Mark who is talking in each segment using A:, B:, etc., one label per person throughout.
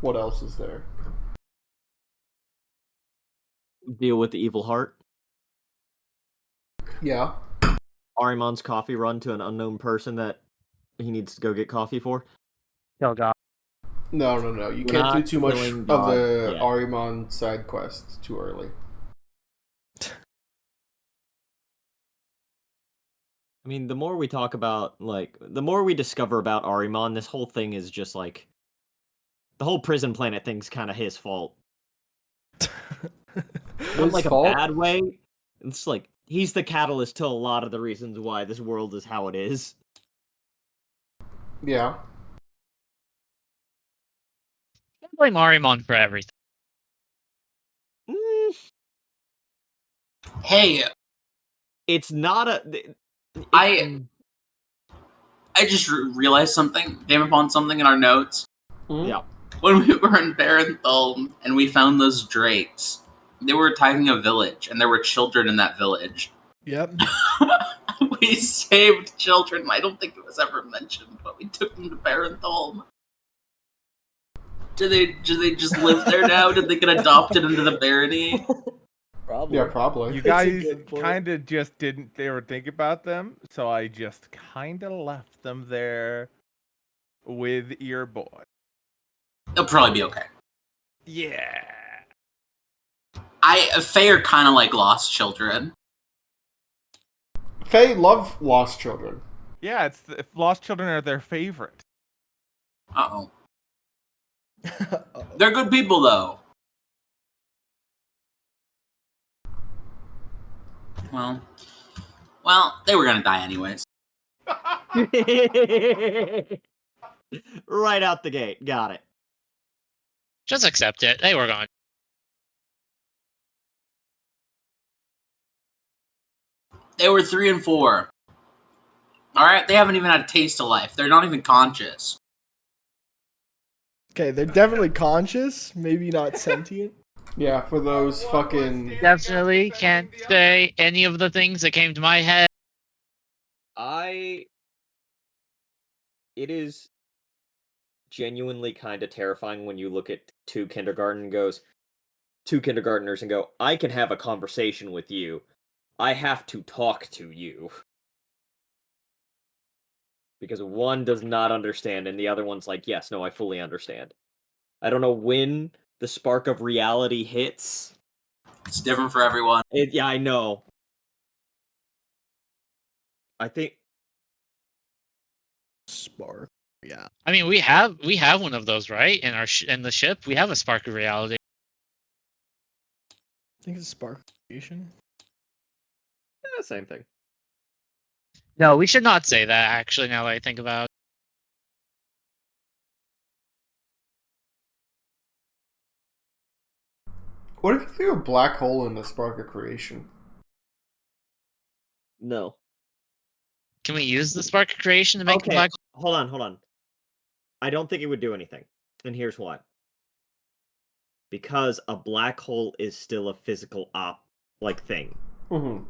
A: What else is there?
B: Deal with the evil heart.
A: Yeah.
B: Arimon's coffee run to an unknown person that he needs to go get coffee for.
C: Kill God.
A: No. You
B: We're
A: can't do
B: not
A: too much
B: killing
A: of
B: God
A: the
B: yet.
A: Arimon side quest too early.
B: I mean, the more we talk about, the more we discover about Arimon, this whole thing is just, the whole prison planet thing's kind of his fault. Not
A: His
B: a
A: fault?
B: bad way. It's he's the catalyst to a lot of the reasons why this world is how it is.
A: Yeah.
C: Don't blame Arimon for everything.
D: Hey,
B: It's not
D: I just realized something. Came upon something in our notes.
B: Yeah.
D: When we were in Barenthal and we found those drakes, they were attacking a village, and there were children in that village.
E: Yep.
D: We saved children. I don't think it was ever mentioned, but we took them to Barenthal. Do they just live there now? Did they get adopted into the barony?
B: Probably.
A: Yeah, probably.
E: You
F: That's a
E: guys
F: good point.
E: kind of just didn't ever think about them, so I just kind of left them there with your boy.
D: They'll probably be okay.
E: Yeah.
D: Faye are kind of like lost children.
A: Faye love lost children.
E: Yeah, lost children are their favorite.
D: Uh-oh. They're good people, though. Well, they were gonna die anyways.
B: Right out the gate. Got it.
C: Just accept it. They were gone.
D: They were 3 and 4. Alright, they haven't even had a taste of life. They're not even conscious.
F: Okay, they're definitely conscious, maybe not sentient.
A: Yeah, for those fucking...
C: Definitely can't say any of the things that came to my head.
B: It is genuinely kind of terrifying when you look at two kindergartners and go, I can have a conversation with you. I have to talk to you. Because one does not understand, and the other one's like, yes, no, I fully understand. I don't know when the spark of reality hits.
D: It's different for everyone.
B: Yeah, I know. I think...
F: Spark. Yeah.
C: I mean, we have one of those, right? In our in the ship, we have a spark of reality.
F: I think it's spark creation.
B: Yeah, same thing.
C: No, we should not say that. Actually, now that I think about it.
A: What if you threw a black hole in the spark of creation?
B: No.
C: Can we use the spark of creation to make the black?
B: Hold on. I don't think it would do anything. And here's why. Because a black hole is still a physical thing.
A: Mm-hmm.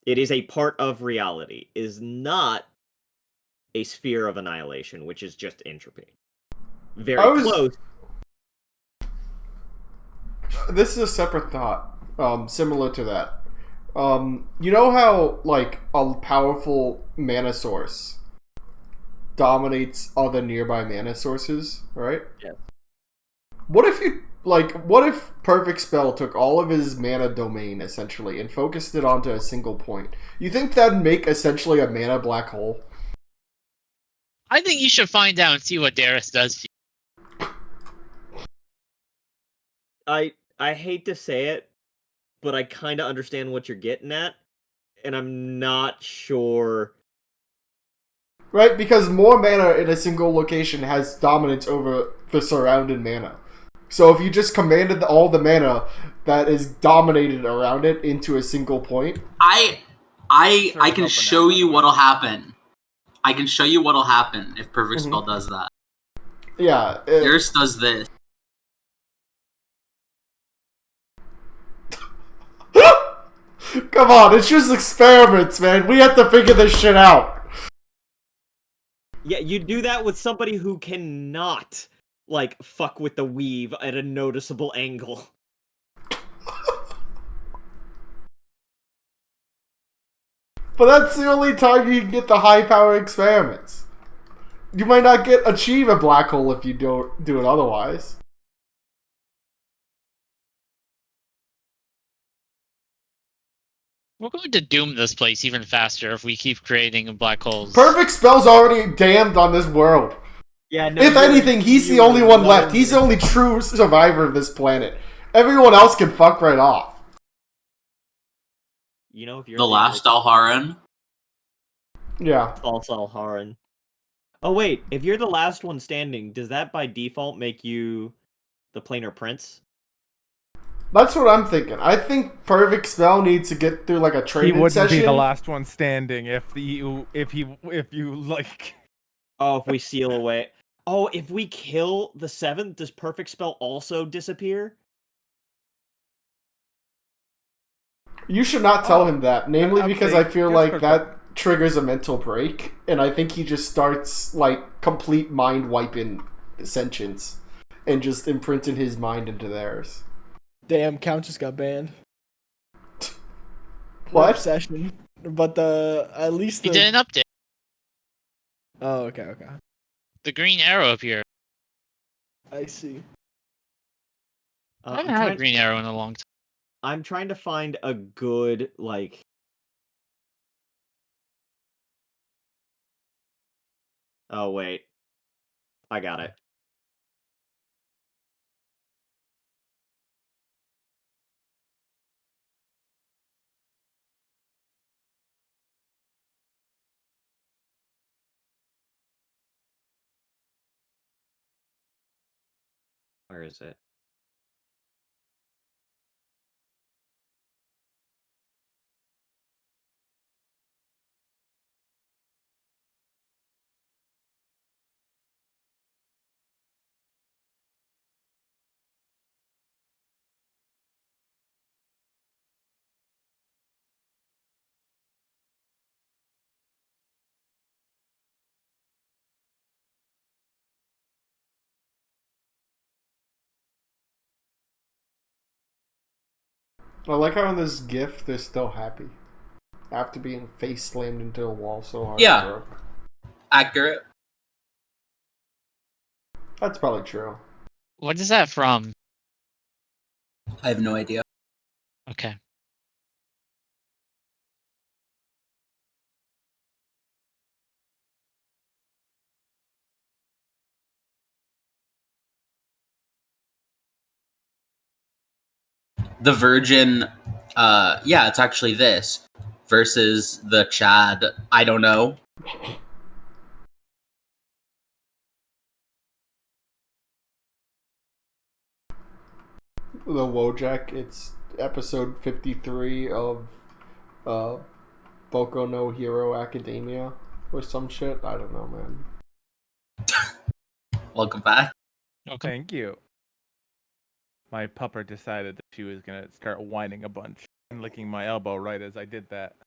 B: It is a part of reality. It is not a sphere of annihilation, which is just entropy. Very close.
A: This is a separate thought, similar to that. You know how, like, a powerful mana source dominates other nearby mana sources, right?
B: Yeah.
A: What if Perfect Spell took all of his mana domain, essentially, and focused it onto a single point? You think that'd make, essentially, a mana black hole?
C: I think you should find out and see what Darius does to you.
B: I hate to say it, but I kind of understand what you're getting at, and I'm not sure.
A: Right, because more mana in a single location has dominance over the surrounding mana. So if you just commanded all the mana that is dominated around it into a single point...
D: I can show you what'll happen. I can show you what'll happen if Perfect Spell does that.
A: Yeah.
D: Yours does this.
A: Come on, it's just experiments, man. We have to figure this shit out.
B: Yeah, you do that with somebody who cannot like fuck with the weave at a noticeable angle.
A: But that's the only time you can get the high power experiments. You might not achieve a black hole if you don't do it otherwise.
C: We're going to doom this place even faster if we keep creating black holes.
A: Perfect Spell's already damned on this world.
B: Yeah, no,
A: If anything, he's the only one left. He's the only true survivor of this planet. Everyone else can fuck right off.
B: You know, if you're
D: The last Alharan.
A: Yeah.
B: false Alharan. Oh wait, if you're the last one standing, does that by default make you the planar prince?
A: That's what I'm thinking. I think Perfect Spell needs to get through like a
E: He
A: training
E: wouldn't
A: session.
E: be the last one standing if you like.
B: Oh, if we seal away. Oh, if we kill the 7th, does Perfect Spell also disappear?
A: You should not tell him that, namely because I feel like
E: Discord
A: that triggers a mental break, and I think he just starts like complete mind wiping sentience and just imprinting his mind into theirs.
F: Damn, Count just got banned.
A: What?
F: Obsession. But at least
C: He did an update.
F: Oh, okay.
C: The green arrow appeared.
F: I see.
C: I haven't had a green arrow in a long time.
B: I'm trying to find a good, like... Oh, wait. I got it. Where is it?
A: I like how in this GIF they're still happy after being face slammed into a wall so hard.
D: Yeah.
A: it broke.
D: Accurate.
A: That's probably true.
C: What is that from?
D: I have no idea.
C: Okay.
D: The Virgin, yeah, it's actually this versus the Chad. I don't know.
A: The Wojak, it's episode 53 of Boku no Hero Academia or some shit. I don't know, man.
D: Welcome back.
C: Okay.
E: Thank you. My pupper decided that she was gonna start whining a bunch and licking my elbow right as I did that.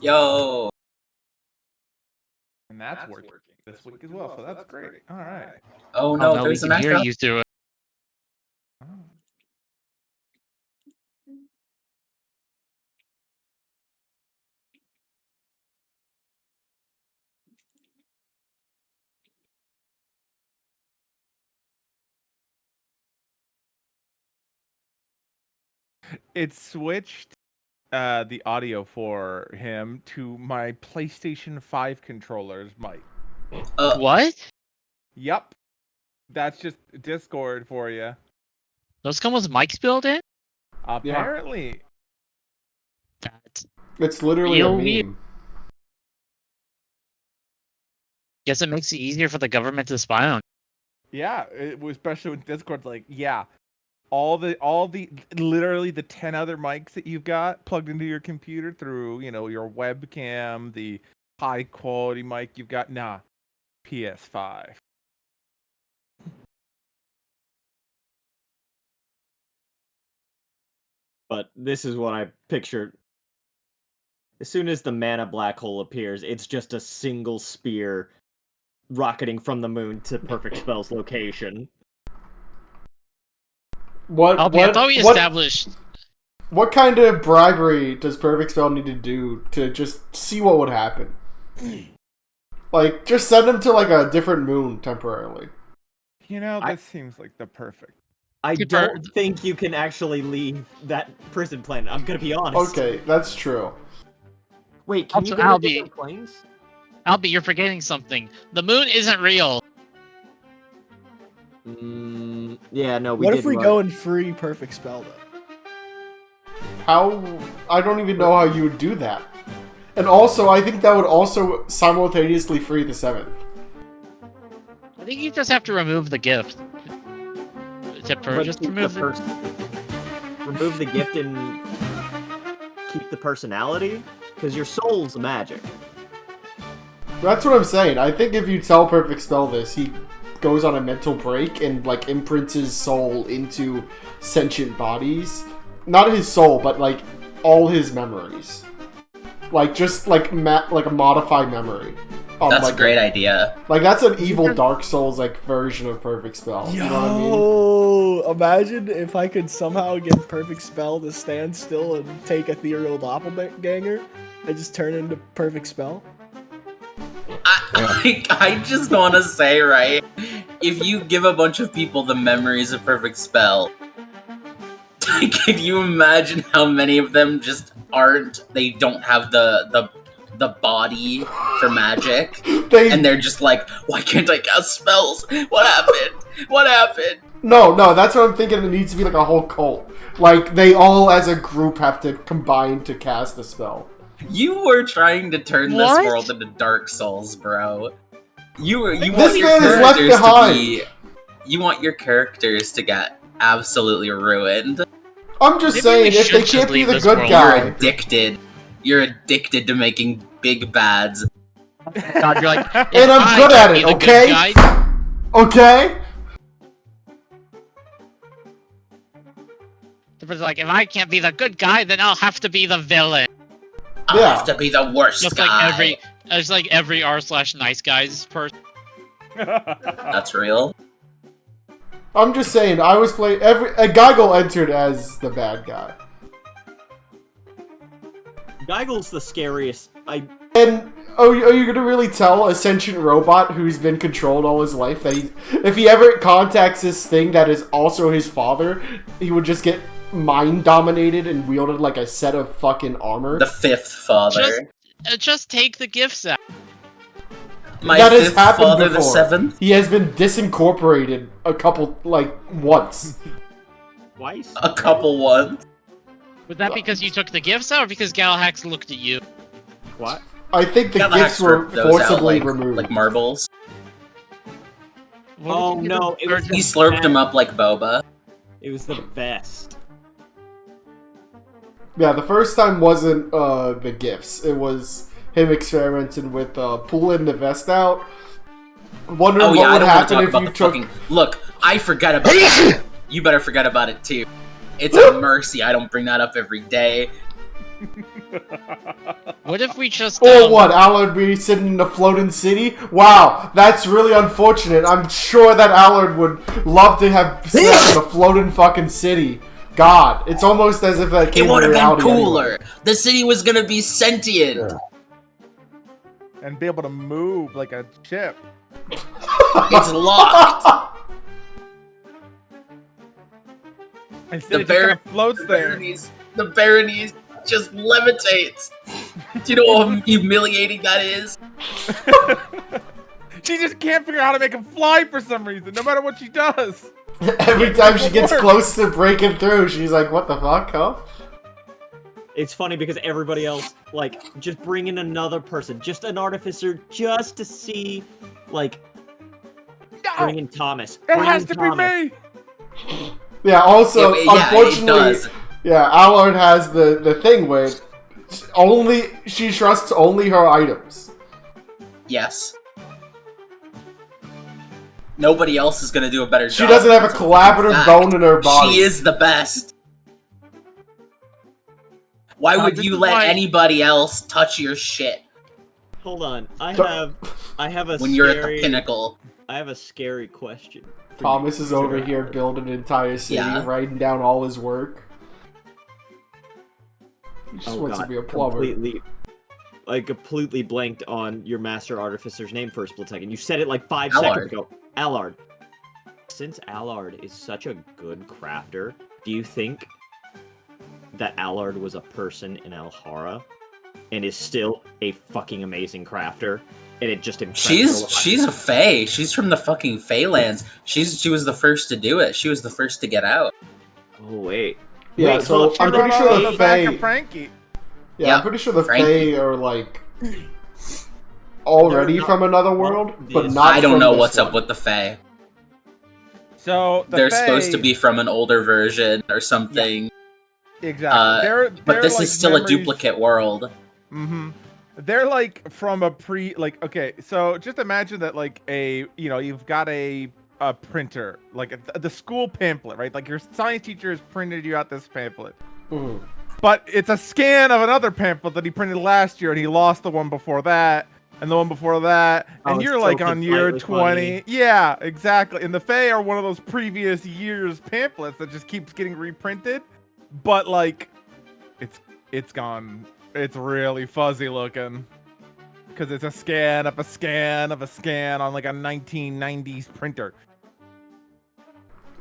D: Yo.
E: And that's working this week as well, so that's great. All right.
D: Oh
C: Oh
D: no,
C: no, we
D: there's an
C: can hear
D: echo.
C: you through it.
E: Oh. It switched the audio for him to my PlayStation 5 controller's mic.
C: What?
E: Yup. That's just Discord for you.
C: Those come with mics built in?
E: Apparently.
C: That's
A: It's literally a
C: Real
A: meme.
C: weird. Guess it makes it easier for the government to spy on.
E: Yeah, it was especially with Discord. Like, yeah, all the literally the 10 other mics that you've got plugged into your computer through, your webcam, the high quality mic you've got. Nah, PS5.
B: But this is what I pictured. As soon as the mana black hole appears, it's just a single spear rocketing from the moon to Perfect Spell's location.
C: I thought we established.
A: What kind of bribery does Perfect Spell need to do to just see what would happen? Like, just send him to like a different moon temporarily.
E: You know, this seems like the perfect.
B: I don't think you can actually leave that prison planet. I'm gonna be honest.
A: Okay, that's true.
B: Wait, can
C: Also,
B: you go to different planes?
C: Albie, you're forgetting something. The moon isn't real.
B: Yeah, no,
F: What if we go and free Perfect Spell, though?
A: How? I don't even know how you would do that. And also, I think that would also simultaneously free the 7th.
C: I think you just have to remove the gift. Just remove
B: remove the gift and keep the personality? Because your soul's magic.
A: That's what I'm saying. I think if you tell Perfect Spell this, he goes on a mental break and like imprints his soul into sentient bodies. Not his soul, but like all his memories. Like just like like a modified memory.
D: That's
A: like
D: a great idea.
A: Like that's an evil Dark Souls like version of Perfect Spell.
F: Yo,
A: You know what I mean?
F: Imagine if I could somehow get Perfect Spell to stand still and take Ethereal Doppelganger and just turn into Perfect Spell.
D: I just want to say, right, if you give a bunch of people the memories of Perfect Spell, can you imagine how many of them just they don't have the body for magic, and they're just like, why can't I cast spells? What happened? What happened?
A: No, that's what I'm thinking. It needs to be like a whole cult. Like they all as a group have to combine to cast the spell.
D: You were trying to turn this world into Dark Souls, bro. You want your characters to be. You want your characters to get absolutely ruined.
A: I'm just saying, if they can't be the good guy,
D: you're addicted. You're addicted to making big bads.
C: God, you're like,
A: and I'm good at it. Okay. Okay.
C: The like, if I can't be the good guy, then I'll have to be the villain.
D: I have to be the worst
C: just
D: guy.
C: Like every r/nice guys person.
D: That's real.
A: I'm just saying, I was playing Geigel entered as the bad guy.
B: Geigel's the scariest.
A: And are you gonna really tell a sentient robot who's been controlled all his life that if he ever contacts this thing that is also his father, he would just get mind dominated and wielded like a set of fucking armor?
D: The 5th father.
C: Just take the gifts out.
A: That has happened
D: father,
A: before.
D: The 7th?
A: He has been disincorporated once.
B: Twice?
D: A couple once.
C: Was that because you took the gifts out, or because Galhax looked at you?
B: What?
A: I think the gifts were forcibly removed.
D: Like marbles.
B: Oh no,
D: He slurped them up like boba.
B: It was the best.
A: Yeah, the first time wasn't the gifts. It was him experimenting with pulling the vest out. Wondering what would happen if you took...
D: Look, I forgot about it. You better forget about it too. It's a mercy I don't bring that up every day.
C: What if we just...
A: Or what, Allard be sitting in a floating city? Wow, that's really unfortunate. I'm sure that Allard would love to have slept in a floating fucking city. God, it's almost as if that came to reality.
D: It would have been cooler.
A: Anyway.
D: The city was gonna be sentient.
E: Yeah. And be able to move like a ship.
D: It's locked.
E: Instead it just kind of floats there.
D: The baronies just levitates. Do you know how humiliating that is?
E: She just can't figure out how to make him fly for some reason, no matter what she does.
A: Every time she gets close to breaking through, she's like, what the fuck, huh?
B: It's funny because everybody else, like, just bring in another person, just an artificer, just to see, like, bring in Thomas.
E: It has to be me!
A: Yeah, also, unfortunately, Allard has the thing where she trusts only her items.
D: Yes. Nobody else is gonna do a better job.
A: She doesn't have a collaborative bone in her body.
D: She is the best. Why would
C: this
D: you
C: is
D: let
C: why-
D: anybody else touch your shit
B: Hold on. I
A: Don't-
B: have a
D: when you're at the
B: scary
D: pinnacle?
B: I have a scary question. for
A: Thomas
B: you,
A: is over
B: Mr.
A: here
B: Howard.
A: building an entire city,
D: Yeah.
A: writing down all his work. He just
B: Oh
A: wants
B: god,
A: to be a plumber.
B: I completely blanked on your master artificer's name for a split second. You said it like 5
D: Allard.
B: seconds ago. Allard. Since Allard is such a good crafter, do you think that Allard was a person in Alhara and is still a fucking amazing crafter? And it just impressed her a lot?
D: She's a fae. She's from the fucking Fae lands. She was the first to do it. She was the first to get out.
B: Oh wait.
A: Yeah,
B: Wait,
A: so
B: hold
A: I'm
B: on.
A: pretty sure the
E: the back of
A: Fae.
E: Frankie.
A: Yeah,
D: Yep,
A: I'm pretty sure the
D: Frankie.
A: Fae are like already
B: They're not-
A: from another world, but
B: this-
A: not.
D: I don't
A: from
D: know
A: this
D: what's
A: one.
D: up with the Fae.
E: So
D: They're supposed to be from an older version or something.
E: exactly.
D: But this
E: like
D: is still
E: memories-
D: a duplicate world.
E: Mm-hmm. They're like from a okay, so just imagine that like you've got a printer, like the school pamphlet, right? Like your science teacher has printed you out this pamphlet.
A: Mhm.
E: But it's a scan of another pamphlet that he printed last year and he lost the one before that and the one before that.
B: Oh,
E: And
B: it's
E: you're like
B: so
E: on year
B: slightly
E: 20.
B: funny.
E: Yeah, exactly. And the Fae are one of those previous year's pamphlets that just keeps getting reprinted. But like it's gone. It's really fuzzy looking. Because it's a scan of a scan of a scan on like a 1990s printer.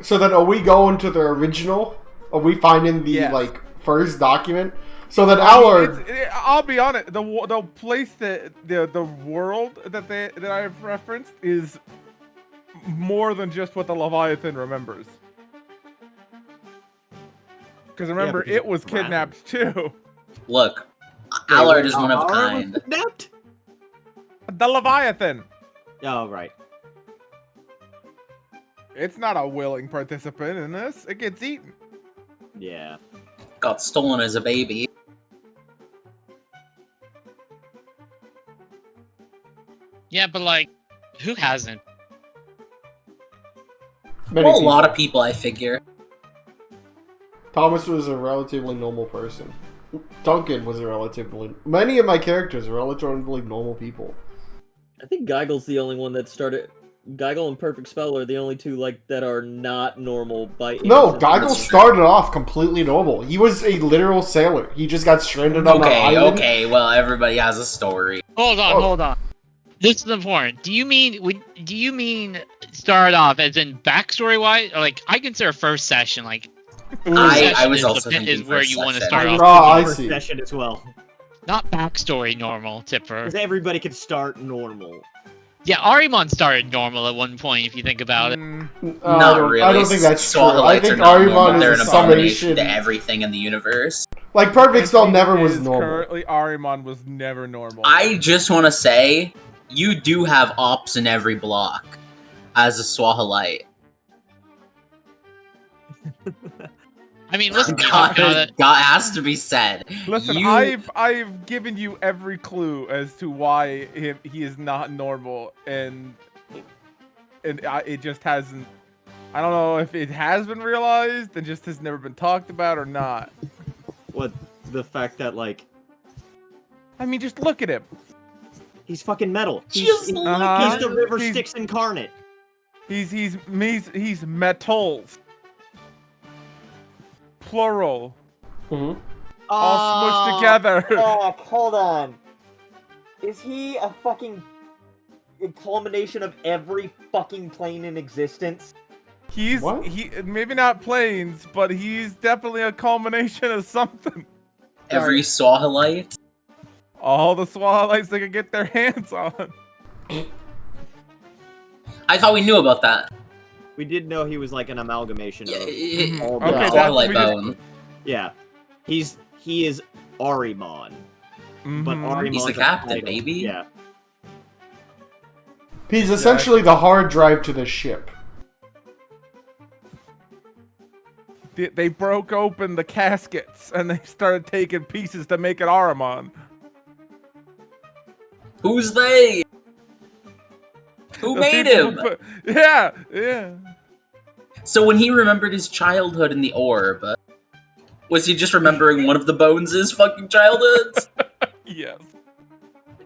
A: So then, are we going to the original? Are we finding the
E: Yes.
A: like first document? So then,
E: I mean,
A: Allard.
E: I'll be honest. The place that the world that I've referenced is more than just what the Leviathan remembers. Because remember,
B: because
E: it was
B: it's around.
E: kidnapped too.
D: Look, Allard is one of a
B: Alhara was
D: kind.
B: kidnapped?
E: The Leviathan.
B: Oh right.
E: It's not a willing participant in this. It gets eaten.
B: Yeah.
D: Got stolen as a baby.
C: Yeah, but like, who hasn't?
A: Many
D: Well, a
A: people.
D: lot of people, I figure.
A: Thomas was a relatively normal person. Duncan was a relatively. Many of my characters are relatively normal people.
B: I think Geigel's the only one that started. Geigel and Perfect Spell are the only two like that are not normal by.
A: No,
B: innocent
A: Geigel
B: people.
A: started off completely normal. He was a literal sailor. He just got stranded on an
D: Okay,
A: island.
D: okay, well, everybody has a story.
C: Hold on,
A: Oh.
C: hold on. This is important. Do you mean start off as in backstory wise? Or like, I consider first session like
A: Mm.
C: first
D: I
C: session
D: was
C: is
D: also
C: the, is
D: thinking
C: where
D: first
C: you want to
D: session.
C: start off.
A: I
B: First
A: see.
B: session as well.
C: Not backstory normal, Tipper.
B: Because everybody can start normal.
C: Yeah, Arimon started normal at one point if you think about it.
D: Not really.
A: I don't think that's true. I
D: Swahilites
A: think
D: are not normal.
A: Arimon
D: They're
A: is
D: an
A: a
D: abomination
A: summation.
D: to everything in the universe.
A: Like Perfect Spell never was
E: Is
A: normal.
E: Currently, Arimon was never normal.
D: I just want to say, you do have ops in every block as a Swahilite.
C: I mean, listen,
D: God,
C: you know that-
D: God has to be said.
E: Listen,
D: You-
E: I've given you every clue as to why he is not normal, and it just hasn't. I don't know if it has been realized and just has never been talked about or not.
B: What the fact that like
E: I mean, just look at him.
B: he's fucking metal. He's,
D: Just
B: he's,
D: look
E: Uh-huh.
B: he's the River
E: He's-
B: Styx incarnate.
E: He's metals. Plural.
A: Mhm.
E: All smushed together.
B: Oh, hold on. Is he a fucking culmination of every fucking plane in existence?
A: What?
E: He maybe not planes, but he's definitely a culmination of something.
D: Every Swahilite.
E: All the Swahilites they could get their hands on.
D: I thought we knew about that.
B: We did know he was like an amalgamation of all the
E: Okay, that's-
D: Swahilite
E: we just-
D: bone.
B: yeah. He is Arimon. But
E: Mhm.
B: Arimon's
D: He's the
B: a
D: captain,
B: title.
D: baby.
B: Yeah.
A: He's essentially the hard drive to the ship.
E: They broke open the caskets and they started taking pieces to make it Aramon.
D: Who's they? Who
E: The
D: made
E: people
D: him?
E: who put- Yeah.
D: So when he remembered his childhood in the orb, Was he just remembering one of the Bones' fucking childhoods?
E: Yes.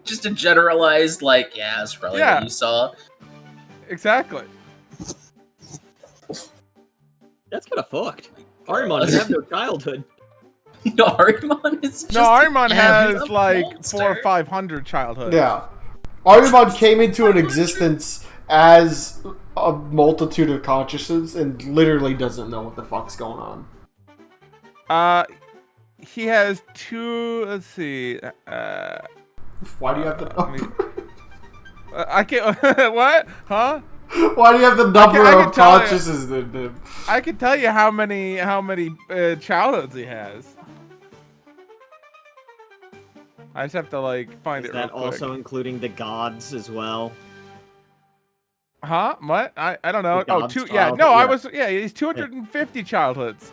D: Just a generalized, like, yeah, that's probably
E: Yeah.
D: what you saw.
E: Exactly.
B: That's kind of fucked. Arimon, you have no childhood.
D: No, Arimon is just...
E: No, Arimon
C: Yeah,
D: he's
E: has
D: a
E: like
D: monster.
E: 400 or 500 childhoods.
A: Yeah. Arimon came into an existence as a multitude of consciousness and literally doesn't know what the fuck's going on.
E: He has two. Let's see.
A: Why do you have the
E: I mean-
A: number?
E: I can't. What? Huh?
A: Why do you have the number
E: I can
A: of
E: tell you.
A: consciousnesses in him?
E: I can tell you how many childhoods he has. I just have to like find
B: Is
E: it
B: that
E: real quick.
B: also including the gods as well?
E: Huh? What? I don't know.
B: The
E: Oh,
B: God's
E: two. Yeah.
B: child,
E: No, I
B: yeah.
E: was. Yeah, he's 250 childhoods.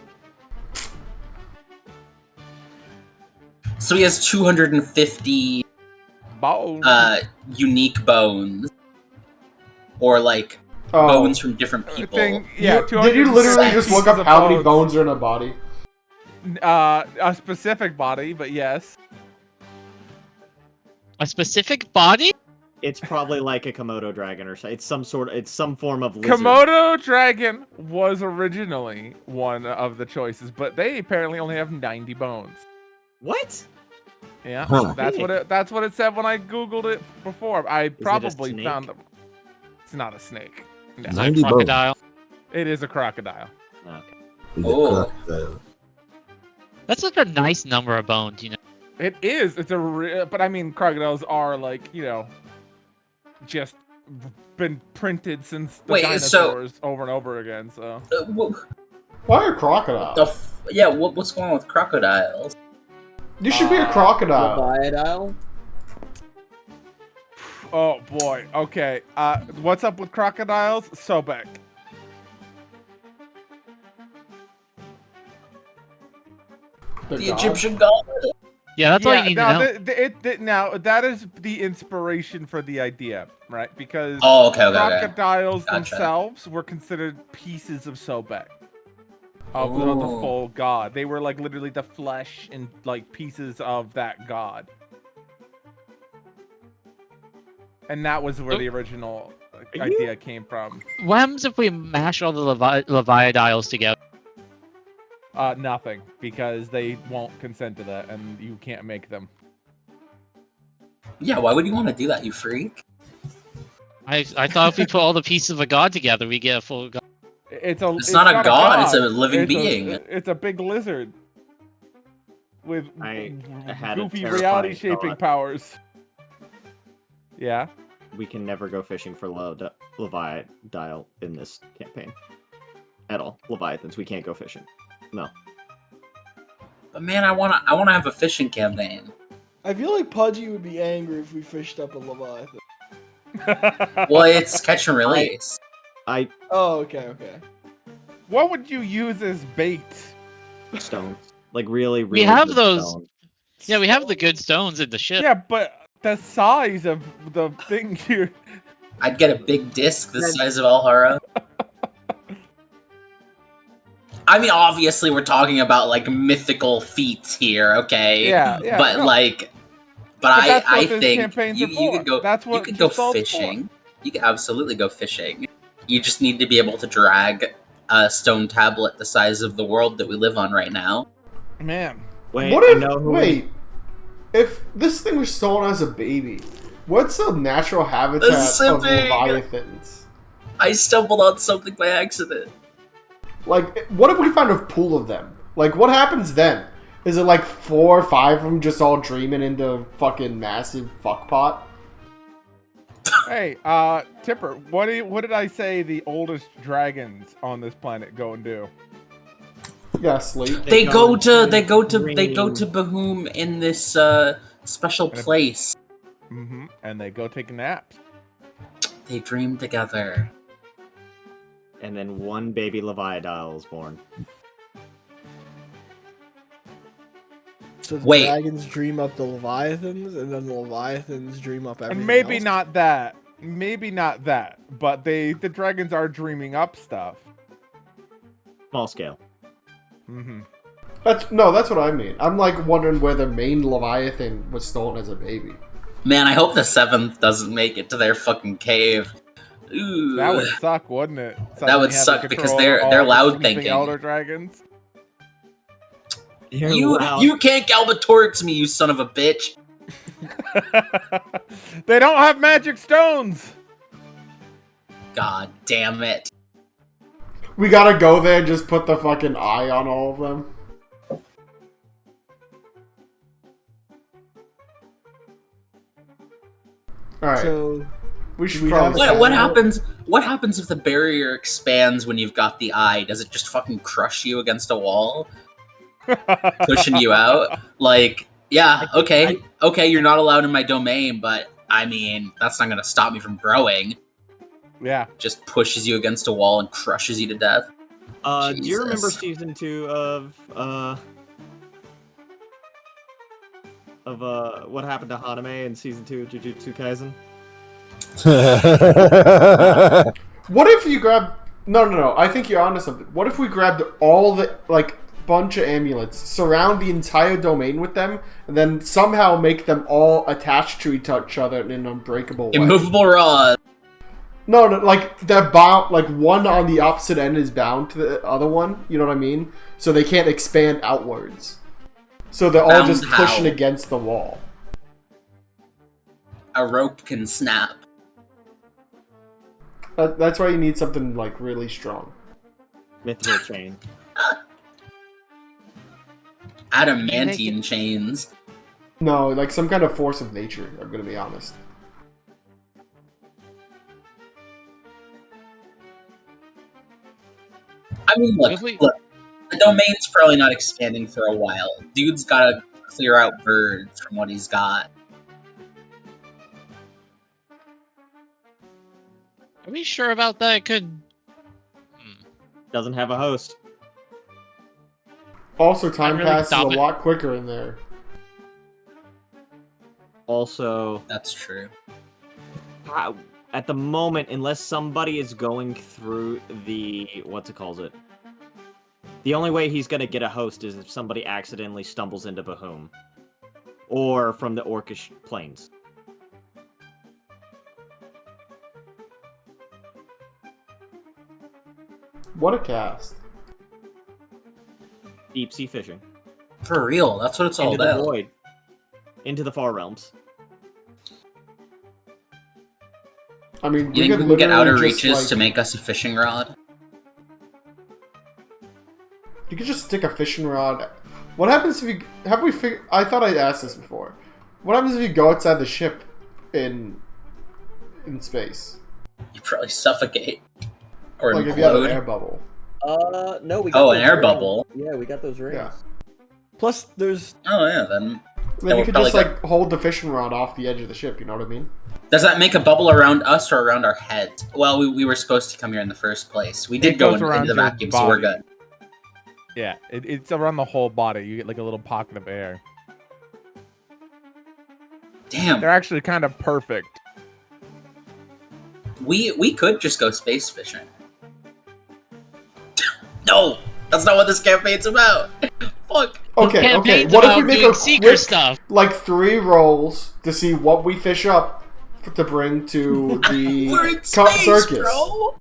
D: So he has 250
E: Bones.
D: unique bones. Or, like,
A: Oh.
D: bones from different people.
E: Yeah.
A: Did you literally just look up
E: 260
A: how many bones are in a body?
E: A specific body, but yes.
C: A specific body?
B: It's probably like a Komodo dragon or something. It's some form of lizard.
E: Komodo dragon was originally one of the choices, but they apparently only have 90 bones.
B: What?
E: Yeah,
G: Huh.
E: that's what it said when I googled it before. I
B: it a
E: probably
B: snake?
E: found them. It's not a snake. No.
G: 90 bones.
C: Crocodile.
E: It is a crocodile.
B: Okay.
G: He's a
D: Oh.
G: crocodile.
C: That's such a nice number of bones, you know.
E: It is. It's but I mean, crocodiles are like, just been printed since the
D: Wait, so-
E: dinosaurs over and over again. So
A: Why a crocodile?
D: What's going on with crocodiles?
A: You should be a crocodile.
B: Leviathan?
E: oh boy. Okay. What's up with crocodiles? Sobek.
A: They're
D: The
A: gods?
D: Egyptian god?
C: Yeah, that's all you need
E: now,
C: to know.
E: now that is the inspiration for the idea, right? Because
D: Oh, okay.
E: crocodiles
D: Gotcha.
E: themselves were considered pieces of Sobek. Of the
D: Oh.
E: full god. They were like literally the flesh and like pieces of that god. And that was where the original idea came from.
C: What happens if we mash all the Leviadiles together?
E: Nothing, because they won't consent to that, and you can't make them.
D: Yeah, why would you want to do that, you freak?
C: I thought if we put all the pieces of a god together, we get a full god.
E: It's
D: not a god, it's a living being.
E: It's a big lizard with
B: I had a
E: goofy
B: terrifying
E: reality shaping
B: thought.
E: powers. Yeah.
B: We can never go fishing for Leviathan in this campaign. At all. Leviathans, we can't go fishing. No.
D: But man, I wanna have a fishing campaign.
F: I feel like Pudgy would be angry if we fished up a Leviathan.
D: Well, it's catch and release.
F: Oh, okay.
E: What would you use as bait?
B: Stones. Like really,
C: We
B: really
C: have
B: good
C: those-
B: stones.
C: Yeah, we have the good stones in the ship.
E: Yeah, but the size of the thing here.
D: I'd get a big disc the size of Alhara. I mean, obviously, we're talking about like mythical feats here, okay?
E: Yeah,
D: But
E: no.
D: like,
E: But that's
D: I
E: what this
D: think
E: campaign's
D: you
E: for.
D: could go.
E: That's
D: You
E: what
D: could go
E: Giselle's
D: fishing. You could absolutely go fishing. You just need to be able to drag a stone tablet the size of the world that we live on right now.
E: for. Man.
B: Wait,
A: What
B: I
A: if?
B: know who
A: Wait. If this thing was stolen as a baby, what's the natural habitat of
D: simping.
A: leviathans?
D: I stumbled on something by accident.
A: Like, what if we found a pool of them? Like, what happens then? Is it like 4 or 5 of them just all dreaming into a fucking massive fuck pot?
E: Hey, Tipper, what did I say the oldest dragons on this planet go and do?
A: Yeah, sleep.
D: They go to
B: dream.
D: Bohum in this special place.
E: Mm-hmm. And they go take naps.
D: They dream together.
B: And then one baby Leviathan is born.
F: So the
D: Wait.
F: dragons dream up the Leviathans, and then the Leviathans dream up everything
E: And maybe
F: else?
E: not that. Maybe not that. But the dragons are dreaming up stuff.
B: Small scale.
E: Mm-hmm.
A: That's what I mean. I'm like wondering where the main Leviathan was stolen as a baby.
D: Man, I hope the 7th doesn't make it to their fucking cave. Ooh.
E: That would suck, wouldn't it?
D: That would
E: Suddenly having
D: suck because
E: control
D: they're
E: over all the
D: loud
E: sleeping
D: thinking.
E: elder dragons.
D: You can't Galbatorix me, you son of a bitch.
E: They don't have magic stones.
D: God damn it.
A: We gotta go there and just put the fucking eye on all of them. Alright.
F: So
A: We should
F: we
A: probably...
F: have-
D: What happens? What happens if the barrier expands when you've got the eye? Does it just fucking crush you against a wall, pushing you out? Like, yeah, okay, you're not allowed in my domain, but I mean, that's not gonna stop me from growing.
E: Yeah.
D: Just pushes you against a wall and crushes you to death.
B: Do you remember
D: Jesus.
B: season 2 of what happened to Haname in season 2 of Jujutsu Kaisen?
A: What if you grab... No. I think you're onto something. What if we grabbed all the, like, bunch of amulets, surround the entire domain with them, and then somehow make them all attached to each other in an unbreakable way?
D: Immovable rod.
A: No, like, they're bound... Like, one on the opposite end is bound to the other one. You know what I mean? So they can't expand outwards. So they're all
D: Bound
A: just
D: how?
A: pushing against the wall.
D: A rope can snap.
A: That's why you need something, like, really strong.
B: Mythical chain.
D: Adamantine chains.
A: No, like some kind of force of nature, I'm gonna be honest.
D: I mean, look, the domain's probably not expanding for a while. Dude's gotta clear out birds from what he's got.
C: Are we sure about that? It could.
B: Doesn't have a host.
A: Also, time
C: really
A: passes a
C: dumb it.
A: lot quicker in there.
B: Also,
D: That's true.
B: at the moment, unless somebody is going through the the only way he's gonna get a host is if somebody accidentally stumbles into Bahum, or from the Orcish plains.
A: What a cast.
B: Deep sea fishing.
D: For real, that's what it's all
B: Into the
D: about.
B: void. Into the far realms.
A: I mean,
D: You think
A: could
D: we can get
A: literally
D: outer
A: just,
D: reaches
A: like,
D: to make us a fishing rod?
A: You could just stick a fishing rod. What happens if you... I thought I'd asked this before. What happens if you go outside the ship in space?
D: You probably suffocate. Or
A: Like if you have an
D: implode.
A: air bubble.
B: No, we
D: Oh,
B: got
D: an
B: those
D: air
B: rings.
D: bubble.
B: Yeah, we got those rings.
A: Yeah.
F: plus there's
D: Oh yeah, then...
A: Then
D: we're
A: you could
D: probably
A: just, like, hold the fishing rod off the edge of the ship, you know what I mean?
D: Does that make a bubble around us or around our heads? Well, we were supposed to come here in the first place. We did
E: It
D: go
E: goes around
D: into the
E: your
D: vacuum, so we're
E: body.
D: good.
E: Yeah, it's around the whole body. You get like a little pocket of air.
D: Damn,
E: They're actually kind of perfect.
D: we could just go space fishing. No! That's not what this campaign's about! Fuck!
A: Okay.
C: Campaign's
A: What if we
C: about
A: make
C: doing
A: a
C: seeker
A: quick,
C: stuff.
A: like, 3 rolls to see what we fish up to bring to the
D: We're in space,
A: circus?
D: bro!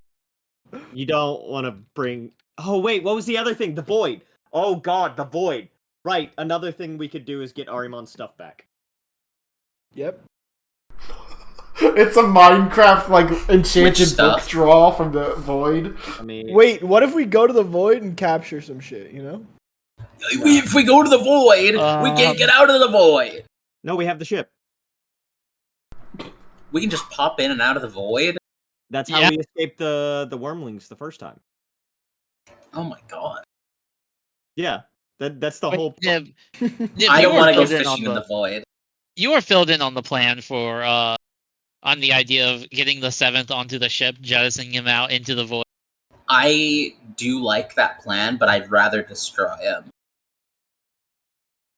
B: You don't want to bring... Oh, wait, what was the other thing? The void. Oh, God, the void. Right, another thing we could do is get Arimon's stuff back.
F: yep.
A: It's a Minecraft, like,
D: Which
A: enchanted book
D: stuff?
A: draw from the void.
B: I mean...
F: Wait, what if we go to the void and capture some shit? You know?
D: If we go to the void, we can't get out of the void!
B: No, we have the ship.
D: We can just pop in and out of the void?
B: That's how
C: Yeah.
B: we escaped the wormlings the first time.
D: Oh my god.
B: Yeah, that's the whole...
C: Niv,
D: I
C: you
D: don't
C: were
D: want to go
C: filled in on
D: fishing in the void.
C: You were filled in on the plan for on the idea of getting the 7th onto the ship, jettisoning him out into the void.
D: I do like that plan, but I'd rather destroy him.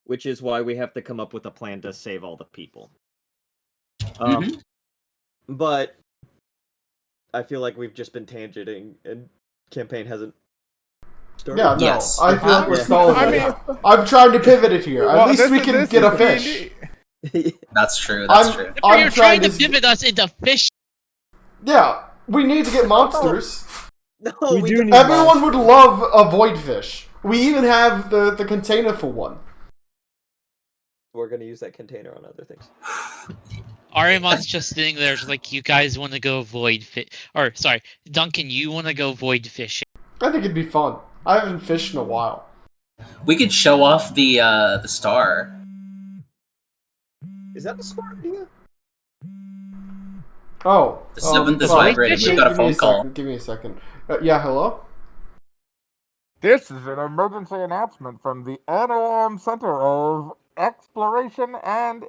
B: Which is why we have to come up with a plan to save all the people.
D: Mhm.
B: But I feel like we've just been tangenting, and campaign hasn't started?
A: Yeah, no.
D: Yes.
A: I feel like we're
B: Yeah.
A: stalling.
E: I
A: it. I'm trying to pivot it here. At
E: Well,
A: least
E: this
A: we
E: is-
A: can
E: this
A: get
E: is
A: a fish.
E: D&D.
D: That's true. That's true.
A: I'm
C: You're trying to pivot us into fish.
A: Yeah, we need to get monsters.
B: No,
F: We do need
A: Everyone would love a void fish. We even have the container for one.
B: We're gonna use that container on other things.
C: Arimon's just sitting there, just like, you guys want to go void fish. Or, sorry, Duncan, you want to go void fishing.
A: I think it'd be fun. I haven't fished in a while.
D: We could show off the star.
B: Is that a smart idea?
A: Oh.
D: The seventh is
C: sorry.
D: vibrating.
C: Give
D: We got a
A: Give me
D: phone call.
A: second, give me a second. Yeah, hello?
E: This is an emergency announcement from the Anaheim Center of Exploration and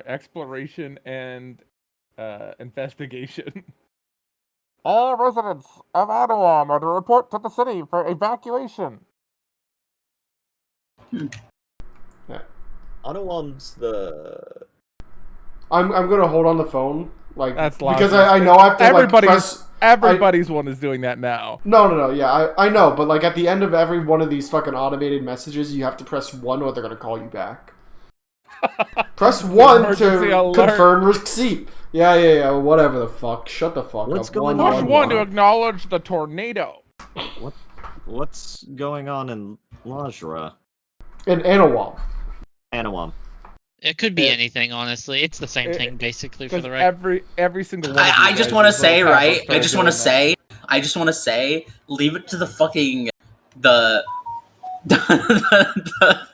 E: Exploration and Investigation. All residents of Anaheim are to report to the city for evacuation.
B: Anawam's the...
A: I'm gonna hold on the phone. Like,
E: That's
A: because
E: logical.
A: I know I have to like press...
E: Everybody's one is doing that now.
A: No, yeah, I know, but like at the end of every one of these fucking automated messages, you have to press 1 or they're gonna call you back. Press 1
E: Emergency
A: to
E: alert.
A: confirm receipt. Yeah, whatever the fuck. Shut the fuck
G: What's
A: up.
G: going
E: Push
G: on?
E: 1 to acknowledge the tornado.
G: What's going on in Lajra?
A: In Anawam.
G: Anawam.
C: It could be anything, honestly. It's the same thing, basically, for the record.
E: Every single one.
D: I just want to say, right? I just want to say, leave it to the fucking the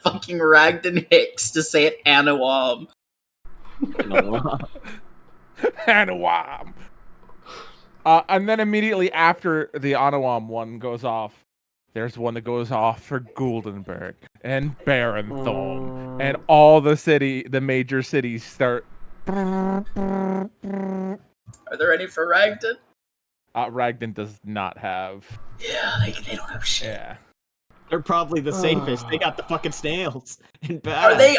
D: fucking Ragdon Hicks to say it Anawam.
E: Anawam. And then immediately after the Anawam one goes off, there's one that goes off for Goldenberg and Barenthorn, and all the major cities start.
D: Are there any for Ragdon?
E: Ragdon does not have.
D: Yeah, they don't have shit.
E: Yeah.
G: They're probably the safest. They got the fucking snails. And
D: Are they?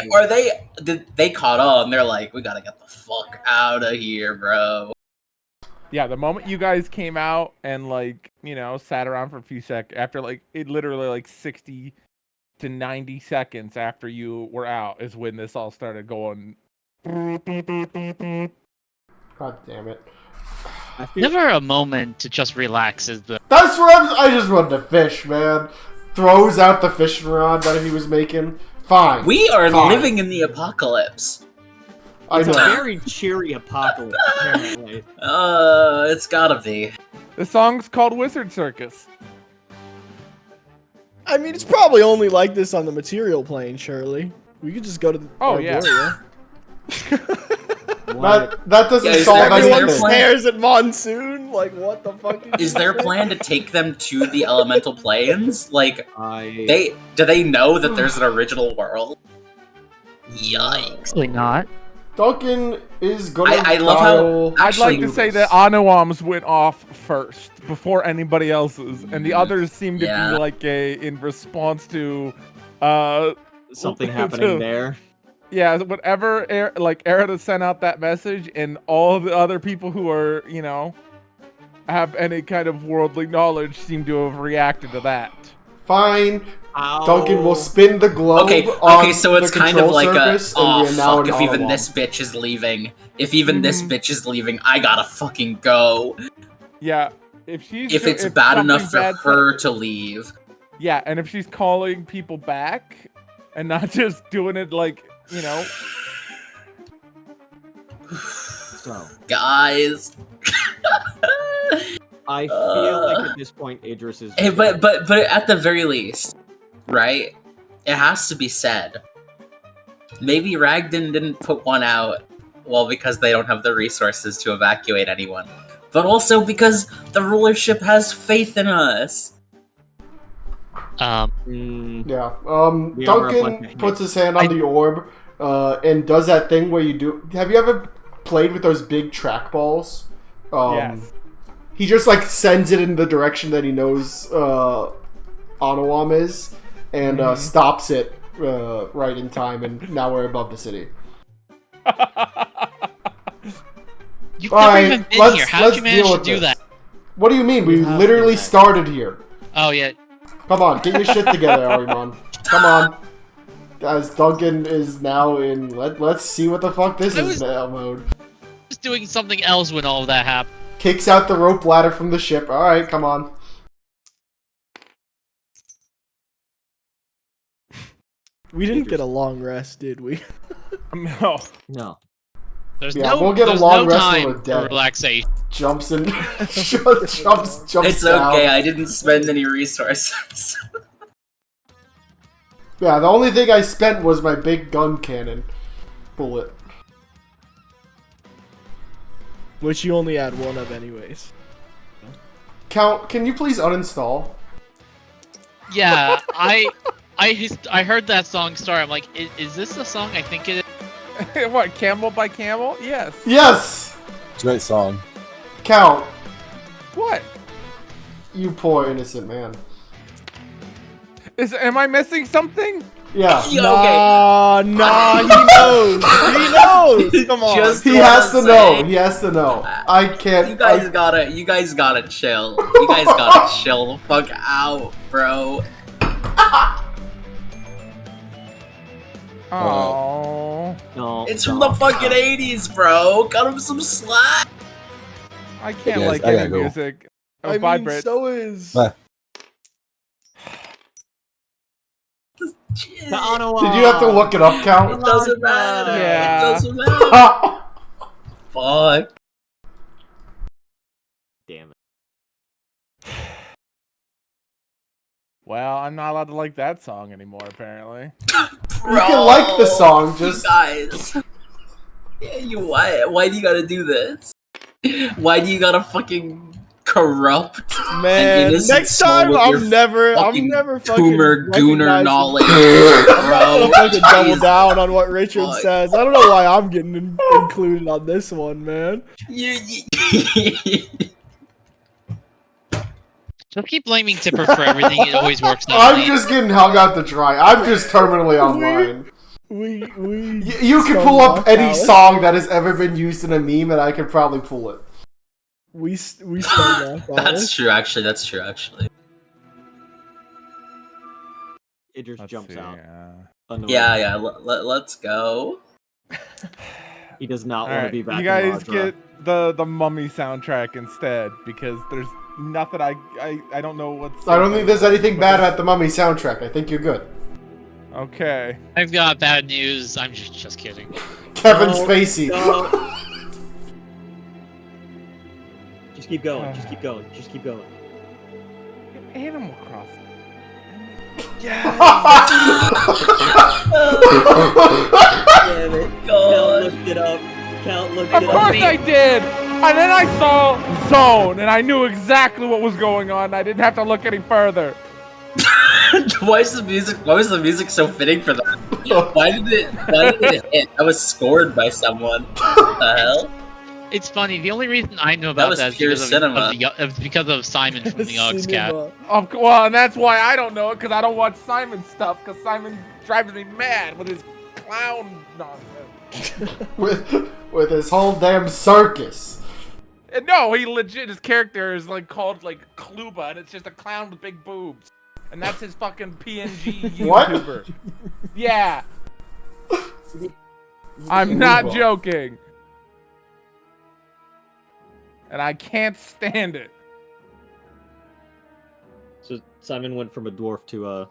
D: Did they caught on? They're like, we gotta get the fuck out of here, bro.
E: Yeah, the moment you guys came out and sat around for a few seconds after it literally 60 to 90 seconds after you were out is when this all started going.
A: God damn it.
C: Never a moment to just relax is the...
A: That's what I just wanted to fish, man. Throws out the fishing rod that he was making. Fine.
D: We are
A: Fine.
D: living in the apocalypse.
G: It's
A: I
G: a
A: know.
G: very cheery apocalypse, apparently.
D: It's gotta be.
E: The song's called Wizard Circus.
F: I mean, it's probably only like this on the material plane, surely. We could just go to the Arborea.
A: That doesn't
D: Yeah, is
A: solve
D: there-
F: Everyone
A: anything.
F: stares at Monsoon. Like, what the fuck?
D: Is their plan to take them to the elemental planes? Like,
G: I...
D: do they know that there's an original world? Yikes.
C: Absolutely not.
A: Duncan is gonna
D: I love how-
A: dial-
E: I'd like to
A: do
E: say
A: this.
E: that Anawam's went off first before anybody else's, and the others seem to be in response to
G: Something happening there.
E: Yeah, whatever Erida sent out that message, and all the other people who are, have any kind of worldly knowledge seem to have reacted to that.
A: Fine.
G: Ow.
A: Duncan will spin the globe.
D: Okay, so it's
A: the
D: kind of
A: control
D: like
A: surface, and we are now
D: fuck,
A: in
D: if even
A: Ottawa.
D: this bitch is leaving. If even this bitch is leaving, I gotta fucking go.
E: Yeah, if
D: If bad enough for her to leave.
E: Yeah, and if she's calling people back, and not just doing it
G: So,
D: Guys.
G: I feel like at this point, Idris is...
D: Hey, but at the very least, right? It has to be said. Maybe Ragdon didn't put one out, well, because they don't have the resources to evacuate anyone, but also because the rulership has faith in us.
A: Yeah.
G: We are a bunch
A: Duncan
G: of
A: puts his hand on the orb and does that thing where you do. Have you ever played with those big trackballs?
E: Yes.
A: He just sends it in the direction that he knows Anawam is, and stops it right in time, and now we're above the city.
C: You've never even been here. How did you manage
A: deal
C: to
A: with
C: do
A: this.
C: that?
A: What do you mean? We
G: have
A: literally
G: been
A: started here.
C: Oh yeah.
A: Come on, get your shit together, Arimon. Come on. As Duncan is now in, let's see what the fuck this is now mode.
C: Just doing something else when all of that happened.
A: Kicks out the rope ladder from the ship. Alright, come on.
F: We didn't get a long rest, did we?
E: No.
G: No.
C: There's
A: Yeah,
C: no,
A: we'll get a
C: there's
A: long
C: no
A: rest when
C: time
A: we're
C: for
A: dead.
C: relaxation.
A: Jumps and jumps
D: It's
A: down.
D: okay, I didn't spend any resources.
A: Yeah, the only thing I spent was my big gun cannon bullet.
F: Which you only had one of anyways.
A: Count, can you please uninstall?
C: Yeah, I heard that song start. I'm like, is this the song I think it is?
E: What, Camel by Camel? Yes.
A: Yes!
H: Great song.
A: Count,
E: What?
A: you poor innocent man.
E: Am I missing something?
A: Yeah.
D: Okay.
F: Nah, he knows. He knows. Come on.
D: Just
A: He
D: wanna
A: has to
D: say,
A: know. He has to know. I can't.
D: You guys gotta chill. You guys gotta chill the fuck out, bro.
E: Oh.
G: No.
D: It's from the fucking 80s, bro. Cut him some slack.
E: I can't
H: Yes,
E: like
H: I
E: any
H: gotta go.
E: music. Oh,
F: I
E: bye,
F: mean,
E: Brit.
F: so is.
H: Bye.
D: Shit.
G: The Ottawa.
A: Did you have to look it up, Count?
D: It doesn't matter.
E: Yeah.
D: It doesn't matter. Fuck.
G: Damn it.
E: Well, I'm not allowed to like that song anymore, apparently.
A: You can like the song, just.
D: You guys. Yeah, why do you gotta do this? Why do you gotta fucking corrupt
F: Man,
D: an innocent
F: next time
D: soul with your
F: I'm never
D: fucking
F: fucking
D: Tumor gooner
F: recognizing-
D: knowledge,
F: I'm not
D: bro?
F: gonna fucking double down on what Richard
D: Fuck.
F: says. I don't know why I'm getting included on this one, man.
D: You-
C: Just keep blaming Tipper for everything. It always works out.
A: I'm just getting hung out to dry. I'm just terminally online.
F: We
A: You can pull up any song that has ever been used in a meme, and I could probably pull it.
F: We stoned off.
D: That's true, actually. That's true, actually.
G: Idris
E: Let's
G: jumps
E: see,
G: out.
E: uh,
D: Yeah. Let's go.
G: He does not want to
E: Alright,
G: be back
E: you
G: in
E: guys
G: Rajra.
E: get the Mummy soundtrack instead, because there's nothing I don't know what's...
A: I don't think there's anything bad about the Mummy soundtrack. I think you're good.
E: Okay.
C: I've got bad news. I'm just kidding.
A: Kevin
G: No,
A: Spacey.
G: no. Just keep going. Just keep going. Just keep going.
E: Animal Crossing.
G: Damn it. Count
D: God.
G: looked it up. Count looked
E: Of
G: it
E: course
G: up.
E: I did! And then I saw Zone, and I knew exactly what was going on. I didn't have to look any further.
D: Why was the music so fitting for that? Why did it hit? I was scored by someone. What the hell?
C: It's funny. The only reason I know
D: That
C: about
D: was
C: that is
D: pure cinema.
C: because of Simon from the Ox Cat.
F: Cinema.
E: Well, and that's why I don't know it, because I don't watch Simon stuff, because Simon drives me mad with his clown nonsense.
A: with his whole damn circus.
E: And no, he legit, his character is like called like Kluba, and it's just a clown with big boobs. And that's his fucking PNG
A: What?
E: YouTuber. Yeah. I'm not
A: Kluba.
E: joking. And I can't stand it.
G: So Simon went from a dwarf to a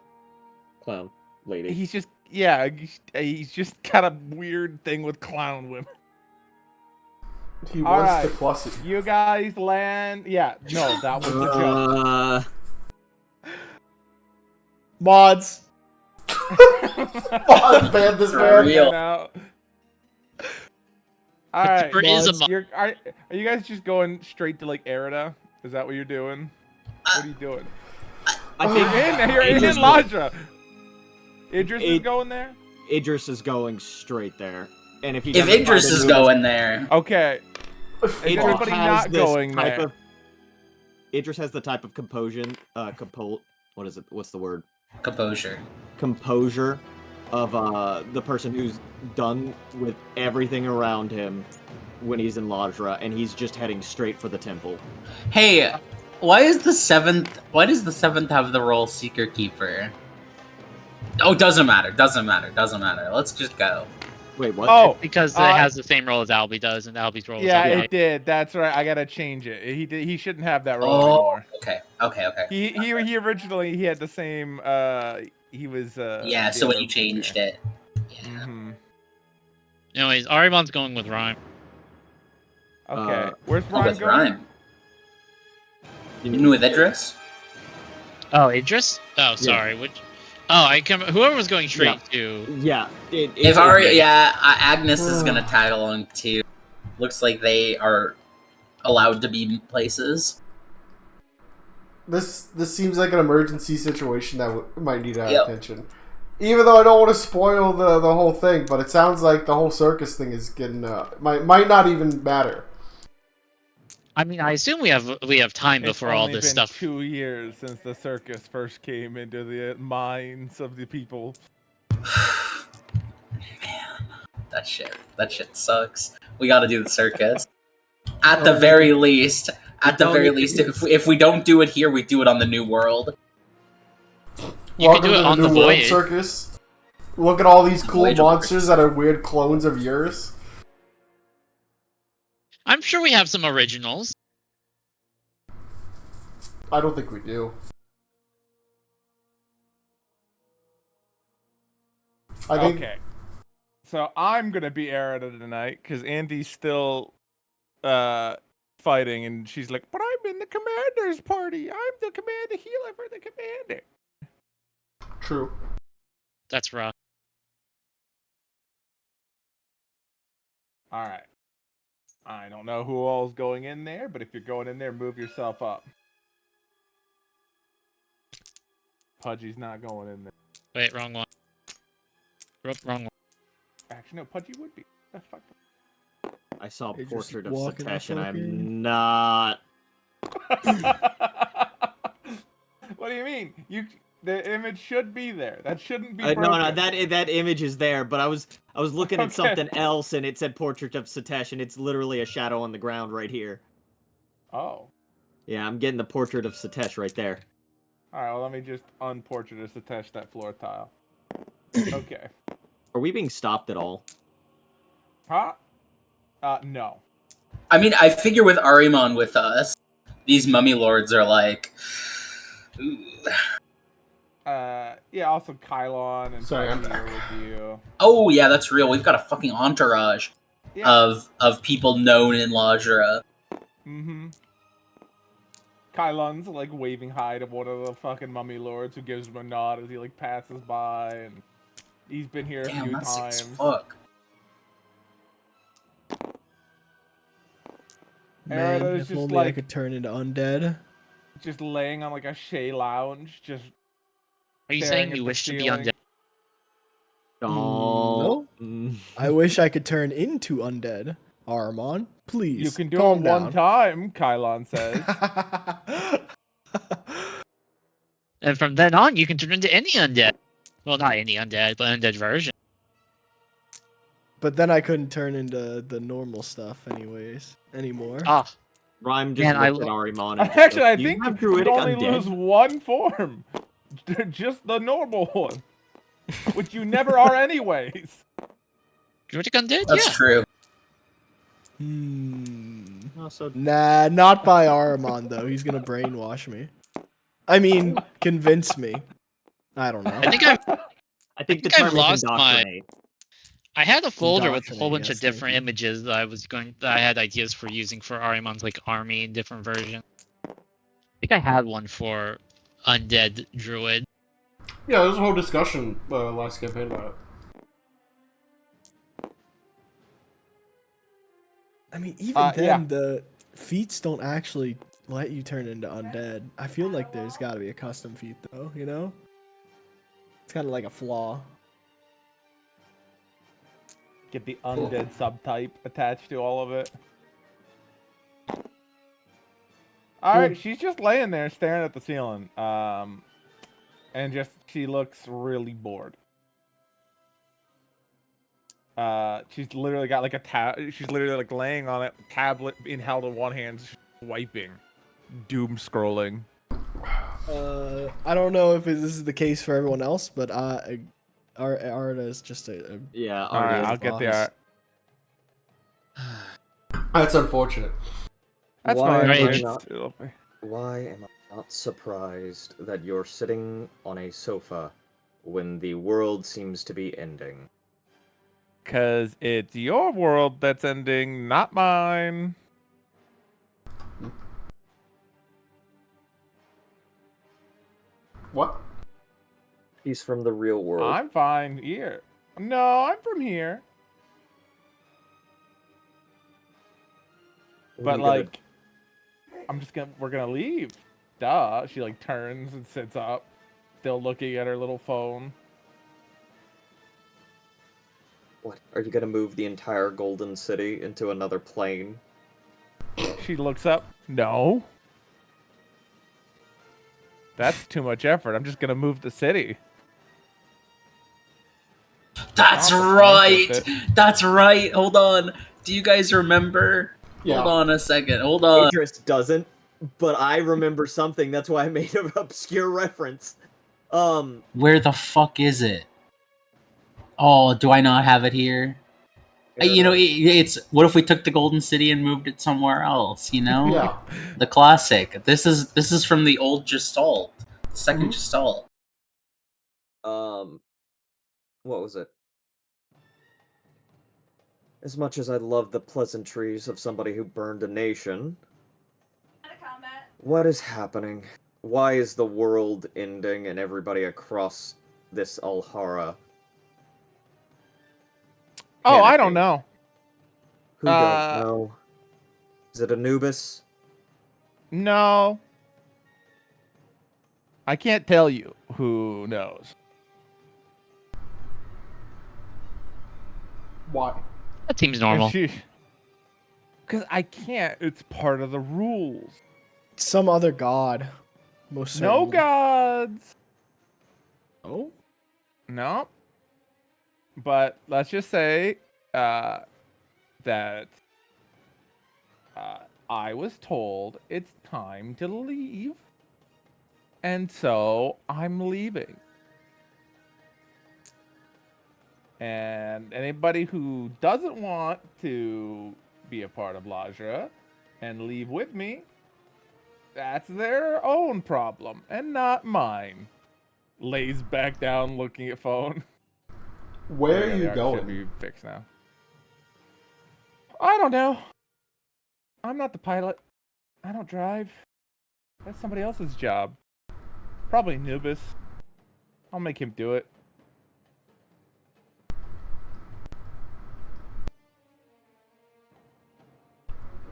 G: clown lady.
E: He's just, yeah, he's just got a weird thing with clown women.
A: He
E: All
A: wants
E: right.
A: to plus it.
E: You guys land, yeah, no, that was the joke.
F: Mods.
A: Oh, ban this
D: For
A: man.
D: real.
E: All right,
C: Tipper is a
E: Mods, are you guys just going straight to like Erida? Is that what you're doing? What are you doing?
G: I think
E: You're in
G: Idris-
E: Lajra. Idris is
G: Id-
E: going there.
G: Idris is going straight there. And if he
D: If
G: doesn't
D: Idris
G: find a
D: is
G: new-
D: going there,
E: Okay. Is
G: Idris
E: everybody
G: has
E: not
G: this
E: going
G: type
E: there?
G: of- Idris has the type of composure, what is it? What's the word?
D: composure.
G: Composure of the person who's done with everything around him when he's in Lajra, and he's just heading straight for the temple.
D: Hey, Why does the seventh have the role Seeker Keeper? Oh, doesn't matter. Let's just go.
G: Wait, what?
E: Oh,
C: Because it has the same role as Albie does, and Albie's role
E: yeah,
C: is
E: it did. That's right. I gotta change it. He shouldn't have that role
D: Oh,
E: anymore.
D: okay.
E: He originally he had the same. He was.
D: Yeah, so when you changed it. Yeah.
E: Mm-hmm.
C: Anyways, Arimon's going with Rhyme.
E: Okay, where's Rhyme
D: with
E: going?
D: Rhyme. Even with Idris?
C: Oh, Idris? Oh, sorry. Which? Oh, whoever was going straight to.
G: Yeah.
D: Agnes is gonna tag along too. Looks like they are allowed to be in places.
A: This seems like an emergency situation that might need our attention. Even though I don't want to spoil the whole thing, but it sounds like the whole circus thing is getting might not even matter.
C: I mean, I assume we have time before all this stuff.
E: It's only been 2 years since the circus first came into the minds of the people.
D: Man, that shit sucks. We gotta do the circus. At the very least, if we don't do it here, we do it on the New World.
C: You can do it on the
A: New World
C: Voyage.
A: Circus. Look at all these cool
D: Voyage
A: monsters that are weird clones of yours.
C: I'm sure we have some originals.
A: I don't think we do.
E: Okay. So I'm gonna be Erida tonight because Andy's still fighting, and she's like, "But I'm in the commander's party. I'm the commander healer for the commander."
A: True.
C: That's rough.
E: All right. I don't know who all's going in there, but if you're going in there, move yourself up. Pudgy's not going in there.
C: Wait, wrong one. Wrong one.
E: Actually, no, Pudgy would be. That's fucked up.
G: I saw
F: They just
G: Portrait of
F: walk in the
G: Satesh, and
F: fucking-
G: I'm not.
E: What do you mean? The image should be there. That shouldn't be
G: No,
E: broken.
G: that image is there, but I was looking at
E: Okay.
G: something else, and it said Portrait of Satesh, and it's literally a shadow on the ground right here.
E: Oh.
G: Yeah, I'm getting the Portrait of Satesh right there.
E: All right. Well, let me just unportrait or attach that floor tile. Okay.
G: Are we being stopped at all?
E: Huh? No.
D: I mean, I figure with Arimon with us, these mummy lords are like. Ooh.
E: Yeah. Also, Kylon and
A: Sorry, I'm
E: Pudgy are
A: back.
E: with you.
D: Oh yeah, that's real. We've got a fucking entourage
E: Yeah.
D: of people known in Lajra.
E: Mm-hmm. Kylon's like waving hi to one of the fucking mummy lords, who gives him a nod as he like passes by, and he's been here a
D: Damn,
E: few
D: that's sick as
E: times.
D: fuck.
F: Man,
E: Erida's
F: if
E: just
F: only I
E: like
F: could turn into undead.
E: just laying on like a Shea lounge, just
C: Are you
E: staring
C: saying
E: at
C: you
E: the
C: wish to be
E: ceiling.
C: undead?
G: Oh.
F: I wish I could turn into undead. Armon, please.
E: You can do
F: calm
E: it
F: down.
E: one time, Kylon says.
C: And from then on, you can turn into any undead. Well, not any undead, but undead version.
F: But then I couldn't turn into the normal stuff anymore.
C: Ah,
G: Rhyme just
C: Man, I
G: looked at
C: lo-
G: Arimon and just
E: Actually,
G: goes,
E: I
G: "Do you
E: think
G: have
E: you
G: druidic
E: only
G: undead?"
E: lose one form. Just the normal one. Which you never are anyways.
C: Druidic undead?
D: That's
C: Yeah.
D: true.
G: Oh, so
F: Nah, not by Aramon though. He's gonna brainwash me. I mean, convince me. I don't know.
C: I think I've
G: I think the
C: think I've
G: term is
C: lost my-
G: indoctrinate.
C: I had a folder with a whole
F: Indoctrinate,
C: bunch
F: yes,
C: of
F: thank
C: different
F: you.
C: images that I had ideas for using for Arimon's like army in different versions. I think I had one for undead druid.
A: Yeah, there was a whole discussion last campaign about it.
F: I mean, even then,
E: yeah.
F: the feats don't actually let you turn into undead. I feel like there's got to be a custom feat, though. You know, it's kind of like a flaw.
E: Get the undead subtype attached to all of it. Alright, she's just laying there staring at the ceiling. And she looks really bored. She's literally got like she's literally like laying on it, tablet in held in one hand, wiping. doom scrolling.
F: I don't know if this is the case for everyone else, but Arda is just a
G: Yeah,
E: All right,
G: Arda
E: I'll
G: is
E: get the
G: boss.
E: art.
A: That's unfortunate.
E: That's
B: Why
E: fine.
C: am I
E: It's
B: not-
E: still-
B: Why am I not surprised that you're sitting on a sofa when the world seems to be ending?
E: Cause it's your world that's ending, not mine.
A: What?
B: He's from the real world.
E: I'm fine here. No, I'm from here.
B: What are
E: But
B: you gonna-
E: like, we're gonna leave. Duh. She like turns and sits up, still looking at her little phone.
B: What? Are you gonna move the entire Golden City into another plane?
E: She looks up. No. That's too much effort. I'm just gonna move the city.
D: That's
E: Not the
D: right.
E: point of
D: That's right. Hold on. Do you guys remember?
A: Yeah.
D: Hold on a second. Hold on.
G: Idris doesn't, but I remember something. That's why I made an obscure reference.
D: Where the fuck is it? Oh, do I not have it here? You know, it's what if we took the Golden City and moved it somewhere else? You know,
A: Yeah.
D: the classic. This is from the old Gestalt, second
A: Mhm.
D: Gestalt.
B: What was it? As much as I love the pleasantries of somebody who burned a nation, what is happening? Why is the world ending and everybody across this Alhara?
E: Oh, I don't
B: Panicking.
E: know.
B: Who don't know? Is it Anubis?
E: No. I can't tell you who knows.
A: Why?
C: That seems normal.
E: Because I can't. It's part of the rules.
F: some other god. Most
E: No
F: certainly.
E: gods.
F: Oh,
E: No. But let's just say that I was told it's time to leave. And so I'm leaving. And anybody who doesn't want to be a part of Lajra and leave with me, that's their own problem and not mine. Lays back down looking at phone.
A: Where
E: Oh, yeah,
A: are
E: the
A: you
E: art
A: going?
E: should be fixed now. I don't know. I'm not the pilot. I don't drive. That's somebody else's job. Probably Nubis. I'll make him do it.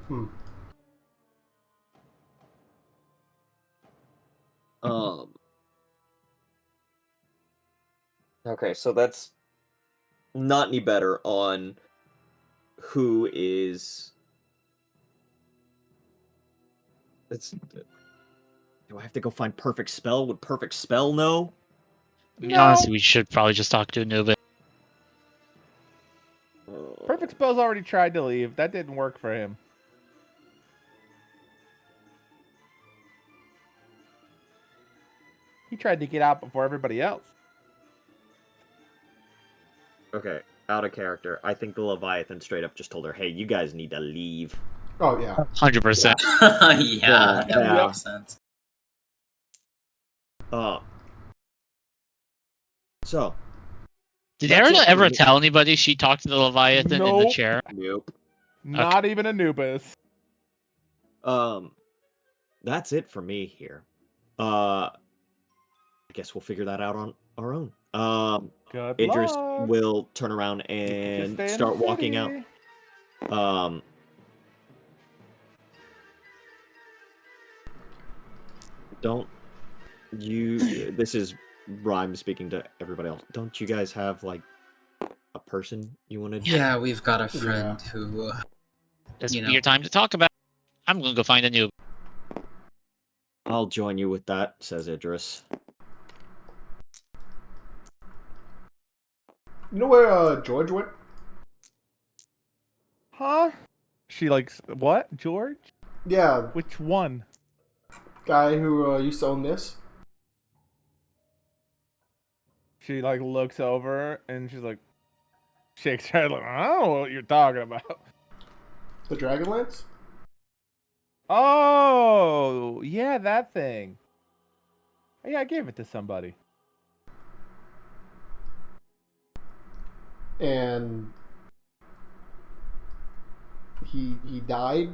A: Hmm.
B: Okay, so that's not any better on who is. It's. Do I have to go find Perfect Spell? Would Perfect Spell know?
C: I mean,
E: No.
C: honestly, we should probably just talk to Anubis.
E: Perfect Spell's already tried to leave. That didn't work for him. He tried to get out before everybody else.
G: Okay, out of character. I think the Leviathan straight up just told her, "Hey, you guys need to leave."
A: Oh yeah.
C: 100%.
D: Yeah, that
G: Yeah.
D: makes sense.
G: So
C: Did
G: That's
C: Erina
G: it
C: ever
G: for me.
C: tell anybody she talked to the Leviathan in the
E: Nope.
C: chair?
G: nope.
E: Not even Anubis.
G: That's it for me here. I guess we'll figure that out on our own.
E: Good
G: Idris
E: luck.
G: will turn around
E: Just
G: and
E: stay in
G: start
E: the
G: walking out.
E: city.
G: Don't you? This is Rhyme speaking to everybody else. Don't you guys have like a person you wanted?
D: Yeah, we've got a friend who.
C: This
D: You
C: will
D: know.
C: be your time to talk about it. I'm gonna go find Anubis.
G: I'll join you with that, says Idris.
A: You know where George went?
E: Huh? She likes what? George?
A: Yeah.
E: Which one?
A: guy who used to own this?
E: She like looks over and she's like, shakes her head like, I don't know what you're talking about.
A: The Dragonlance?
E: Oh, yeah, that thing. Yeah, I gave it to somebody.
A: And he died,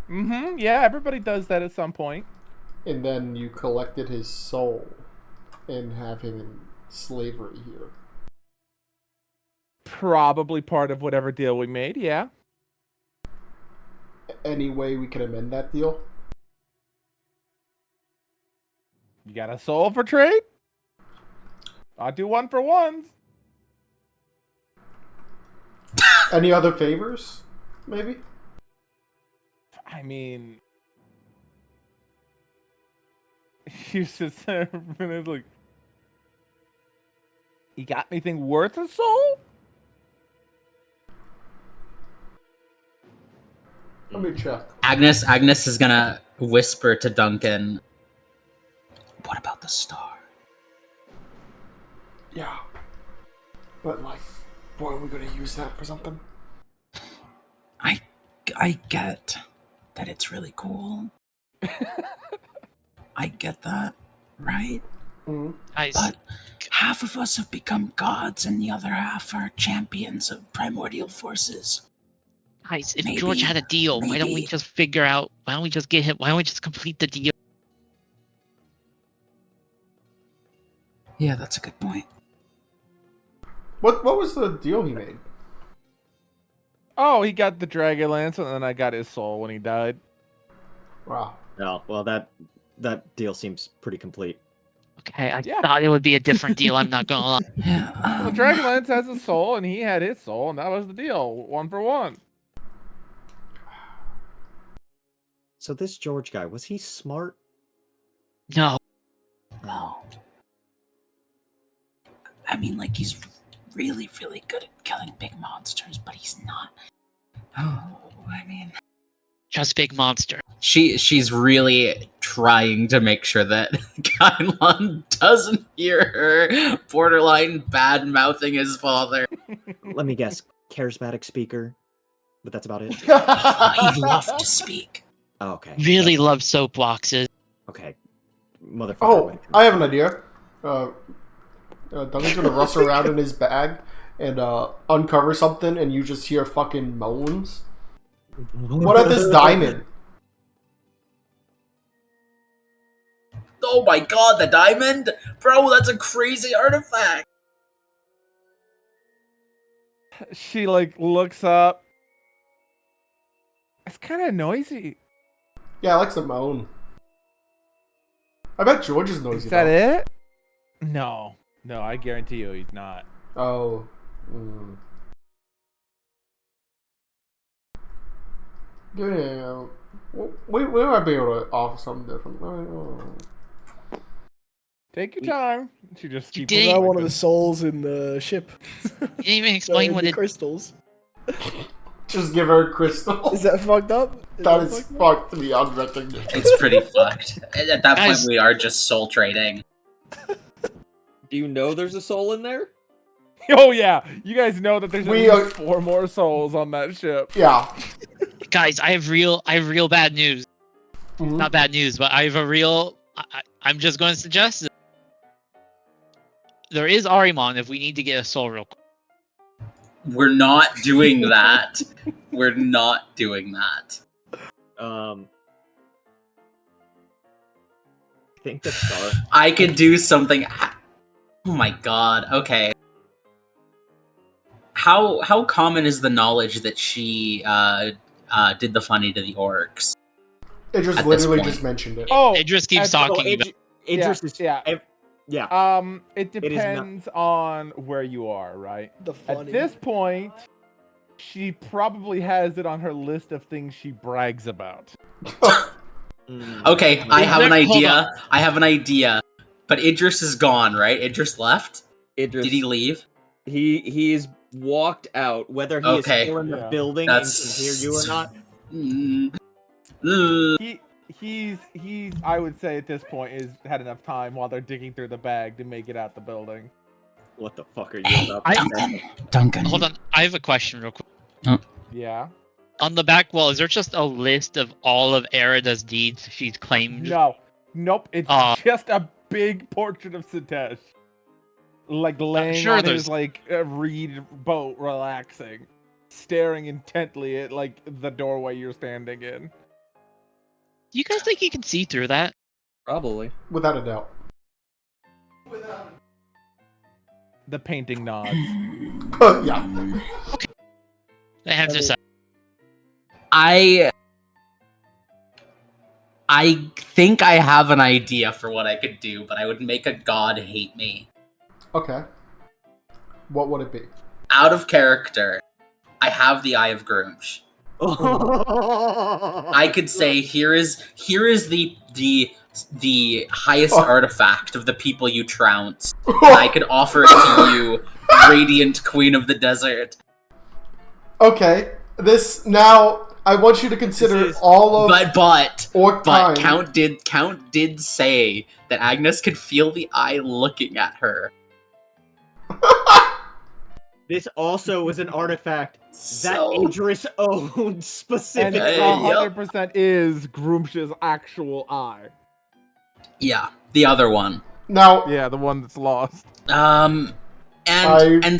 E: Mm-hmm. Yeah, everybody does that at some point.
A: and then you collected his soul and have him in slavery here.
E: Probably part of whatever deal we made, yeah.
A: Any way we can amend that deal?
E: You got a soul for trade? I'll do one for ones.
A: Any other favors? Maybe?
E: I mean, you sit there and it's like, you got anything worth a soul?
A: Let me check.
D: Agnes is gonna whisper to Duncan, what about the star?
A: Yeah. But, like, boy, are we gonna use that for something?
D: I get that it's really cool. I get that, right?
A: Mm-hmm.
C: Guys,
D: But half of us have become gods and the other half are champions of primordial forces.
C: if
D: maybe-
C: George had a deal, why don't we
D: maybe-
C: just figure out? Why don't we just get him? Why don't we just complete the deal?
D: Yeah, that's a good point.
A: What was the deal he made?
E: Oh, he got the Dragonlance, and then I got his soul when he died.
A: Wow.
G: No, well that deal seems pretty complete.
C: Okay, I
E: Yeah.
C: thought it would be a different deal. I'm not gonna lie.
D: Yeah.
E: Well, the Dragonlance has a soul, and he had his soul, and that was the deal. One for one.
G: So this George guy, was he smart?
C: No,
D: No. I mean, like, he's really, really good at killing big monsters, but he's not. Oh, I mean,
C: just big monster.
D: she's really trying to make sure that Kylon doesn't hear her borderline bad mouthing his father.
G: Let me guess, charismatic speaker, but that's about it.
D: He'd love to speak.
G: Oh, okay.
C: Really love soapboxes.
G: Okay. Motherfucker.
A: Oh, I have an idea. Duncan's gonna rustle around in his bag and uncover something, and you just hear fucking moans. What at this diamond?
D: Oh my god, the diamond? Bro, that's a crazy artifact.
E: She like looks up. It's kind of noisy.
A: Yeah, I like to moan. I bet George is noisy.
E: Is that
A: though.
E: it? No, I guarantee you he's not.
A: Oh. Mm. Yeah. We might be able to offer something different.
E: Take your time. She just
C: You
E: keeps
C: did.
F: Not
E: looking.
F: one of the souls in the ship.
C: You didn't even explain what
F: the
C: it.
F: crystals.
A: Just give her a crystal.
F: Is that fucked up?
A: That is
F: fucked up?
A: fucked beyond recognition.
D: It's pretty fucked. At that point,
C: Guys.
D: we are just soul trading.
B: Do you know there's a soul in there?
E: Oh yeah, you guys know that there's
A: We
E: at least 4 more souls on that ship.
A: Yeah.
C: Guys, I have real bad news.
A: Mhm.
C: Not bad news, but I have a real. I'm just going to suggest it. There is Arimon if we need to get a soul real quick.
D: We're not doing that. We're not doing that.
G: I think the star.
D: I could do something. Oh my god. Okay. How common is the knowledge that she did the funny to the orcs?
A: It just
D: At this
A: literally
D: point.
A: just mentioned it.
E: Oh,
C: Idris keeps
E: and-
C: talking about.
G: Idris is
E: yeah.
G: yeah.
E: It
G: It is not-
E: depends on where you are, right?
F: The funny.
E: At this point, she probably has it on her list of things she brags about.
G: Mm.
D: Okay, I have an
C: Hold on.
D: idea. I have an idea. But Idris is gone, right? Idris left?
B: Idris,
D: Did he leave?
B: He's walked out.
G: Whether he
D: Okay.
G: is still in the
E: Yeah.
G: building
D: That's
G: and can hear you or not.
D: Mm. Mm.
E: he's I would say at this point is had enough time while they're digging through the bag to make it out the building.
G: What the fuck are you
D: Hey,
G: about?
D: Duncan.
C: Hold on, I have a question real quick.
E: Yeah.
C: On the back wall, is there just a list of all of Erida's deeds she's claimed?
E: No. Nope. It's just a big portrait of Sitesh. Like laying
C: sure
E: on
C: there's-
E: his like reed boat, relaxing, staring intently at like the doorway you're standing in.
C: Do you guys think you can see through that?
B: Probably.
A: Without a doubt.
E: The painting nods.
A: Yeah.
C: They have to say.
D: I think I have an idea for what I could do, but I would make a god hate me.
A: Okay. What would it be?
D: Out of character, I have the Eye of Grumsh. I could say here is the highest artifact of the people you trounce. I could offer it to you, Radiant Queen of the Desert.
A: Okay. This now I want you to consider all of
D: But
A: orc time.
D: Count did say that Agnes could feel the eye looking at her.
G: This also was an artifact that
D: So
G: Idris owned
E: And
G: specifically.
E: it 100% is Groomsh's actual eye.
D: yeah, the other one.
A: Now,
E: Yeah, the one that's lost.
D: And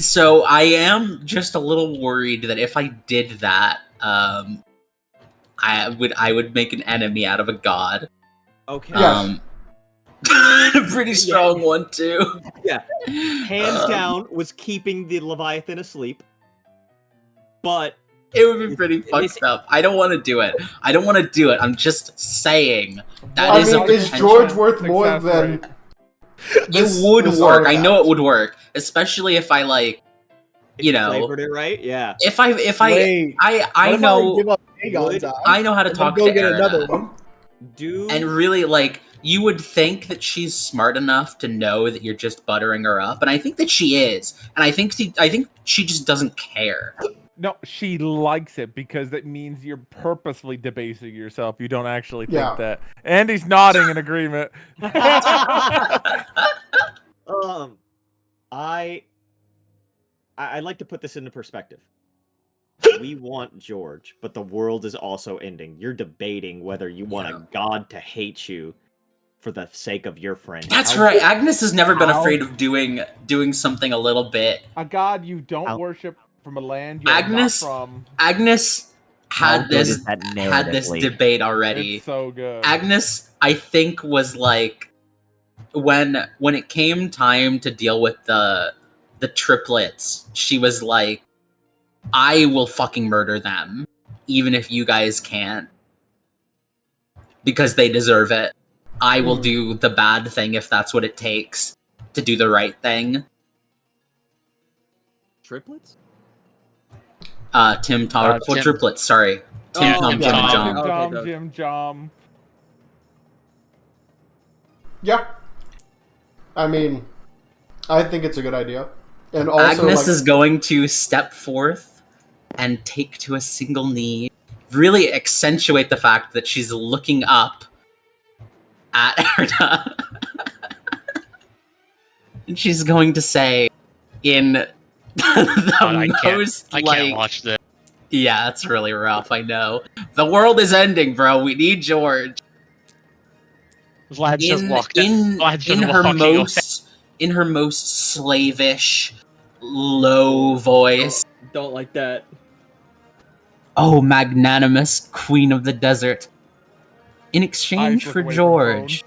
D: so I am just a little worried that if I did that, I would make an enemy out of a god.
G: Okay.
A: Yes.
D: A pretty strong one too.
G: Yeah. Hands down was keeping the Leviathan asleep. But
D: It would be pretty fucked up. I don't want to do it. I'm just saying that
A: I
D: is
A: mean,
D: a
A: is
D: potential.
A: George worth more
E: success
A: than
E: rate.
A: this-
D: It would
A: this
D: work. I
A: artifact?
D: know it would work, especially if I like, you know,
G: flavored it right, yeah.
D: if I
F: Wait,
D: I
F: what if
D: know
F: give up Aegon's
G: would-
F: eye
D: I know how to
F: and then
D: talk
F: go
D: to
F: get
D: Erina.
F: another one?
G: Do
D: And really, like, you would think that she's smart enough to know that you're just buttering her up, and I think that she is. And I think she just doesn't care.
E: No, she likes it because that means you're purposefully debasing yourself. You don't actually think
A: Yeah.
E: that. Andy's nodding in agreement.
G: I'd like to put this into perspective. We want George, but the world is also ending. You're debating whether you want a god to hate you for the sake of your friend.
D: That's
G: How-
D: right. Agnes has never been
E: How-
D: afraid of doing something a little bit.
E: A god you don't
G: How-
E: worship from a land you're
D: Agnes-
E: not from.
D: Agnes
G: How
D: had
G: good
D: this
G: is that
D: had this
G: narratively?
D: debate already.
E: It's so good.
D: Agnes, I think, was like when it came time to deal with the triplets, she was like, I will fucking murder them, even if you guys can't. Because they deserve it. I will do the bad thing if that's what it takes to do the right thing.
G: Triplets?
D: Tim Tom
C: Tim-
D: triplets, sorry. Tim
C: Oh,
D: Tom,
C: Tim
D: Jim, and
C: Tom.
D: John.
E: Jim Jom,
B: Okay.
E: Jim Jom.
A: Yeah. I mean, I think it's a good idea. And also,
D: Agnes
A: like,
D: is going to step forth and take to a single knee, really accentuate the fact that she's looking up at Erna. And she's going to say, in the
C: God,
D: most,
C: I
D: like...
C: can't watch this.
D: Yeah, that's really rough, I know. The world is ending, bro. We need George.
C: Vlad's just walked
D: in
C: Vlad's just
D: her
C: walking away.
D: in her most slavish, low voice.
B: Don't like that.
D: Oh, magnanimous Queen of the Desert. In
E: Eyes
D: exchange
E: look
D: for
E: away from
D: George,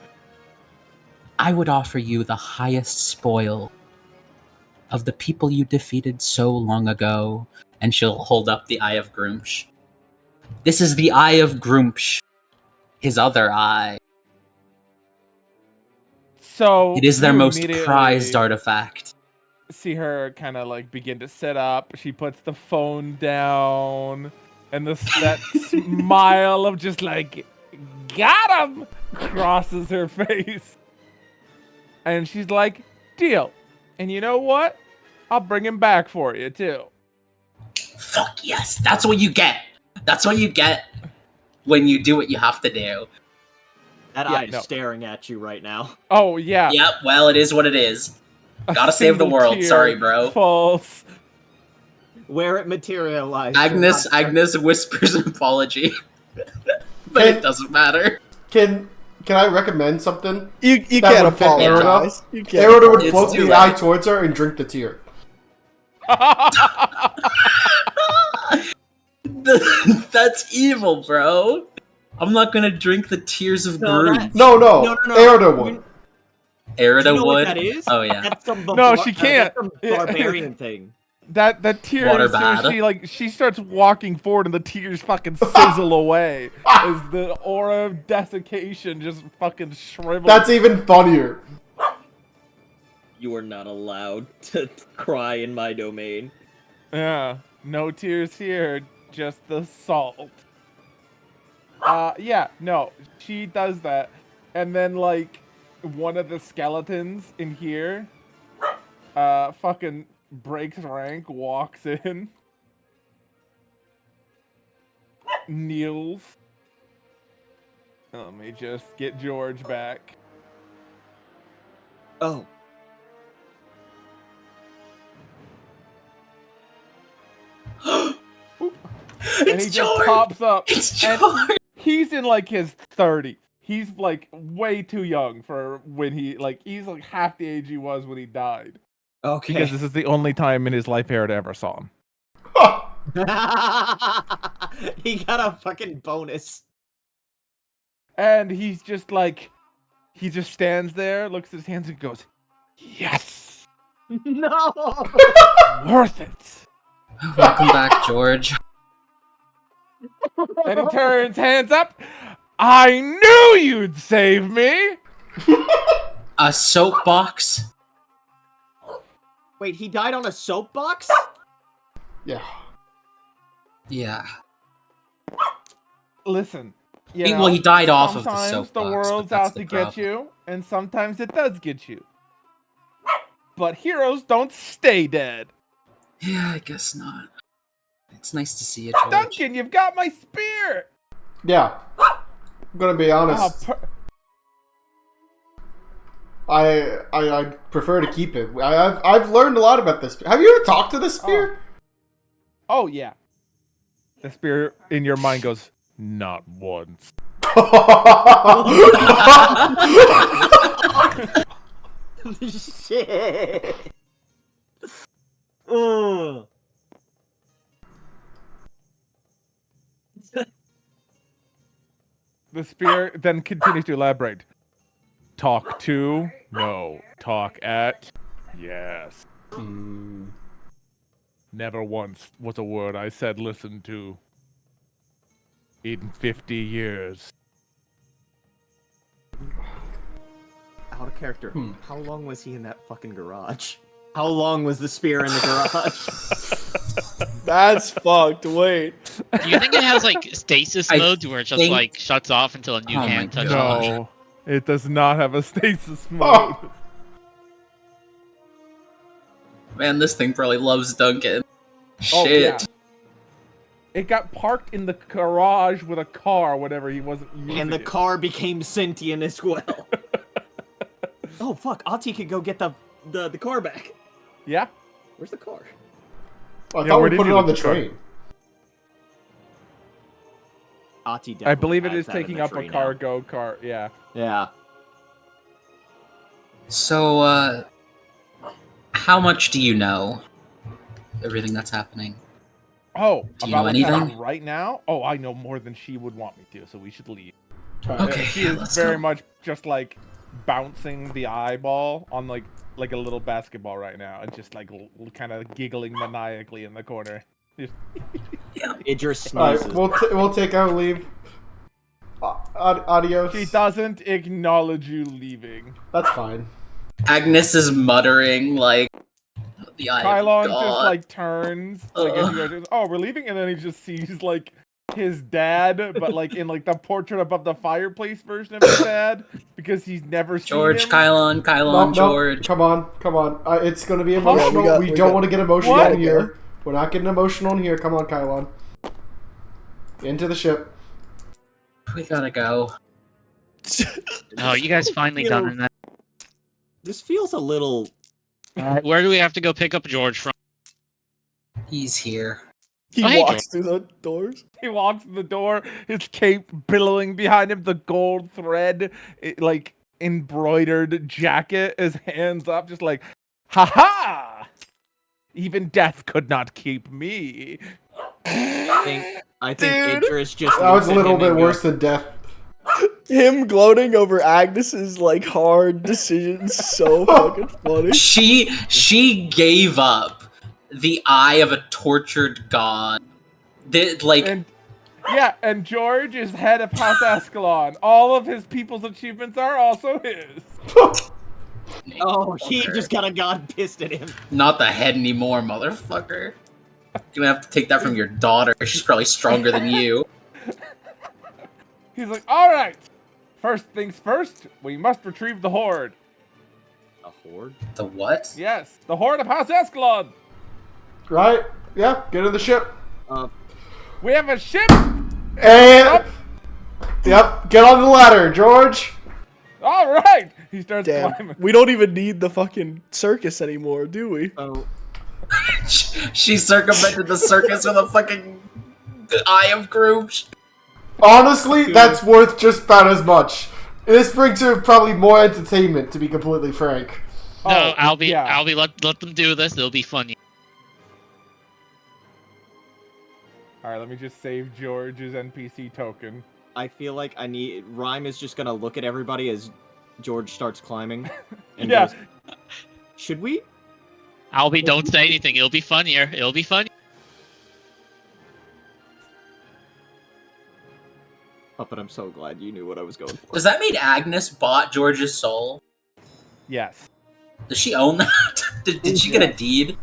D: I would offer you the highest spoil of the people you defeated so long ago. And she'll hold up the Eye of Grumsh. This is the Eye of Grumsh. His other eye.
E: So
D: It is their
E: you
D: most
E: immediately
D: prized artifact.
E: See her kind of like begin to set up. She puts the phone down, and that smile of just like, got him, crosses her face. And she's like, deal. And you know what? I'll bring him back for you too.
D: Fuck yes, that's what you get. That's what you get when you do what you have to do.
G: That
E: Yeah,
G: eye is
E: no.
G: staring at you right now.
E: Oh yeah.
D: Yep, well, it is what it is.
E: A
D: Gotta save the
E: single
D: world,
E: tear
D: sorry, bro.
E: Falls.
G: Where it materialized.
D: Agnes whispers an apology. But it doesn't matter.
A: Can I recommend something?
F: You
A: That
F: can't
A: would fit Erida.
F: apologize. You can't.
A: Erida would
D: It's
A: float
D: too
A: the
D: late.
A: eye towards her and drink the tear.
D: That's evil, bro. I'm not gonna drink the tears of
G: No,
D: Groot.
G: that-
A: No,
G: No.
A: Erida would.
D: Erida
G: Do you know
D: would.
G: what that is?
D: Oh yeah.
G: That's some
E: No, she can't.
G: That's some barbarian thing.
E: That tear,
D: Water
E: as soon as
D: bad.
E: she starts walking forward and the tears fucking sizzle away as the aura of desiccation just fucking shrivels.
A: That's even funnier.
B: You are not allowed to cry in my domain.
E: Yeah, no tears here, just the salt. Yeah, no, she does that, and then like one of the skeletons in here, fucking breaks rank, walks in, kneels. Let me just get George back.
B: Oh.
E: And he
D: It's
E: just
D: George!
E: pops up.
D: It's
E: And
D: George!
E: he's in like his 30s. He's like way too young for when he's like half the age he was when he died.
B: Okay.
E: Because this is the only time in his life Herod ever saw him.
G: He got a fucking bonus.
E: And he's just like, he just stands there, looks at his hands and goes, yes!
G: No.
E: Worth it!
D: Welcome back, George.
E: And he turns hands up. I knew you'd save me!
D: A soapbox?
G: Wait, he died on a soapbox?
A: Yeah.
D: Yeah.
E: Listen.
D: Well, he died off of the
E: sometimes
D: soapbox.
E: the world's
D: but that's
E: out
D: the
E: to get
D: problem.
E: you, and sometimes it does get you. But heroes don't stay dead.
D: Yeah, I guess not. It's nice to see you, George.
E: Duncan, you've got my spear!
A: Yeah. I'm gonna be honest. I prefer to keep it. I've learned a lot about this. Have you ever talked to this spear?
E: Oh, yeah. The spear in your mind goes, not once.
G: Shit. Ugh.
E: The spear then continues to elaborate. Talk to? No. Talk at? Yes. Never once was a word I said listen to. In 50 years.
G: Out of character. How long was he in that fucking garage? How long was the spear in the garage?
F: That's fucked. Wait.
C: Do you think it has like stasis
D: I
C: mode where it just
D: think-
C: like shuts off until a new
D: Oh my
C: hand touches
D: God.
C: it?
E: No. It does not have a stasis mode.
A: Oh.
D: Man, this thing probably loves Duncan.
E: Oh,
D: Shit.
E: yeah. It got parked in the garage with a car whenever he wasn't using
G: And the
E: it.
G: car became sentient as well. Oh fuck, Ati could go get the car back.
E: Yeah?
G: Where's the car?
A: I
E: Yeah,
A: thought
E: where
A: we
E: did
A: put it
E: you
A: on the
E: leave the car?
A: train.
G: Ati
E: I believe it
G: definitely
E: is
G: has that in
E: taking
G: the
E: up a
G: tree now.
E: cargo cart, yeah.
G: Yeah.
D: So, how much do you know? Everything that's happening.
E: Oh,
D: Do you
E: about
D: know
E: what's
D: anything?
E: happening right now? Oh, I know more than she would want me to, so we should leave.
D: Okay,
E: She
D: yeah,
E: is
D: let's
E: very
D: go.
E: much just like bouncing the eyeball on like a little basketball right now, and just like kind of giggling maniacally in the corner. Just-
G: Idris
A: All
G: sneezes.
A: right, we'll take our leave. Adios.
E: She doesn't acknowledge you leaving.
A: That's fine.
D: Agnes is muttering, like, the eye of
E: Kylon
D: God.
E: just like turns, like as you guys goes, oh, we're leaving, and then he just sees like his dad, but like in like the portrait above the fireplace version of his dad, because he's never
D: George,
E: seen him.
D: Kylon,
A: No,
D: George.
A: come on. It's gonna be
E: Huh?
A: emotional.
F: We
A: We
F: got-
A: don't want to get emotional
E: What?
A: in here. We're not getting emotional in here. Come on, Kylon. Into the ship.
D: We gotta go.
C: Oh, you guys finally done in that.
G: This feels a little.
C: Where do we have to go pick up George from?
D: He's here.
F: He
C: Oh, hey,
F: walks through the doors.
E: He walks in the door, his cape billowing behind him, the gold thread, like embroidered jacket, his hands up, just like, ha ha! Even death could not keep me.
G: I think
F: Dude.
G: Idris just.
A: That was
G: looks
A: a
G: at
A: little
G: him
A: bit
G: and
A: worse
G: goes,
A: than death.
F: Him gloating over Agnes's like hard decisions, so fucking funny.
D: She gave up the eye of a tortured god.
E: And yeah, and George is head of House Ascalon. All of his people's achievements are also his.
G: Oh, he just got a god pissed at him.
D: Not the head anymore, motherfucker. You're gonna have to take that from your daughter. She's probably stronger than you.
E: He's like, alright, first things first, we must retrieve the Horde.
G: A horde?
D: The what?
E: Yes, the Horde of House Ascalon.
A: Right? Yeah, get in the ship.
E: We have a ship.
A: And. Yep, get on the ladder, George.
E: Alright. He starts
F: Damn,
E: climbing.
F: we don't even need the fucking circus anymore, do we?
G: Oh,
D: She circumvented the circus with a fucking eye of Grooge.
A: Honestly, that's worth just about as much. This brings her probably more entertainment, to be completely frank.
C: No,
E: Oh,
C: Albie, let them do this. It'll be funny.
E: Alright, let me just save George's NPC token.
G: I feel like Rhyme is just gonna look at everybody as George starts climbing. And
E: Yeah.
G: goes, should we?
C: Albie, don't say anything. It'll be funnier. It'll be funny.
G: Oh, but I'm so glad you knew what I was going for.
D: Does that mean Agnes bought George's soul?
E: Yes.
D: Does she own that? Did she get a deed?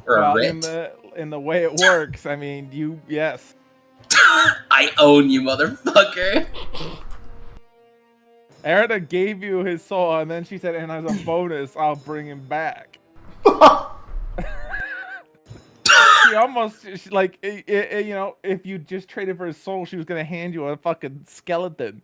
D: Or a
E: Well,
D: writ?
E: in the way it works, I mean, yes.
D: I own you, motherfucker.
E: Erida gave you his soul, and then she said, and as a bonus, I'll bring him back. She almost, like, you know, if you just traded for his soul, she was gonna hand you a fucking skeleton.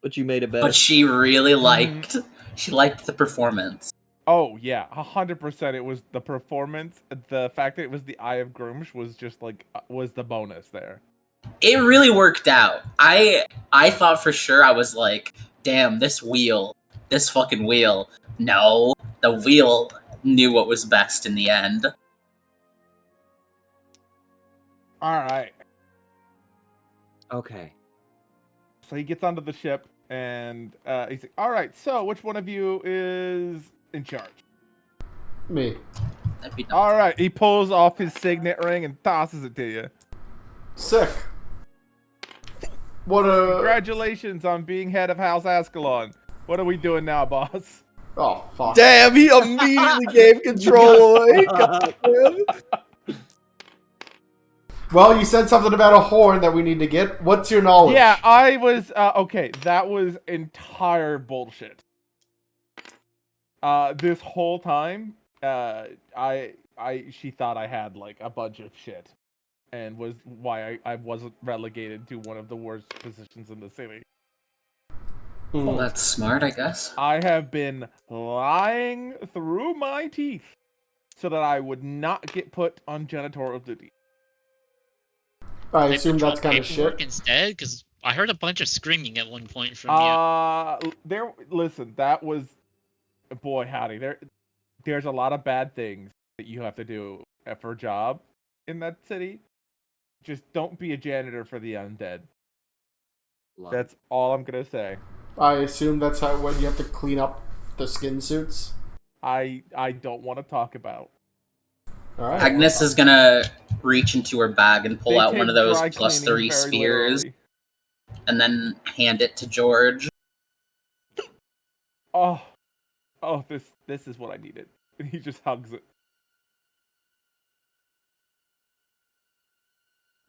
G: But you made it better.
D: But she really liked the performance.
E: Oh, yeah, 100% it was the performance. The fact that it was the Eye of Grumsh was just, like, was the bonus there.
D: It really worked out. I thought for sure, I was like, damn, this fucking wheel. No, the wheel knew what was best in the end.
E: Alright.
G: Okay.
E: So he gets onto the ship, and he's like, alright, so which one of you is in charge?
A: Me.
D: That'd be nice.
E: Alright, he pulls off his signet ring and tosses it to you.
A: Sick. What a.
E: Congratulations on being head of House Ascalon. What are we doing now, boss?
A: Oh, fuck.
F: Damn, he immediately gave control away. God damn.
A: Well, you said something about a horn that we need to get. What's your knowledge?
E: Yeah, I was okay. That was entire bullshit. This whole time, she thought I had like a bunch of shit, and was why I wasn't relegated to one of the worst positions in the city.
D: Well, that's smart, I guess.
E: I have been lying through my teeth so that I would not get put on janitorial duty.
A: I
C: They
A: assume
C: patrol
A: that's kind of
C: paperwork
A: shit.
C: instead, because I heard a bunch of screaming at one point from you.
E: Listen, that was, boy howdy. There's a lot of bad things that you have to do for a job in that city. Just don't be a janitor for the undead. That's all I'm gonna say.
A: I assume that's when you have to clean up the skin suits.
E: I don't want to talk about.
A: All right.
D: Agnes is gonna reach into her bag and pull
E: They
D: out one
E: take
D: of those
E: dry
D: +3
E: cleaning very
D: spears,
E: literally.
D: and then hand it to George.
E: Oh, this is what I needed. He just hugs it.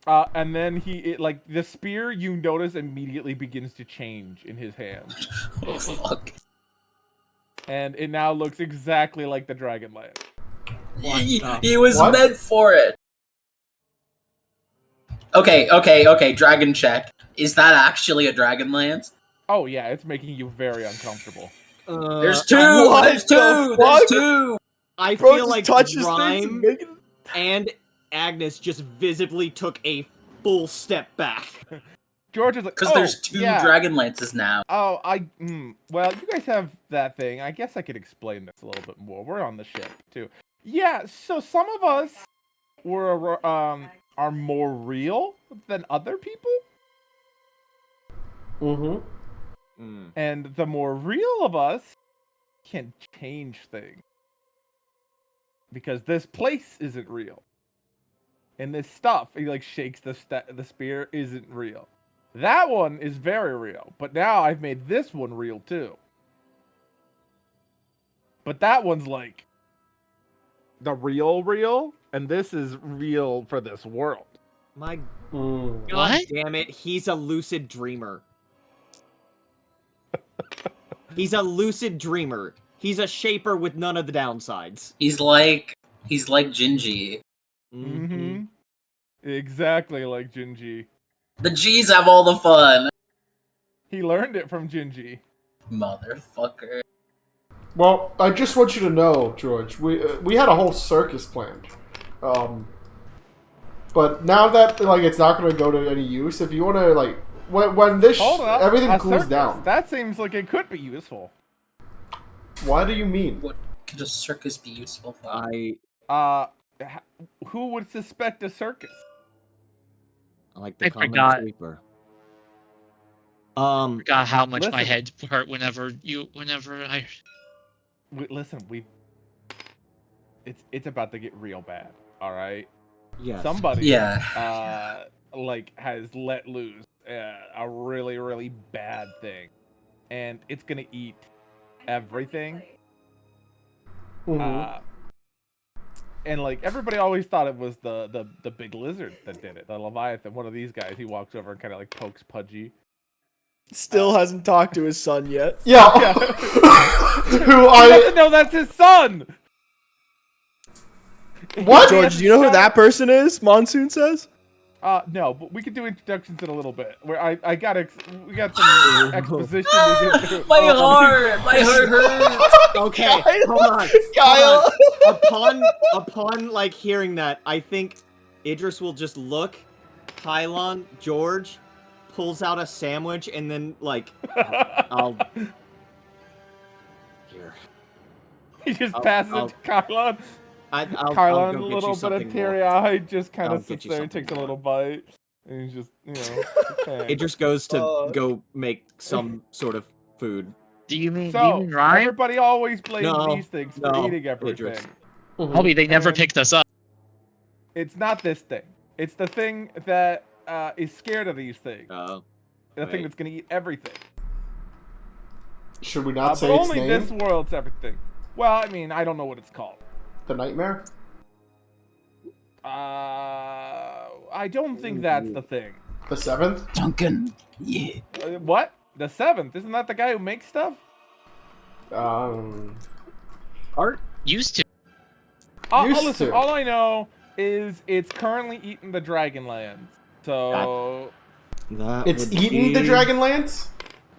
E: And then like the spear, you notice immediately begins to change in his hand,
D: Oh, fuck.
E: and it now looks exactly like the Dragonlance.
D: He was
A: What?
D: meant for it. Okay. Dragon check. Is that actually a Dragonlance?
E: Oh yeah, it's making you very uncomfortable.
D: There's two.
F: What
D: There's
F: the
D: two. There's
F: fuck?
D: two.
B: I
F: Bro
B: feel
F: just
B: like
F: touches things and
B: Rhyme
F: make it...
B: and Agnes just visibly took a full step back.
E: George is like,
D: Because there's two
E: yeah.
D: Dragonlances now.
E: Oh, well, you guys have that thing. I guess I could explain this a little bit more. We're on the ship too. Yeah, so some of us are more real than other people,
A: Mm-hmm.
E: and the more real of us can change things because this place isn't real, and this stuff he like shakes the spear isn't real. That one is very real, but now I've made this one real too. But that one's like the real, and this is real for this world.
B: My
A: Mm.
B: God
C: What?
B: damn it, he's a lucid dreamer. He's a lucid dreamer. He's a shaper with none of the downsides.
D: He's like Jinji.
E: Mm-hmm. Exactly like Jinji.
D: The G's have all the fun.
E: He learned it from Jinji.
D: Motherfucker.
A: Well, I just want you to know, George, we had a whole circus planned, but now that like it's not going to go to any use, if you want to like when this
E: Hold up.
A: everything
E: a
A: cools
E: circus.
A: down.
E: That seems like it could be useful.
A: Why do you mean?
D: What could a circus be useful for?
B: I
E: Who would suspect a circus?
B: like the
C: I
B: common
C: forgot.
B: sleeper.
C: Forgot how much my
E: Listen.
C: head hurt whenever I.
E: Listen, it's about to get real bad. All right.
B: Yes.
E: Somebody
D: Yeah.
E: like has let loose a really, really bad thing, and it's gonna eat everything.
A: Mhm.
E: And like everybody always thought it was the big lizard that did it, the Leviathan. One of these guys, he walks over and kind of like pokes Pudgy.
F: Still hasn't talked to his son yet.
A: Yeah.
E: Yeah.
A: Who
E: He doesn't know that's his son.
A: What?
F: George, do you know who that person is? Monsoon says.
E: No, but we could do introductions in a little bit. Where we got some exposition to get through.
D: My heart hurts.
B: Okay,
F: Kyle.
B: hold on.
F: Kyle.
B: Upon like hearing that, I think Idris will just look. Kylon, George pulls out a sandwich and then like I'll here.
E: He just
B: I'll-
E: passes
B: I'll-
E: it to Kylon.
B: I'll
E: Kylon,
B: go
E: a
B: get you
E: little bit
B: something
E: of
B: more.
E: teary-eyed, just kind
B: I'll
E: of
B: get
E: sits
B: you
E: there and
B: something
E: takes a
B: more.
E: little bite, and he's just, okay.
B: Idris goes to
F: Fuck.
B: go make some sort of food.
C: Do you mean
E: So,
C: Rhyme?
E: everybody always blames
B: No,
E: these things for
B: no,
E: eating everything.
B: Idris.
A: Mhm.
C: Hobby, they never
E: And-
C: picked us up.
E: It's not this thing. It's the thing that is scared of these things.
B: Oh,
E: The thing
B: right.
E: that's going to eat everything.
A: Should we not
E: But
A: say its
E: only
A: name?
E: this world's everything. Well, I mean, I don't know what it's called.
A: The nightmare.
E: I don't think that's the thing.
A: The seventh.
D: Duncan. Yeah.
E: What? The seventh? Isn't that the guy who makes stuff?
B: Art?
C: Used to.
A: Used
E: Listen,
A: to.
E: all I know is it's currently eating the Dragonlands. So,
A: It's eating the Dragonlance.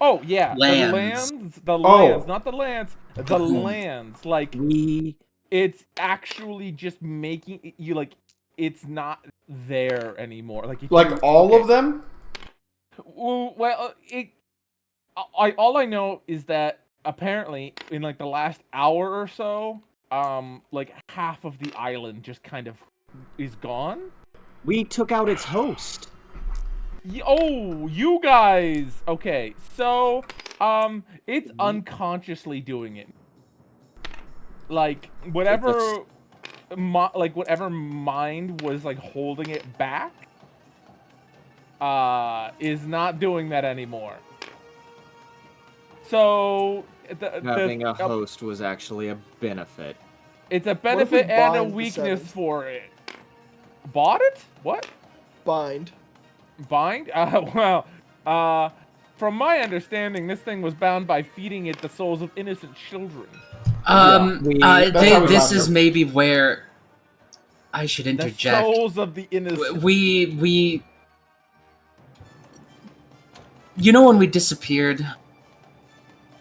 E: oh yeah,
D: Lands.
E: the
A: Oh.
E: lands, not the lands, the
D: Mhm.
E: lands. Like
B: We
E: it's actually just making you like it's not there anymore. Like if you-
A: Like all
E: okay.
A: of them.
E: Well, all I know is that apparently in like the last hour or so, like half of the island just kind of is gone.
B: took out its host.
E: Oh, you guys. Okay, so it's unconsciously doing it. Like whatever, whatever mind was like holding it back, is not doing that anymore. So
B: Having a host was actually a benefit.
E: it's a
F: if we
E: benefit and a
F: bind the
E: weakness
F: seventh?
E: for it. Bought it? What?
F: Bind.
E: Bind? From my understanding, this thing was bound by feeding it the souls of innocent children.
A: That's how we
D: This
A: got
D: is
A: here.
D: maybe where I should
E: The
D: interject.
E: souls of the innocent.
D: We You know when we disappeared?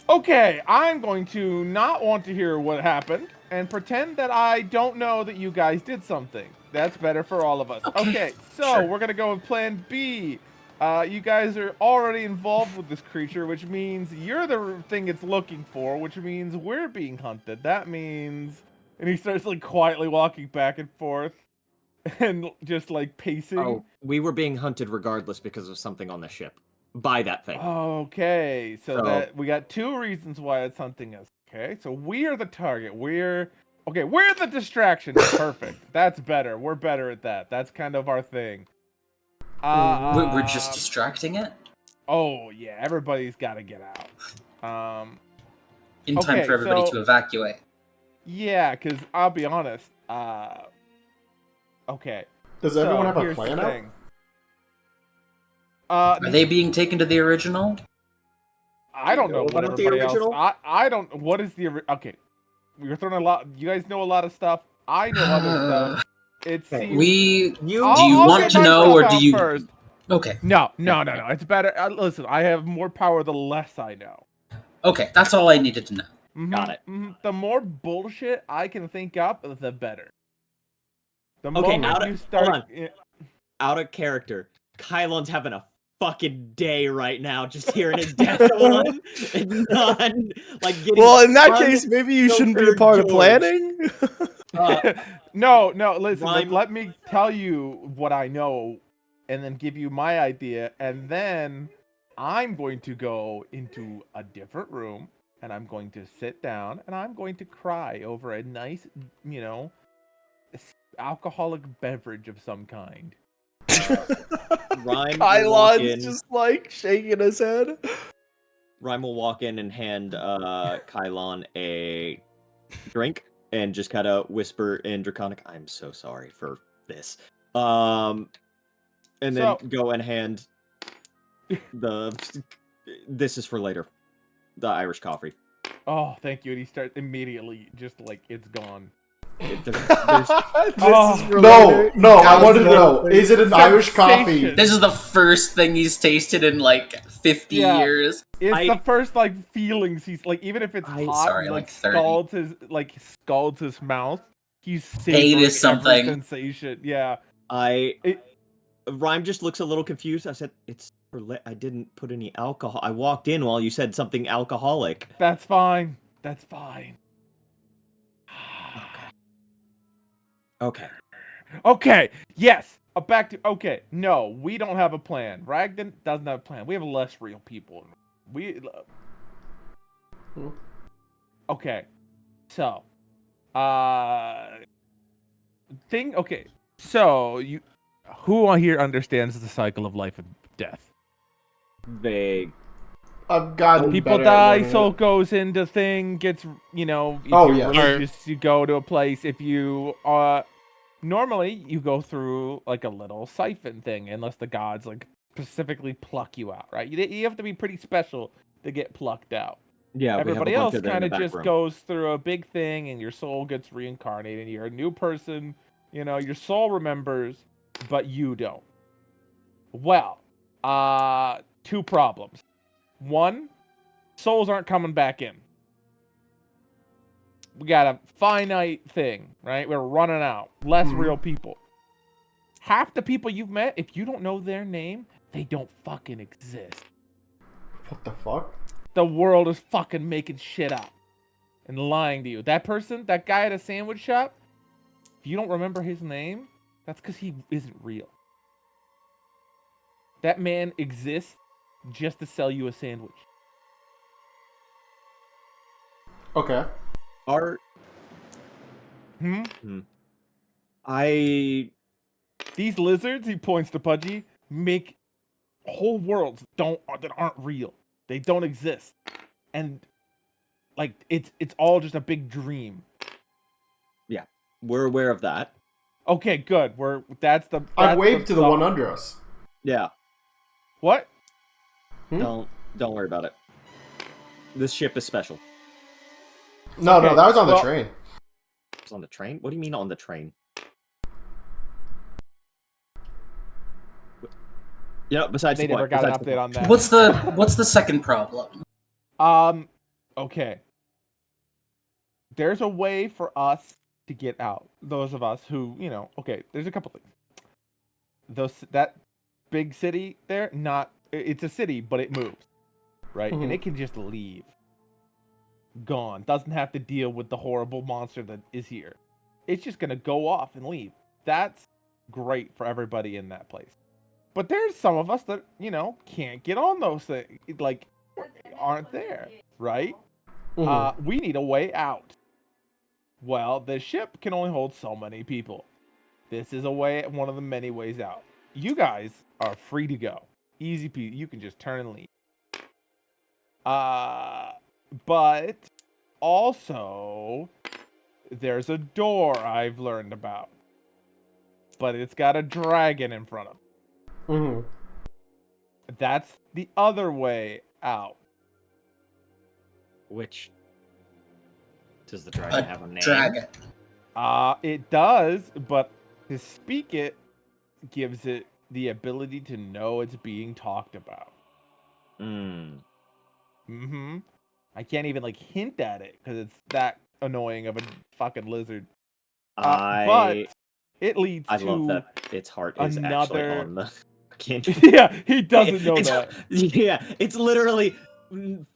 E: Okay, I'm going to not want to hear what happened and pretend that I don't know that you guys did something. That's better for all of us. Okay, so
D: sure.
E: we're gonna go with plan B. You guys are already involved with this creature, which means you're the thing it's looking for, which means we're being hunted. That means... And he starts, like, quietly walking back and forth and just, like, pacing.
G: Oh, we were being hunted regardless because of something on the ship. By that thing.
E: Okay, so
G: So-
E: that we got two reasons why it's hunting us. Okay, so we are the target. We're the distraction. Perfect. That's better. We're better at that. That's kind of our thing.
D: We're just distracting it?
E: Oh yeah, everybody's got to get out.
D: In time
E: Okay,
D: for everybody
E: so-
D: to evacuate.
E: Yeah, because I'll be honest. Okay.
A: Does everyone
E: so
A: have a
E: here's the
A: plan out?
E: thing.
D: Are they being taken to the original?
E: I don't know
G: know
E: what
G: about the
E: everybody else.
G: original?
E: I don't. What is the okay? We're throwing a lot. You guys know a lot of stuff. I know other stuff. It seems.
G: You
D: Do you
E: I'll
D: want
E: get
D: to
E: my
D: know,
E: stuff
D: or do
E: out
D: you...
E: First.
D: Okay.
E: No. It's better. Listen, I have more power the less I know.
D: Okay, that's all I needed to know.
G: Got it.
E: The more bullshit I can think up, the better. The
G: Okay,
E: moment you start.
G: hold on. Out of character. Kylon's having a fucking day right now, just hearing his death one and none. Like getting
F: Well, in that
G: fun
F: case, maybe you shouldn't be a
G: filtered
F: part of
G: George.
F: planning.
E: No. Listen,
G: Rhyme-
E: let me tell you what I know, and then give you my idea, and then I'm going to go into a different room, and I'm going to sit down, and I'm going to cry over a nice, alcoholic beverage of some kind.
G: Rhyme will walk in.
F: Kylon's just like shaking his head.
G: Rhyme will walk in and hand Kylon a drink and just kind of whisper in Draconic, "I'm so sorry for this." And then
E: So-
G: go and hand the. This is for later. The Irish coffee.
E: Oh, thank you. And he starts immediately, just like it's gone.
G: There's
E: Oh,
A: No, I wanted to know. Is it an Irish coffee?
E: Sensation.
D: This is the first thing he's tasted in like 50
E: Yeah.
D: years.
E: It's
G: I-
E: the first like feelings he's like, even if it's hot,
D: Sorry,
E: like
D: like 30.
E: scalds his mouth. He's
D: Hate
E: savoring
D: is something.
E: every sensation. Yeah.
G: Rhyme just looks a little confused. I said, I didn't put any alcohol. I walked in while you said something alcoholic.
E: That's fine. That's fine.
G: Okay.
E: Okay. Yes. Back to okay. No, we don't have a plan. Ragdon doesn't have a plan. We have less real people. Okay. So, okay. So who here understands the cycle of life and death?
G: Vague.
A: I've gotten
E: People
A: better at
E: die,
A: learning
E: soul
A: it.
E: goes into thing, gets, if
A: Oh,
E: you're
A: yeah.
E: religious, you go to a place. If you, normally you go through like a little siphon thing, unless the gods like specifically pluck you out, right? You have to be pretty special to get plucked out.
G: Yeah,
E: Everybody
G: we have a
E: else
G: bunch of them in
E: kind
G: the
E: of
G: back
E: just
G: room.
E: goes through a big thing, and your soul gets reincarnated. You're a new person. Your soul remembers, but you don't. Well, two problems. One, souls aren't coming back in. We got a finite thing, right? We're running out. Less real people. Half the people you've met, if you don't know their name, they don't fucking exist.
A: What the fuck?
E: The world is fucking making shit up and lying to you. That person, that guy at a sandwich shop, if you don't remember his name, that's because he isn't real. That man exists just to sell you a sandwich.
A: Okay.
E: These lizards, he points to Pudgy, make whole worlds that aren't real. They don't exist. And like it's all just a big dream.
G: Yeah, we're aware of that.
E: Okay, good.
A: I waved to the one under us.
G: Yeah.
E: What?
G: Don't worry about it. This ship is special.
A: No,
E: Okay,
A: that was on the
E: well-
A: train.
G: It's on the train? What do you mean on the train? Yeah, besides
E: They
G: the
E: never
G: point.
E: got an
G: Besides the
E: update
G: point.
E: on that.
D: What's the second problem?
E: Okay. There's a way for us to get out. Those of us who, okay, there's a couple things. That big city there, it's a city, but it moves, right? And
A: Mhm.
E: it can just leave. Gone. Doesn't have to deal with the horrible monster that is here. It's just gonna go off and leave. That's great for everybody in that place. But there's some of us that, can't get on those things, like, aren't there, right?
A: Mhm.
E: We need a way out. Well, the ship can only hold so many people. This is one of the many ways out. You guys are free to go. Easy peasy. You can just turn and leave. But also, there's a door I've learned about. But it's got a dragon in front of it.
A: Mhm.
E: That's the other way out.
G: Which does the dragon have a name?
D: Dragon.
E: It does, but to speak it gives it the ability to know it's being talked about.
G: Hmm.
E: Mm-hmm. I can't even hint at it because it's that annoying of a fucking lizard. But it leads
G: I
E: to
G: love that its heart is actually
E: another.
G: on the candy.
E: Yeah, he doesn't know that.
G: Yeah, it's literally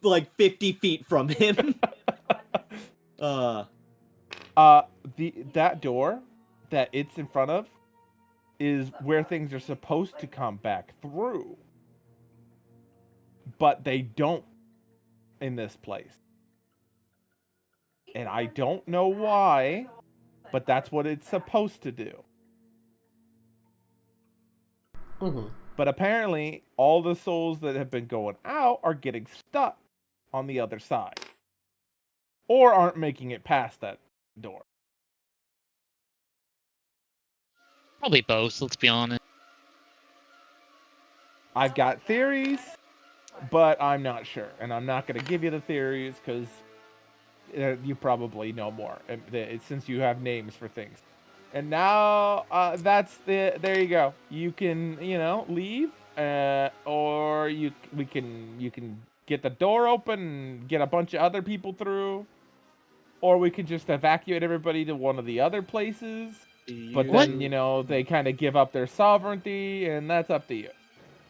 G: like 50 feet from him.
E: That door that it's in front of is where things are supposed to come back through. But they don't in this place. And I don't know why, but that's what it's supposed to do.
A: Mhm.
E: But apparently, all the souls that have been going out are getting stuck on the other side. Or aren't making it past that door.
C: Probably both, let's be honest.
E: I've got theories, but I'm not sure. And I'm not going to give you the theories because you probably know more since you have names for things. And now there you go. You can, leave or you can get the door open and get a bunch of other people through, or we could just evacuate everybody to one of the other places. But then, they kind of give up their sovereignty, and that's up to you.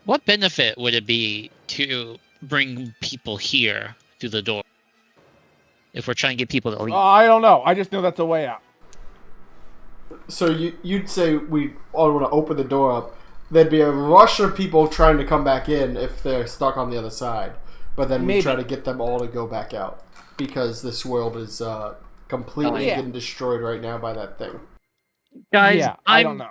C: What benefit would it be to bring people here through the door? If we're trying to get people to leave.
E: I don't know. I just know that's a way out.
A: So you'd say we all want to open the door up. There'd be a rush of people trying to come back in if they're stuck on the other side. But then we try to get them all to go back out because this world is completely getting destroyed right now by that thing.
C: Guys,
E: Yeah, I don't know.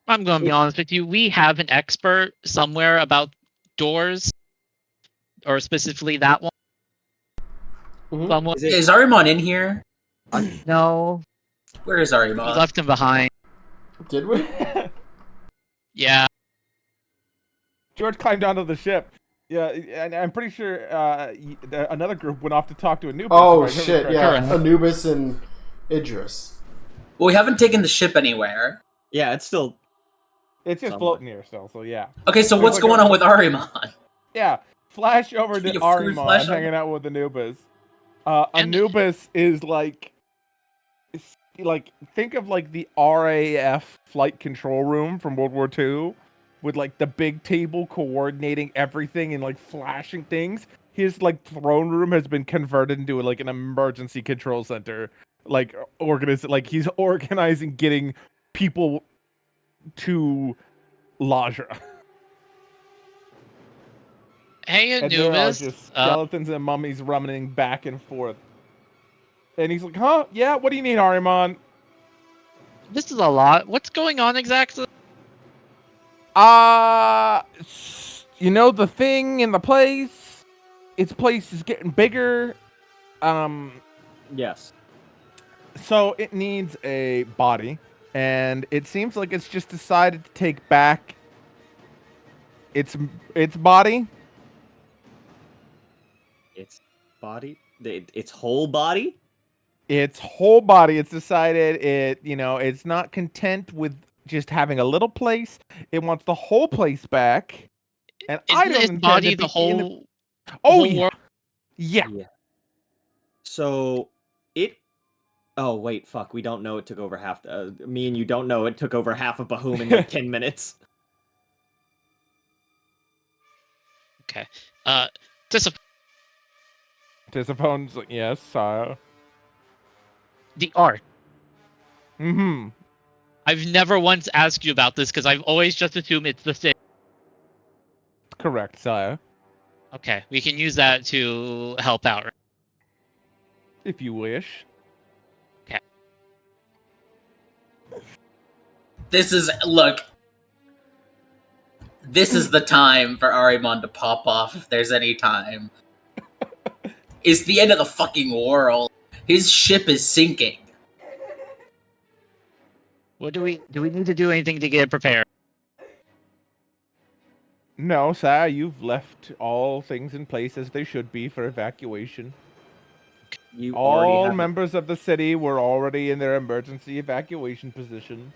C: I'm going to be honest with you. We have an expert somewhere about doors, or specifically that one.
A: Mhm.
C: Someone,
D: Is Arimon in here?
C: no,
D: Where is
C: we
D: Arimon?
C: left him behind.
A: Did we?
C: Yeah,
E: George climbed onto the ship. Yeah, and I'm pretty sure another group went off to talk to Anubis.
A: Oh
E: if I remember
A: shit!
E: correctly.
A: Yeah,
C: Correct.
A: Anubis and Idris.
D: Well, we haven't taken the ship anywhere.
G: Yeah, it's still
E: It's just
G: somewhere.
E: floating here still. So yeah.
D: Okay, so
E: There's
D: what's
E: like
D: going on with Arimon?
E: Yeah, flash over to
D: You fully
E: Arimon
D: flash on-
E: hanging out with Anubis.
C: And-
E: Anubis is like think of the RAF flight control room from World War II, with the big table coordinating everything and flashing things. His throne room has been converted into an emergency control center. He's organizing getting people to Lajra.
C: hey
E: And there are
C: Anubis,
E: just skeletons and mummies running back and forth. And he's like, huh? Yeah, what do you need, Arimon?
C: this is a lot. What's going on exactly?
E: The thing in the place? Its place is getting bigger.
G: Yes.
E: So it needs a body. And it seems like it's just decided to take back its body.
G: Its body? Its whole body?
E: Its whole body. It's decided it's not content with just having a little place. It wants the whole place back. And I
C: Isn't
E: don't
C: its
E: intend
C: body
E: to
C: the
E: be in the...
C: whole?
E: Oh,
C: whole
E: yeah.
C: world?
E: Yeah.
G: So it. Oh wait, fuck. We don't know it took over half. Me and you don't know it took over half of Bahum in like 10 minutes.
C: Okay. Just
E: Disappoints, yes, sire.
C: the art.
E: Mm-hmm.
C: I've never once asked you about this because I've always just assumed it's the same.
E: Correct, sire.
C: Okay, we can use that to help out. Right?
E: If you wish.
C: Okay.
D: This is the time for Arimon to pop off if there's any time. It's the end of the fucking world. His ship is sinking.
C: What do we need to do anything to get prepared?
E: No, sire, you've left all things in place as they should be for evacuation.
G: You already
E: All
G: have.
E: members of the city were already in their emergency evacuation positions.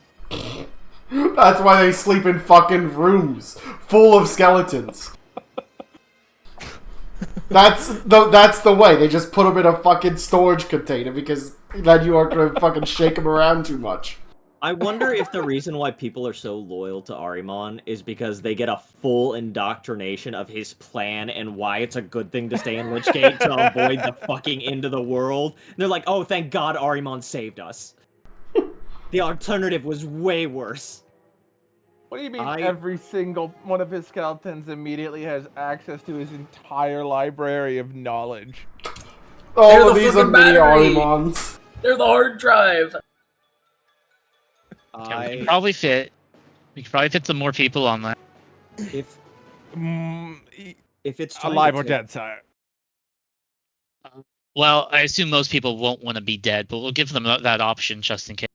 A: That's why they sleep in fucking rooms full of skeletons. That's the way. They just put them in a fucking storage container because then you aren't gonna fucking shake them around too much.
G: I wonder if the reason why people are so loyal to Arimon is because they get a full indoctrination of his plan and why it's a good thing to stay in Lichgate to avoid the fucking end of the world. And they're like, oh, thank God Arimon saved us. The alternative was way worse.
E: What do you mean every single one of his skeletons immediately has access to his entire library of knowledge?
A: Oh, these are mini Arimons.
D: They're the hard drive.
C: Yeah, we could probably fit. We could probably fit some more people on that.
G: If it's
E: alive or dead, sire.
C: Well, I assume most people won't want to be dead, but we'll give them that option just in case.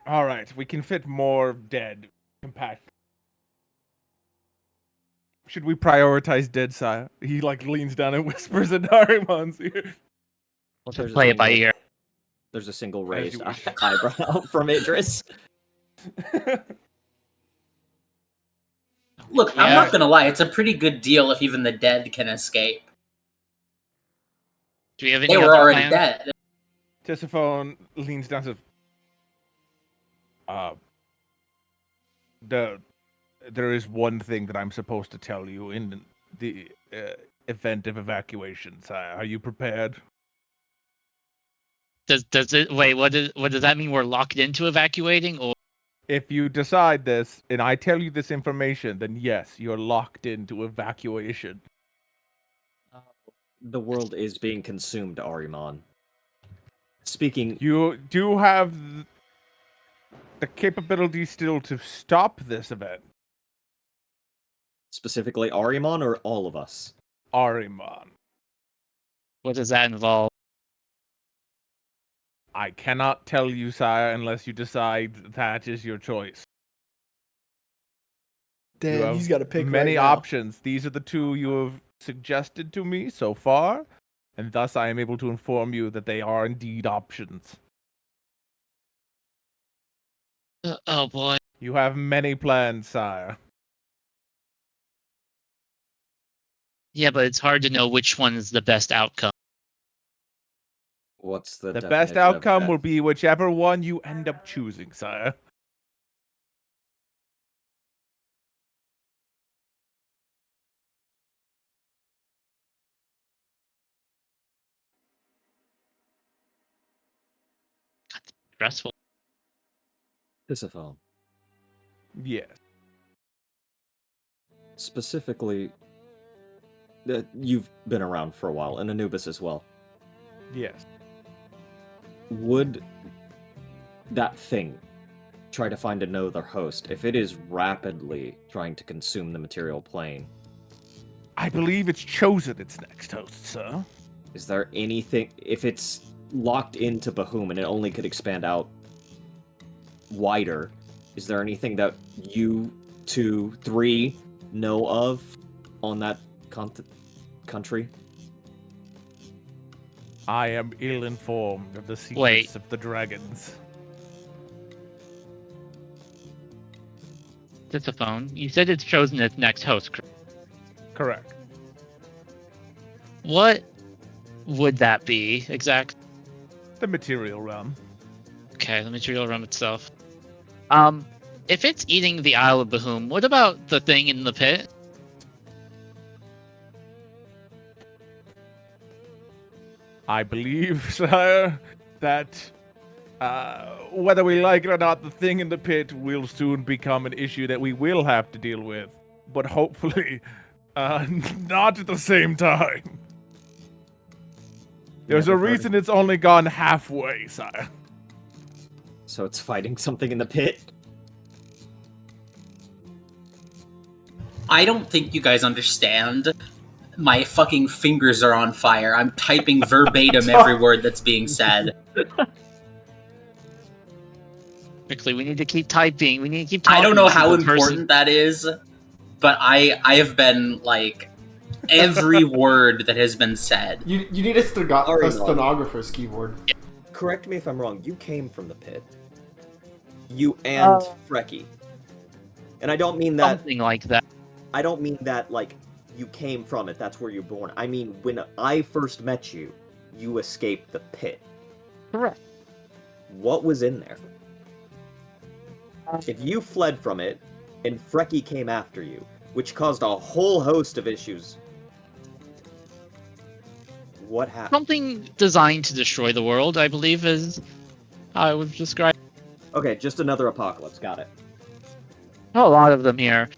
E: All right, we can fit more dead. Compact. Should we prioritize dead, sire? He leans down and whispers in Arimon's ear.
C: We'll just play it by ear.
G: There's a single raised eyebrow from Idris.
D: Look, I'm not gonna lie, it's a pretty good deal if even the dead can escape.
C: Do we have any
D: They were already dead.
E: Tisiphone leans down and says, there is one thing that I'm supposed to tell you in the event of evacuation, sire. Are you prepared?
C: Does it wait? What does that mean? We're locked into evacuating, or
E: if you decide this and I tell you this information, then yes, you're locked into evacuation.
G: The world is being consumed, Arimon. Speaking,
E: you do have the capability still to stop this event.
G: Specifically Arimon or all of us?
E: Arimon.
C: What does that involve?
E: I cannot tell you, sire, unless you decide that is your choice.
F: Damn, he's got to pick
E: many
F: right now.
E: options. These are the two you have suggested to me so far, and thus I am able to inform you that they are indeed options.
C: Oh boy.
E: You have many plans, sire.
C: Yeah, but it's hard to know which one is the best outcome.
G: What's the
E: best outcome will be whichever one you end up choosing, sire.
C: Stressful.
G: Tisiphone.
E: Yes.
G: Specifically, you've been around for a while, and Anubis as well.
E: Yes.
G: Would that thing try to find another host if it is rapidly trying to consume the material plane?
E: I believe it's chosen its next host, sir.
G: Is there anything... If it's locked into Bahum and it only could expand out wider, is there anything that you 2, 3 know of on that country?
E: I am ill-informed of the secrets of the dragons.
C: Tithophone. You said it's chosen its next host.
E: Correct.
C: What would that be exact?
E: The material realm.
C: Okay, the material realm itself. If it's eating the Isle of Bahum, what about the thing in the pit?
E: I believe, sire, that whether we like it or not, the thing in the pit will soon become an issue that we will have to deal with. But hopefully, not at the same time. There's a reason it's only gone halfway, sire.
G: So it's fighting something in the pit?
D: I don't think you guys understand. My fucking fingers are on fire. I'm typing verbatim every word that's being said.
C: Quickly, we need to keep typing. We need to keep talking.
D: I don't know
C: to
D: how
C: the
D: important
C: person.
D: that is, but I have been, like, every word that has been said.
A: You need a stenographer's keyboard.
G: Correct me if I'm wrong. You came from the pit. You and Frecky. And I don't mean that...
C: Something like that.
G: I don't mean that, like, you came from it. That's where you're born. I mean, when I first met you, you escaped the pit.
C: Correct.
G: What was in there? If you fled from it, and Frecky came after you, which caused a whole host of issues, what happened?
C: Something designed to destroy the world, I believe, is how I would describe.
G: Okay, just another apocalypse. Got it.
C: A lot of them here.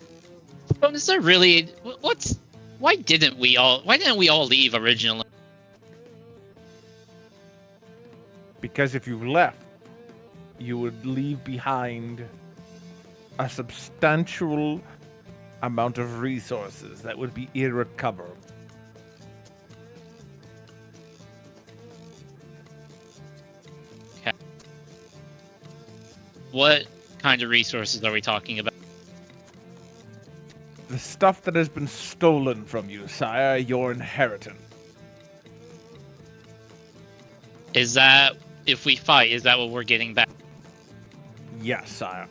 C: But is there really? Why didn't we all leave originally?
E: Because if you left, you would leave behind a substantial amount of resources that would be irrecoverable.
C: Okay. What kind of resources are we talking about?
E: The stuff that has been stolen from you, sire, your inheritance.
C: Is that, if we fight, is that what we're getting back?
E: Yes, sire.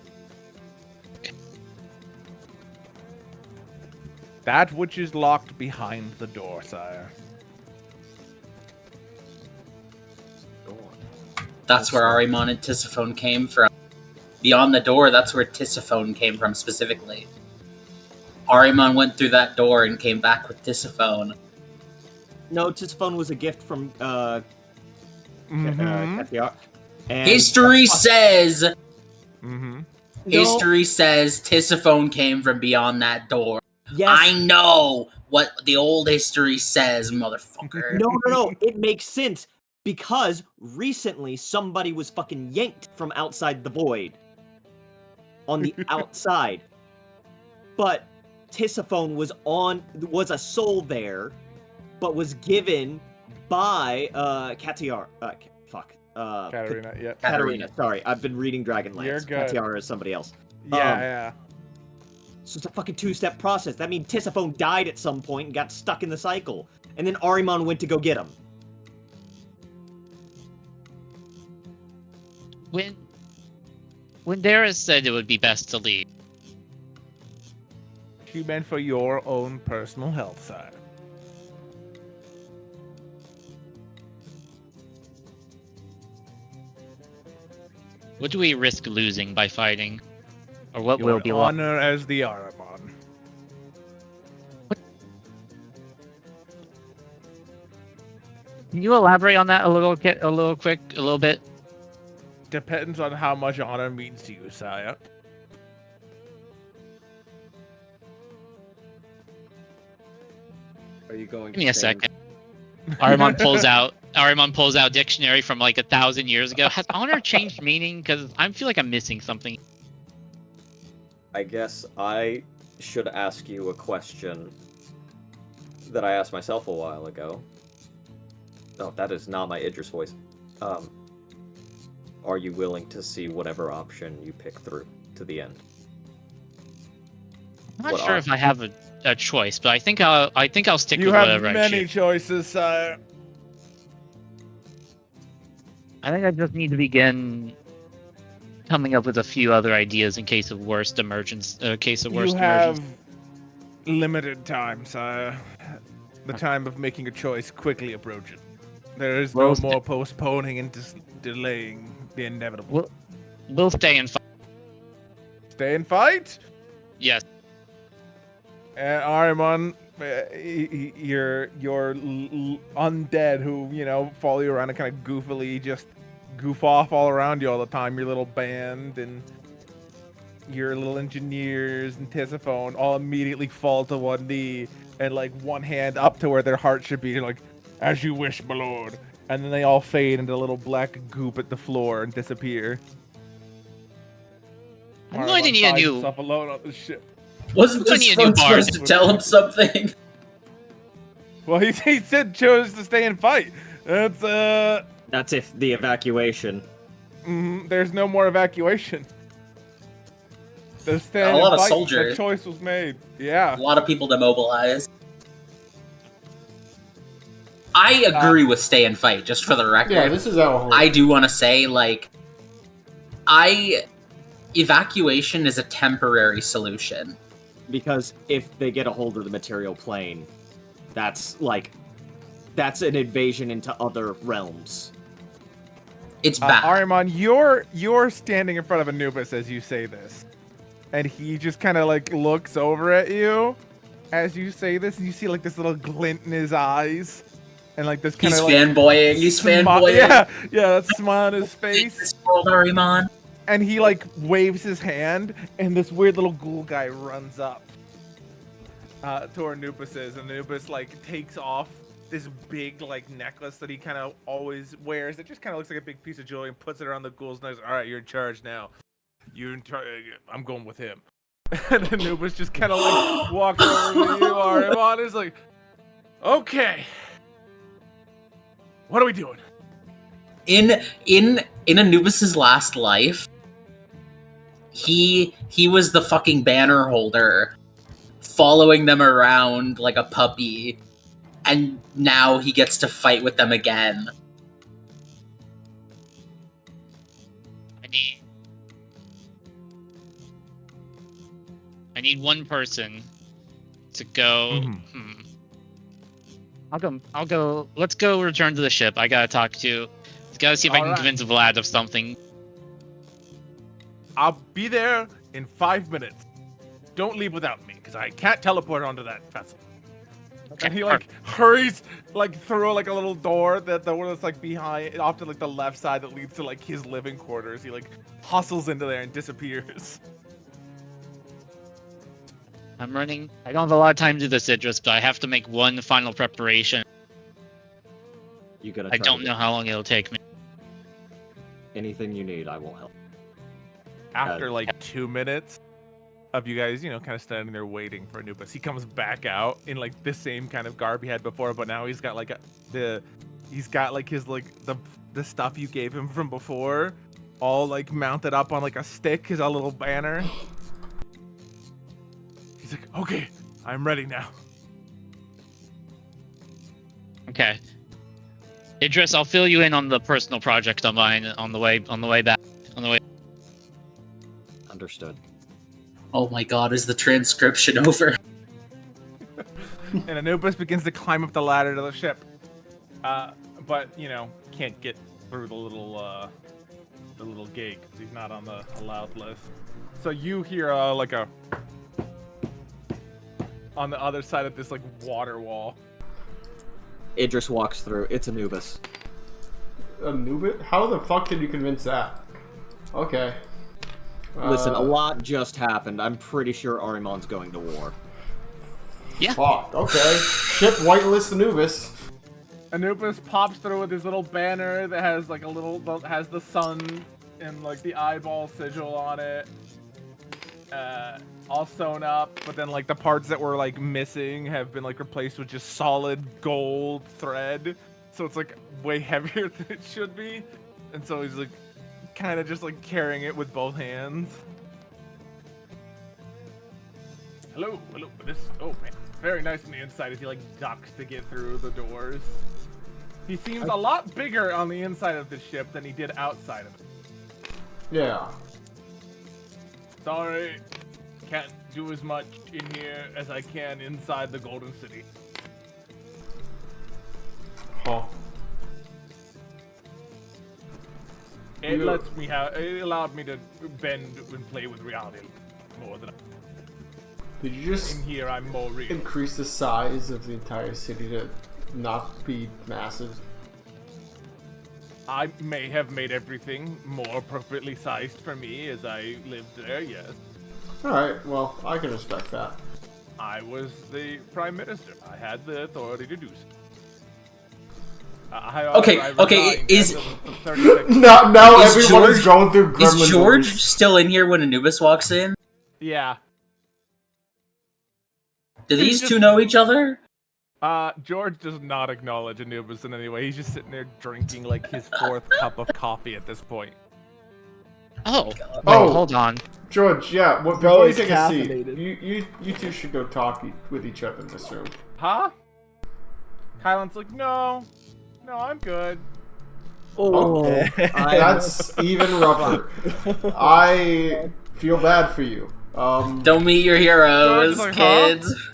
E: That which is locked behind the door, sire.
D: That's where Arimon and Tisiphone came from. Beyond the door, that's where Tisiphone came from specifically. Arimon went through that door and came back with Tisiphone.
G: No, Tisiphone was a gift from Kathiar.
D: History says...
E: Mm-hmm.
D: History says Tisiphone came from beyond that door.
G: Yes.
D: I know what the old history says, motherfucker.
G: No. It makes sense because recently somebody was fucking yanked from outside the void. On the outside. But Tisiphone was a soul there, but was given by Kathiar.
E: Katarina, yeah.
G: Katarina. Sorry, I've been reading Dragonlance.
E: You're good.
G: Kathiar is somebody else.
E: Yeah.
G: So it's a fucking two-step process. That means Tisiphone died at some point and got stuck in the cycle. And then Arimon went to go get him.
C: When Darius said it would be best to leave,
E: You meant for your own personal health, sire.
C: what do we risk losing by fighting? Or what
E: Your
C: will be lost?
E: honor as the Arimon.
C: Can you elaborate on that a little bit?
E: Depends on how much honor means to you, sire.
G: Are you going
C: Give me a second. Arimon pulls out dictionary from like 1,000 years ago. Has honor changed meaning? Because I feel like I'm missing something.
G: I guess I should ask you a question that I asked myself a while ago. Oh, that is not my Idris voice. Are you willing to see whatever option you pick through to the end?
C: I'm not sure if I have a choice, but I think I'll stick
E: You
C: with
E: have
C: whatever I
E: many
C: choose.
E: choices, sire.
C: I think I just need to begin coming up with a few other ideas in case of worst emergence. Case of worst
E: You have
C: emergence.
E: limited time, sire. The time of making a choice quickly approaches. There is
C: Well,
E: no more postponing and delaying the inevitable.
C: We'll stay and fight.
E: Stay and fight.
C: Yes.
E: Ahriman, your undead who follow you around and kind of goofily just goof off all around you all the time. Your little band and your little engineers and Tisiphone all immediately fall to one knee and like one hand up to where their heart should be, like, as you wish, my lord. And then they all fade into a little black goop at the floor and disappear.
C: I'm going to need a new.
E: Himself alone on the ship.
D: Wasn't
C: I
D: this
C: need a new
D: supposed to
C: bard.
D: tell him something?
E: Well, he said chose to stay and fight.
G: That's if the evacuation.
E: There's no more evacuation. The stand
D: A lot
E: and
D: of
E: fight,
D: soldiers.
E: The choice was made. Yeah.
D: A lot of people demobilized. I agree with stay and fight, just for the record.
A: Yeah, this is how
D: I do want to say, like, evacuation is a temporary solution.
G: Because if they get a hold of the material plane, that's an invasion into other realms.
D: It's bad.
E: Ahriman, you're standing in front of Anubis as you say this. And he just kind of like looks over at you as you say this, and you see like this little glint in his eyes. And like this kind
D: He's
E: of like
D: fanboying. He's fanboying.
E: Yeah, that smile on his face.
D: This world, Ahriman.
E: And he like waves his hand, and this weird little ghoul guy runs up to where Anubis is, and Anubis like takes off this big like necklace that he kind of always wears. It just kind of looks like a big piece of jewelry, and puts it around the ghoul's neck. All right, you're in charge now. You're in charge. I'm going with him. And Anubis just kind of like walks over to you, Ahriman. Is like, okay, what are we doing?
D: In Anubis's last life, he was the fucking banner holder, following them around like a puppy, and now he gets to fight with them again.
C: I need one person to go. I'll go. Let's go return to the ship. I gotta talk to. Gotta see if I can convince Vlad of something.
E: I'll be there in 5 minutes. Don't leave without me, because I can't teleport onto that vessel.
C: Okay.
E: And he like hurries like through like a little door that's like behind, off to like the left side that leads to like his living quarters. He like hustles into there and disappears.
C: I'm running. I don't have a lot of time to do this, Idris, but I have to make one final preparation. I don't know how long it'll take me.
G: Anything you need, I will help.
E: After like 2 minutes of you guys, kind of standing there waiting for Anubis, he comes back out in like the same kind of garb he had before, but now he's got like his like the stuff you gave him from before, all like mounted up on like a stick, as a little banner. He's like, okay, I'm ready now.
C: Okay. Idris, I'll fill you in on the personal project on mine on the way back.
G: Understood.
D: Oh my god, is the transcription over?
E: And Anubis begins to climb up the ladder to the ship, but can't get through the little gate because he's not on the allowed list. So you hear like a on the other side of this like water wall.
G: Idris walks through. It's Anubis.
A: Anubis? How the fuck did you convince that? Okay.
G: Listen, a lot just happened. I'm pretty sure Ahriman's going to war.
C: Yeah.
A: Fuck, okay. Ship whitelist Anubis.
E: Anubis pops through with his little banner that has like has the sun and like the eyeball sigil on it. All sewn up, but then like the parts that were like missing have been like replaced with just solid gold thread, so it's like way heavier than it should be. And so he's like kind of just like carrying it with both hands. Hello. Oh man, very nice on the inside as he like ducks to get through the doors. He seems a lot bigger on the inside of the ship than he did outside of it.
A: Yeah.
E: Sorry, can't do as much in here as I can inside the Golden City.
A: Huh.
E: It
A: You-
E: lets me have. It allowed me to bend and play with reality more than
A: Did you just
E: in here. I'm more real.
A: increase the size of the entire city to not be massive?
E: I may have made everything more appropriately sized for me as I lived there. Yes,
A: Alright, well, I can respect that.
E: I was the prime minister. I had the authority to do so.
D: Okay,
E: I
D: okay,
E: resigned
D: is-
E: as of 36.
A: Now
D: Is
A: everyone is
D: George-
A: going through gremlin
D: Is George
A: movies.
D: still in here when Anubis walks in?
E: Yeah.
D: Do these
E: just-
D: two know each other?
E: George does not acknowledge Anubis in any way. He's just sitting there drinking like his 4th cup of coffee at this point.
C: Oh, wait,
A: Oh.
C: hold on.
A: George, yeah,
F: Bro,
A: before you
F: it's
A: take a seat,
F: caffeinated.
A: you two should go talk with each other in this room.
E: Huh? Kylan's like, no, I'm good.
A: Oh, that's even rougher. I feel bad for you.
D: Don't meet your heroes,
E: George is like,
D: kids.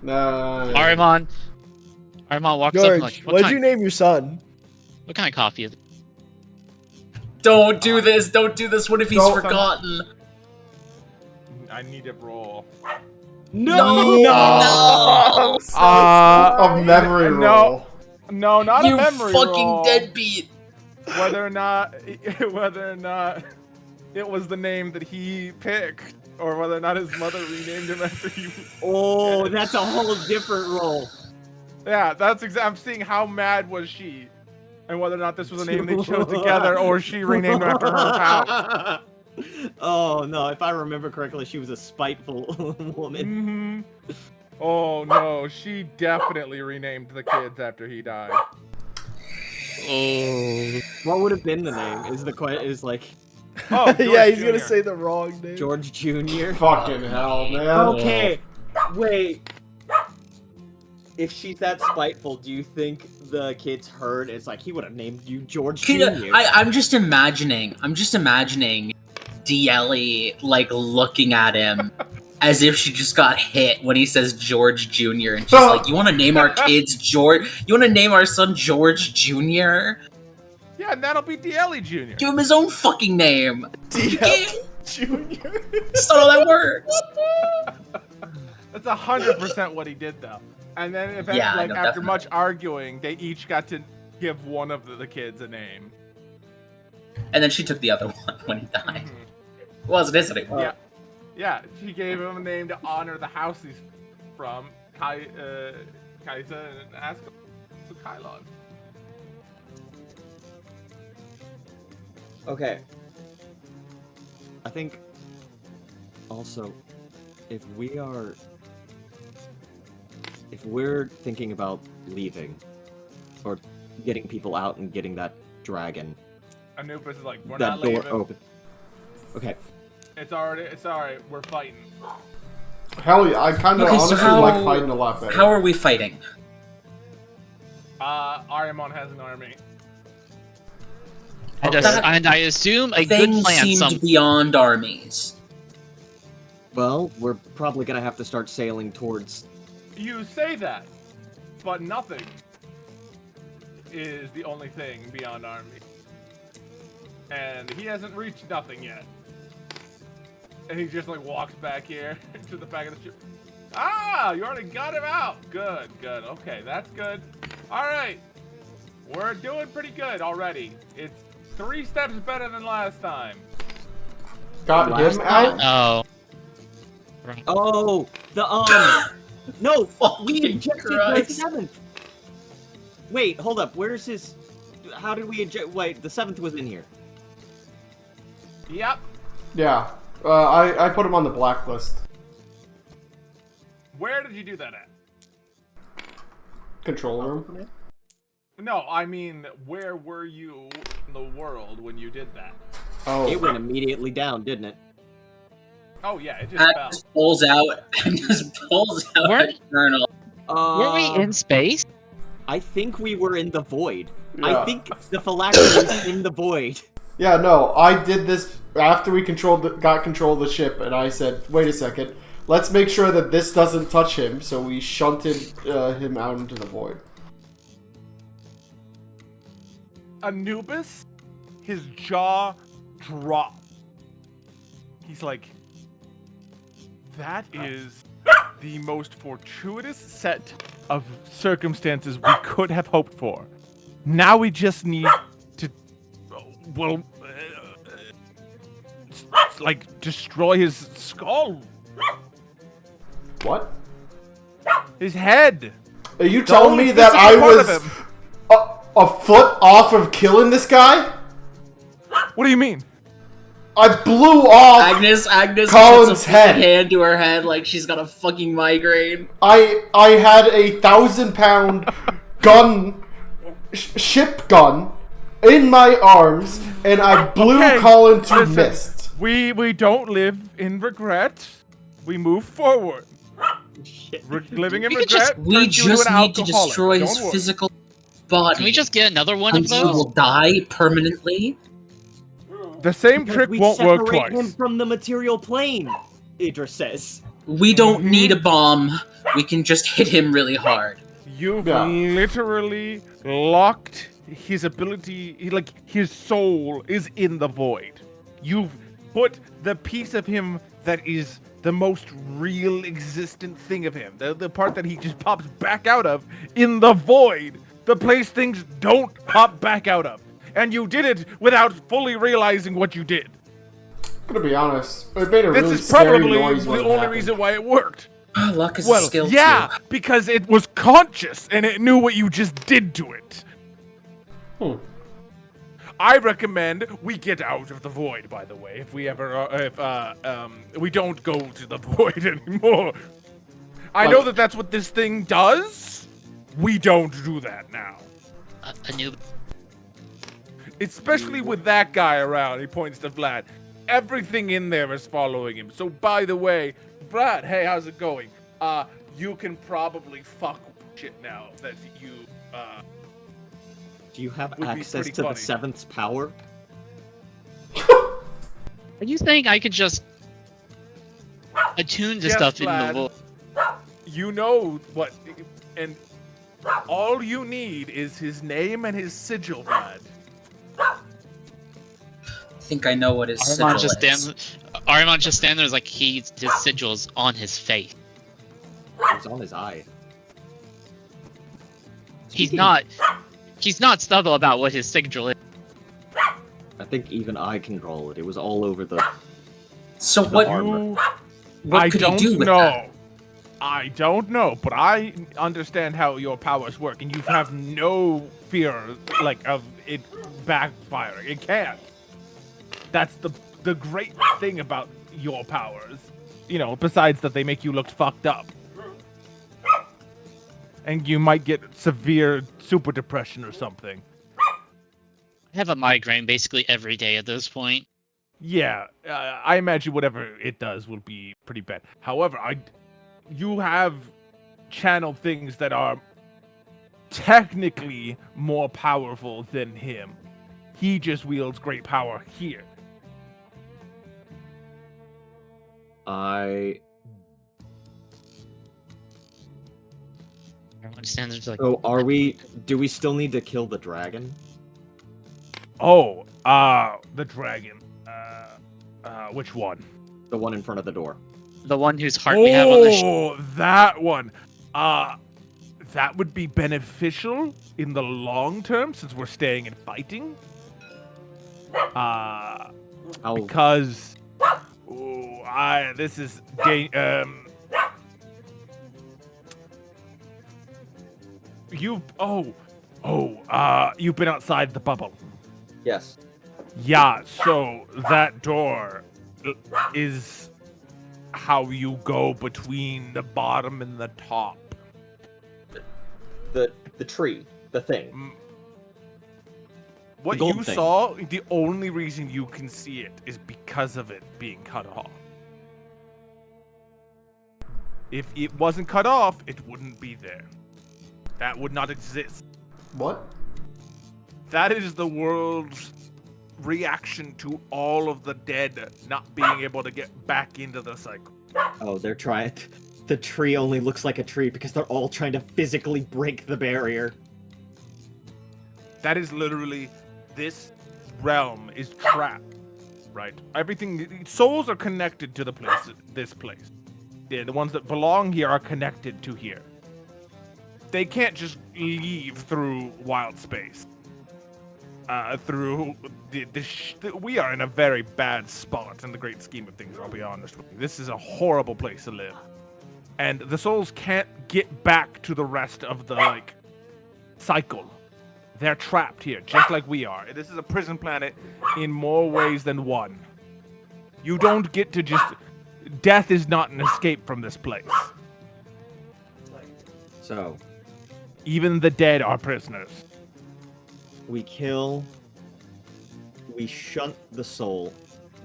A: Nah,
C: Arimon walks up
F: George,
C: and like,
F: what'd you name your son?
C: what kind of coffee is it?
D: Don't do this. Don't do this. What if he's
A: Don't-
D: forgotten?
E: I need to roll.
D: No.
A: a memory
E: no.
A: roll.
E: No, not
D: You
E: a memory
D: fucking
E: roll.
D: deadbeat.
E: Whether or not it was the name that he picked, or whether or not his mother renamed him after you.
G: Oh, that's a whole different role.
E: Yeah, that's I'm seeing how mad was she, and whether or not this was a name they chose together, or she renamed him after her house.
G: Oh no, if I remember correctly, she was a spiteful woman.
E: Oh no, she definitely renamed the kids after he died.
C: Oh.
G: What would have been the name? Is like
E: Oh, George
F: Yeah, he's gonna
E: Jr.
F: say the wrong name.
G: George Jr.
A: Fucking hell, man.
G: Okay, wait. If she's that spiteful, do you think the kids heard? It's like he would have named you George Jr.
D: I'm just imagining DLE like looking at him as if she just got hit when he says George Jr. and she's like, "You want to name our kids George? You want to name our son George Jr.?
E: Yeah, and that'll be DLE Jr.
D: Give him his own fucking name.
F: DL Junior.
D: That's not how that works."
E: That's 100% what he did, though. And then, eventually,
D: Yeah,
E: like
D: no,
E: after
D: definitely.
E: much arguing, they each got to give one of the kids a name.
D: And then she took the other one when he died. Well, it is anymore.
E: Yeah, yeah. She gave him a name to honor the house he's from, Kaisa and Aska, so Kylon.
G: Okay. I think also if we're thinking about leaving or getting people out and getting that dragon,
E: Anubis is like, we're
G: that
E: not
G: door
E: leaving.
G: open. Okay.
E: It's alright. We're fighting.
A: Hell yeah, I kind of
D: Okay, so
A: honestly
D: how-
A: like fighting a lot better.
D: How are we fighting?
E: Arimon has an army.
C: And,
D: Okay.
C: and I assume a good
D: Things
C: plan.
D: seemed beyond armies.
G: Well, we're probably gonna have to start sailing towards.
E: You say that, but nothing is the only thing beyond army. And he hasn't reached nothing yet. And he just like walks back here to the back of the ship. Ah, you already got him out. Good. Okay, that's good. All right, we're doing pretty good already. It's 3 steps better than last time.
A: Got
G: Last
A: him out?
C: Oh.
G: Oh, no, we
D: Fucking
G: ejected the
D: Christ.
G: 7th. Wait, hold up. Where's his? How did we eject? Wait, the 7th was in here.
E: Yep.
A: Yeah. I put him on the blacklist.
E: Where did you do that at?
A: Control room.
E: No, I mean, where were you in the world when you did that?
A: Oh.
G: It went immediately down, didn't it?
E: Oh yeah, it just
D: Pat
E: fell.
D: just pulls out and just pulls out
C: Weren't-
D: a journal.
C: Were we in space?
G: I think we were in the void.
A: Yeah.
G: I think the phylactery is in the void.
A: Yeah, no, I did this after we got control of the ship, and I said, wait a second, let's make sure that this doesn't touch him, so we shunted him out into the void.
E: Anubis, his jaw dropped. He's like, that is the most fortuitous set of circumstances we could have hoped for. Now we just need to, well, like, destroy his skull.
A: What?
E: His head.
A: Are you telling me that I was a foot off of killing this guy?
E: What do you mean?
A: I blew off
D: Agnes
A: Colin's
D: puts a
A: head.
D: hand to her head like she's got a fucking migraine.
A: I had a 1,000-pound gun, ship gun, in my arms, and I blew Colin to mist.
E: We don't live in regret. We move forward. Living in regret.
D: We just need to destroy his
E: Don't worry.
D: physical body.
C: Can we just get another one of
D: until he
C: those?
D: will die permanently.
E: The same trick
G: we
E: won't work
G: separate
E: twice.
G: him from the material plane, Idris says.
D: We don't need a bomb. We can just hit him really hard.
E: You've literally locked his ability, like his soul is in the void. You've put the piece of him that is the most real existent thing of him, the part that he just pops back out of, in the void. The place things don't pop back out of. And you did it without fully realizing what you did.
A: I'm gonna be honest, it made a really
E: This is
A: scary
E: probably
A: noise when
E: the
A: it
E: only
A: happened.
E: reason why it worked.
D: Luck is a
E: Well,
D: skill
E: yeah,
D: too.
E: because it was conscious and it knew what you just did to it. I recommend we get out of the void. By the way, if we we don't go to the void anymore. I know that that's what this thing does. We don't do that now.
C: Anubis.
E: Especially with that guy around. He points to Vlad. Everything in there is following him. So by the way, Vlad, hey, how's it going? You can probably fuck with shit now that you
G: Do you have
E: Would be
G: access
E: pretty
G: to the
E: funny.
G: seventh power?
C: Are you saying I could just attune to
E: Yes,
C: stuff in
E: Vlad.
C: the void?
E: You know what, and all you need is his name and his sigil, Vlad.
D: I think I know what his sigil
C: Arimon just
D: is.
C: Arimon just stands there like his sigil's on his face.
G: It's on his eye.
C: He's not subtle about what his sigil is.
G: I think even I can roll it. It was all over the.
D: So what?
G: armor.
D: What
E: I
D: could
E: don't
D: he do with
E: know.
D: that?
E: I don't know, but I understand how your powers work, and you have no fear, like, of it backfiring. It can't. That's the great thing about your powers. You know, besides that they make you look fucked up. And you might get severe super depression or something.
C: I have a migraine basically every day at this point.
E: Yeah, I imagine whatever it does will be pretty bad. However, you have channeled things that are technically more powerful than him. He just wields great power here.
G: I.
C: Everyone stands there like,
G: So are we? Do we still need to kill the dragon?
E: Oh, the dragon. Which one?
G: The one in front of the door.
C: the one whose heart we have on the
E: Oh, that one. That would be beneficial in the long term since we're staying and fighting.
G: How?
E: Because this is you've been outside the bubble.
G: Yes.
E: Yeah, so that door is how you go between the bottom and the top.
G: The tree. The thing.
E: What
G: gold
E: you
G: thing.
E: saw, the only reason you can see it is because of it being cut off. If it wasn't cut off, it wouldn't be there. That would not exist.
A: What?
E: That is the world's reaction to all of the dead not being able to get back into the cycle.
G: Oh, they're trying. The tree only looks like a tree because they're all trying to physically break the barrier.
E: That is literally, this realm is trapped, right? Everything, souls are connected to the place, this place. The ones that belong here are connected to here. They can't just leave through wild space. We are in a very bad spot in the great scheme of things, I'll be honest with you. This is a horrible place to live. And the souls can't get back to the rest of the, cycle. They're trapped here, just like we are. This is a prison planet in more ways than one. You don't get to just... Death is not an escape from this place.
G: So,
E: Even the dead are prisoners.
G: we kill, we shunt the soul,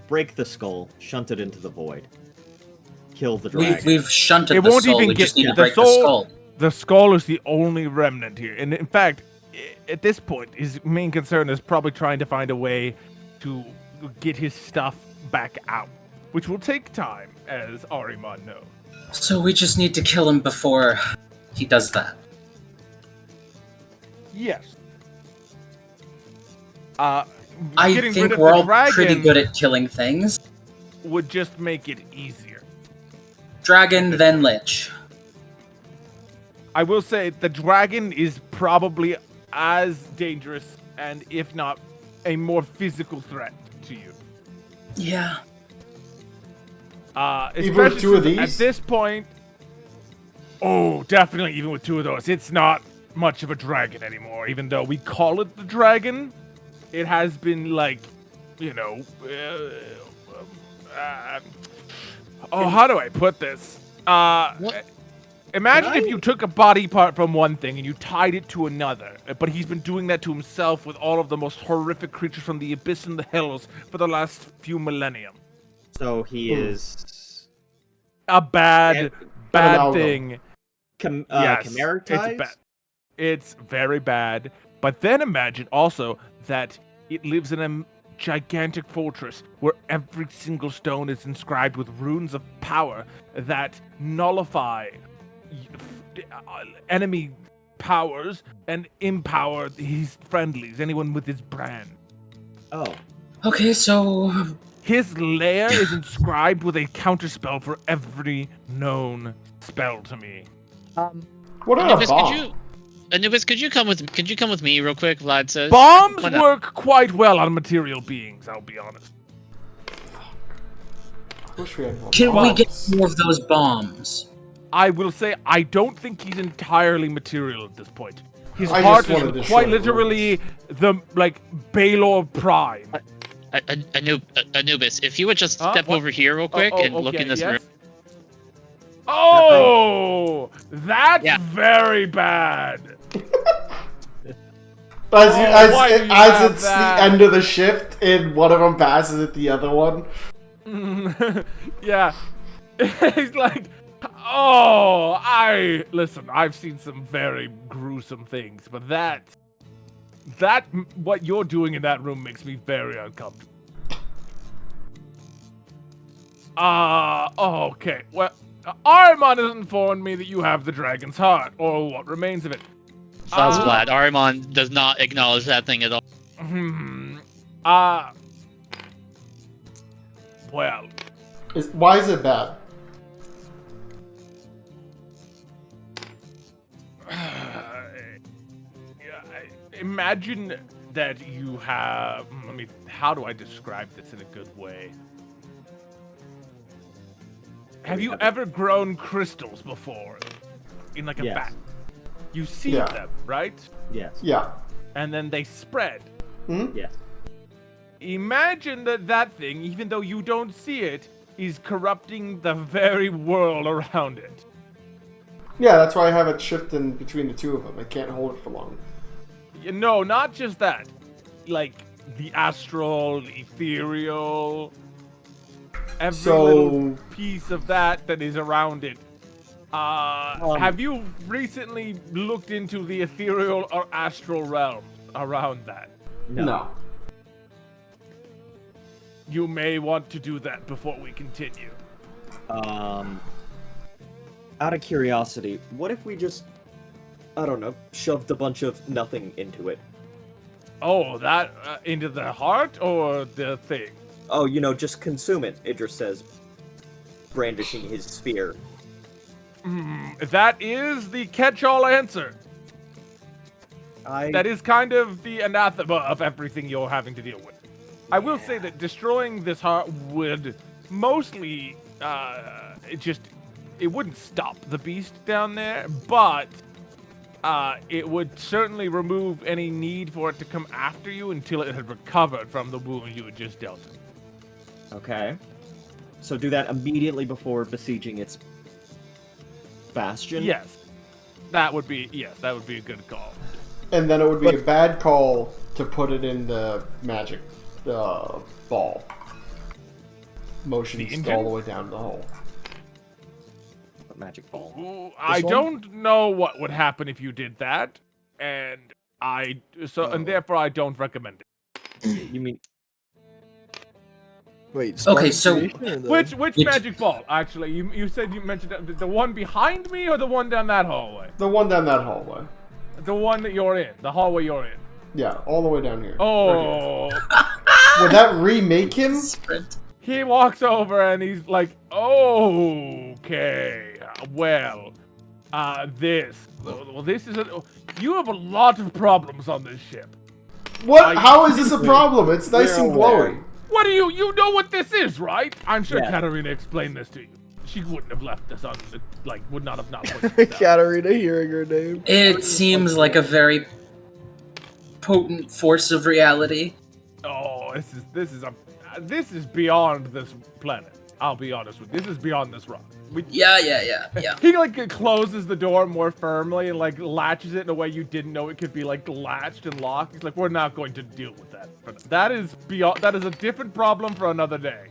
G: break the skull, shunt it into the void. Kill the dragon.
D: We've shunted
E: It
D: the
E: won't
D: soul.
E: even
D: We
E: get
D: just need to
E: the
D: break the
E: soul.
D: skull.
E: The skull is the only remnant here. And in fact, at this point, his main concern is probably trying to find a way to get his stuff back out, which will take time, as Ahriman knows.
D: So we just need to kill him before he does that.
E: Yes.
D: I
E: Getting
D: think
E: rid of
D: we're
E: the
D: all pretty
E: dragon
D: good at killing things.
E: would just make it easier.
D: Dragon, then Lich.
E: I will say the dragon is probably as dangerous, and if not, a more physical threat to you.
D: Yeah.
A: Even with
E: Especially
A: two of
E: since
A: these?
E: at this point, oh, definitely even with two of those, it's not much of a dragon anymore. Even though we call it the dragon, it has been how do I put this? Imagine if you took a body part from one thing and you tied it to another, but he's been doing that to himself with all of the most horrific creatures from the abyss and the hills for the last few millennium.
G: So he is
E: A bad
A: Amalgam.
E: thing. Yes, it's
G: chimeratized?
E: bad. It's very bad. But then imagine also that it lives in a gigantic fortress where every single stone is inscribed with runes of power that nullify enemy powers and empower his friendlies, anyone with his brand.
G: Oh.
D: Okay, so
E: His lair is inscribed with a counterspell for every known spell to me.
A: What about a
C: Anubis,
A: bomb?
C: Anubis, could you come with me real quick? Vlad says.
E: Bombs
C: Why not?
E: work quite well on material beings, I'll be honest.
A: I wish we had more
D: can we get
A: bombs.
D: more of those bombs?
E: I will say I don't think he's entirely material at this point. His
A: I
E: heart
A: just wanted to
E: is
A: show
E: quite
A: it
E: literally the Baylor Prime.
C: Anubis, if you would just step
E: What?
C: over here real quick and look in this room.
E: Oh, that's
C: Yeah.
E: very bad.
A: As,
E: Oh,
A: you, as,
E: why do you
A: as
E: have
A: it's
E: that?
A: the end of the shift and one of them passes at the other one.
E: Yeah. He's like, listen, I've seen some very gruesome things, but what you're doing in that room makes me very uncomfortable. Okay. Well, Ahriman has informed me that you have the dragon's heart, or what remains of it.
C: That's Vlad. Ahriman does not acknowledge that thing at all.
E: Well,
A: Why is it bad?
E: imagine that you have. How do I describe this in a good way? Have you ever grown crystals before? In like a
G: Yes.
E: vat? You see
A: Yeah.
E: them, right?
G: Yes.
A: Yeah.
E: And then they spread.
A: Hmm?
G: Yes.
E: Imagine that thing, even though you don't see it, is corrupting the very world around it.
A: Yeah, that's why I have it shifting between the two of them. I can't hold it for long.
E: No, not just that. Like the astral, ethereal, every little piece of that is around it. Have you recently looked into the ethereal or astral realm around that?
A: No.
E: you may want to do that before we continue.
G: Out of curiosity, what if we just, I don't know, shoved a bunch of nothing into it?
E: Oh, that into the heart or the thing?
G: Oh, just consume it, Idris says, brandishing his spear.
E: That is the catch-all answer. That is kind of the anathema of everything you're having to deal with. I will say that destroying this heart would mostly, it wouldn't stop the beast down there, but it would certainly remove any need for it to come after you until it had recovered from the wound you had just dealt it.
G: Okay. So do that immediately before besieging its bastion?
E: Yes. That would be a good call.
A: And then it would be a bad call to put it in the magic ball. Motions all the way down the hole.
G: Magic ball.
E: Ooh, I don't know what would happen if you did that, and therefore I don't recommend it.
G: You mean...
F: Wait.
D: Okay, so-
E: Which magic ball? Actually, you said you mentioned the one behind me or the one down that hallway?
A: The one down that hallway.
E: The one that you're in, the hallway you're in.
A: Yeah, all the way down here.
E: Oh.
A: Would that remake him?
D: Sprint.
E: He walks over and he's like, okay, well, this is you have a lot of problems on this ship.
A: What? How is this a problem? It's nice and glowy.
E: What do you know what this is, right? I'm sure
G: Yeah.
E: Katarina explained this to you. She wouldn't have left us on the, would not have not put this out.
F: Katarina hearing her name.
D: It seems like a very potent force of reality.
E: Oh, this is beyond this planet. I'll be honest with you. This is beyond this rock.
D: Yeah.
E: He closes the door more firmly and latches it in a way you didn't know it could be latched and locked. He's like, we're not going to deal with that. That is a different problem for another day.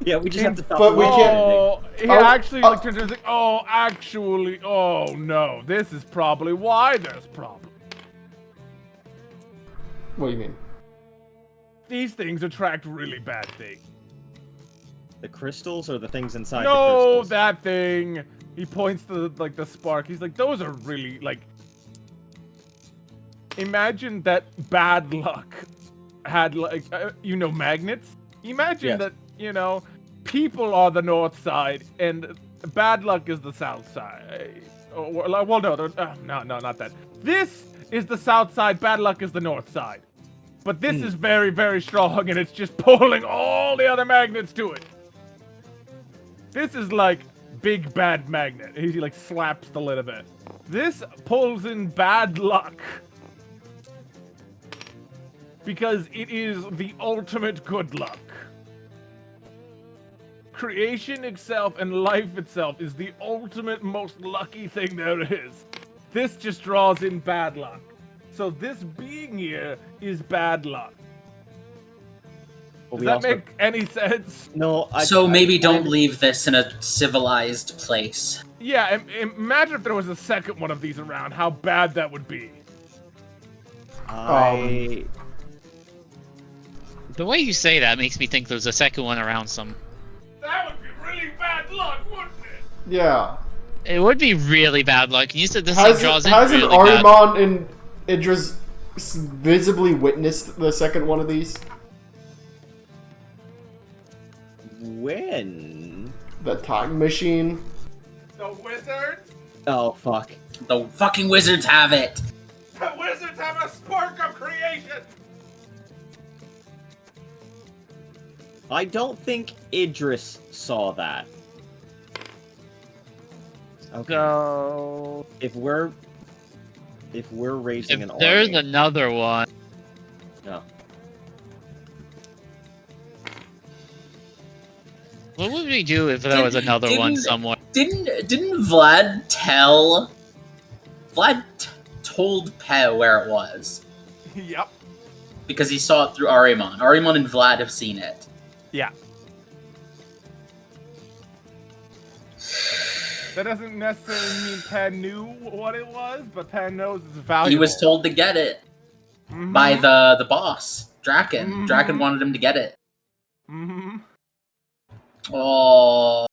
G: Yeah, we just have to stop
A: But
G: the
A: we
G: wall.
A: can't-
E: Oh, he
A: Oh,
E: actually turns around and is like, oh no, this is probably why there's problems.
A: What do you mean?
E: These things attract really bad things.
G: The crystals or the things inside the
E: No,
G: crystals?
E: that thing. He points to the spark. He's like, those are really imagine that bad luck had magnets. Imagine
G: Yes.
E: that people are the north side and bad luck is the south side. Well, no, not that. This is the south side. Bad luck is the north side. But this is very, very strong, and it's just pulling all the other magnets to it. This is big bad magnet. He slaps the lid of it. This pulls in bad luck. Because it is the ultimate good luck. Creation itself and life itself is the ultimate most lucky thing there is. This just draws in bad luck. So this being here is bad luck. Does that make any sense?
G: No,
D: Maybe don't leave this in a civilized place.
E: Yeah, imagine if there was a second one of these around, how bad that would be.
C: The way you say that makes me think there's a second one around some.
E: That would be really bad luck, wouldn't it?
A: Yeah.
C: It would be really bad luck. You said this thing draws in
A: Hasn't
C: really bad.
A: Ahriman and Idris visibly witnessed the second one of these?
G: When?
A: The time machine?
E: The wizards?
G: Oh, fuck.
D: The fucking wizards have it!
E: The wizards have a spark of creation!
G: I don't think Idris saw that. Okay.
C: So
G: If we're raising
C: if
G: an
C: there's
G: army...
C: another one,
G: No.
C: what would we do if there was another one
D: Didn't-
C: somewhere?
D: Didn't Vlad tell? Vlad told Pe where it was
E: Yep.
D: because he saw it through Ahriman. Ahriman and Vlad have seen it.
E: Yeah. That doesn't necessarily mean Pan knew what it was, but Pan knows it's valuable.
D: He was told to get it by the boss, Draken.
E: Mhm.
D: Draken wanted him to get it.
E: Mm-hmm.
D: Oh,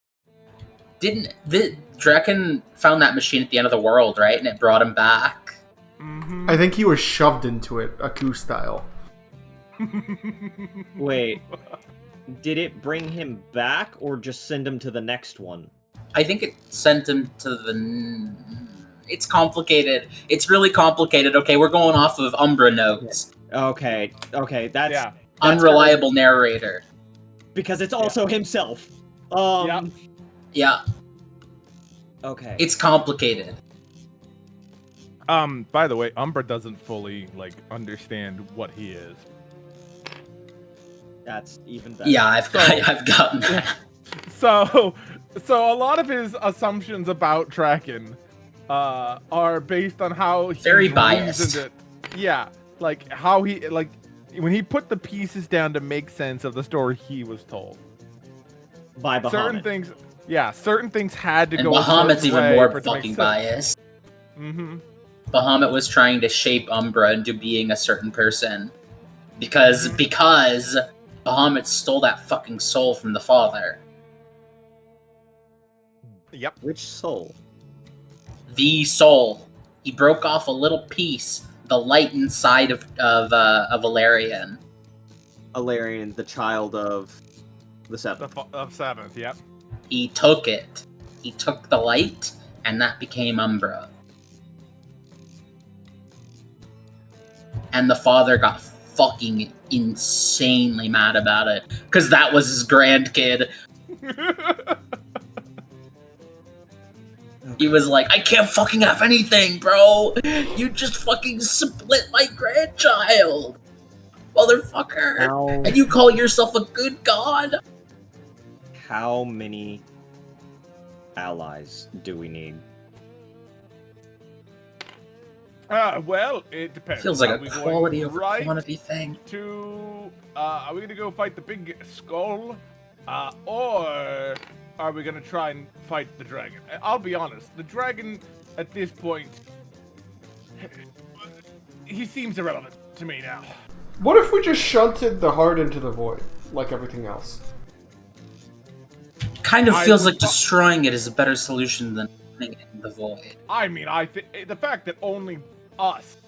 D: didn't the Draken found that machine at the end of the world, right? And it brought him back.
E: Mm-hmm.
A: I think he was shoved into it, Aku style.
G: Wait, did it bring him back or just send him to the next one?
D: I think it sent him to the. It's complicated. It's really complicated. Okay, we're going off of Umbra notes.
G: Okay, that's
E: Yeah.
D: Unreliable narrator.
G: because it's also himself.
D: Yeah,
G: Okay.
D: it's complicated.
E: By the way, Umbra doesn't fully understand what he is.
G: That's even better.
D: Yeah, I've gotten that.
E: So a lot of his assumptions about Draken are based on how he
D: Very biased.
E: reasoned it. Yeah, how he when he put the pieces down to make sense of the story he was told.
G: By Bahamut.
E: Certain things had to
D: And
E: go.
D: Bahamut's
E: a certain
D: even
E: way
D: more
E: for it to make
D: fucking
E: sense.
D: biased.
E: Mm-hmm.
D: Bahamut was trying to shape Umbra into being a certain person because Bahamut stole that fucking soul from the father.
E: Yep.
G: Which soul?
D: The soul. He broke off a little piece, the light inside of Valerian.
G: Alarian, the child of the Seventh.
E: Of Seventh. Yep.
D: He took it. He took the light, and that became Umbra. And the father got fucking insanely mad about it, because that was his grandkid. He was like, I can't fucking have anything, bro! You just fucking split my grandchild! Motherfucker! And you call yourself a good god?
G: How many allies do we need?
E: Well, it depends.
D: Feels like
E: Are
D: a
E: we going
D: quality over
E: right
D: quantity thing.
E: Are we gonna go fight the big skull? Or are we gonna try and fight the dragon? I'll be honest, the dragon at this point, he seems irrelevant to me now.
A: What if we just shunted the heart into the void, like everything else?
D: Kind of feels like destroying it is a better solution than putting it in the void.
E: I mean, I think the fact that only us,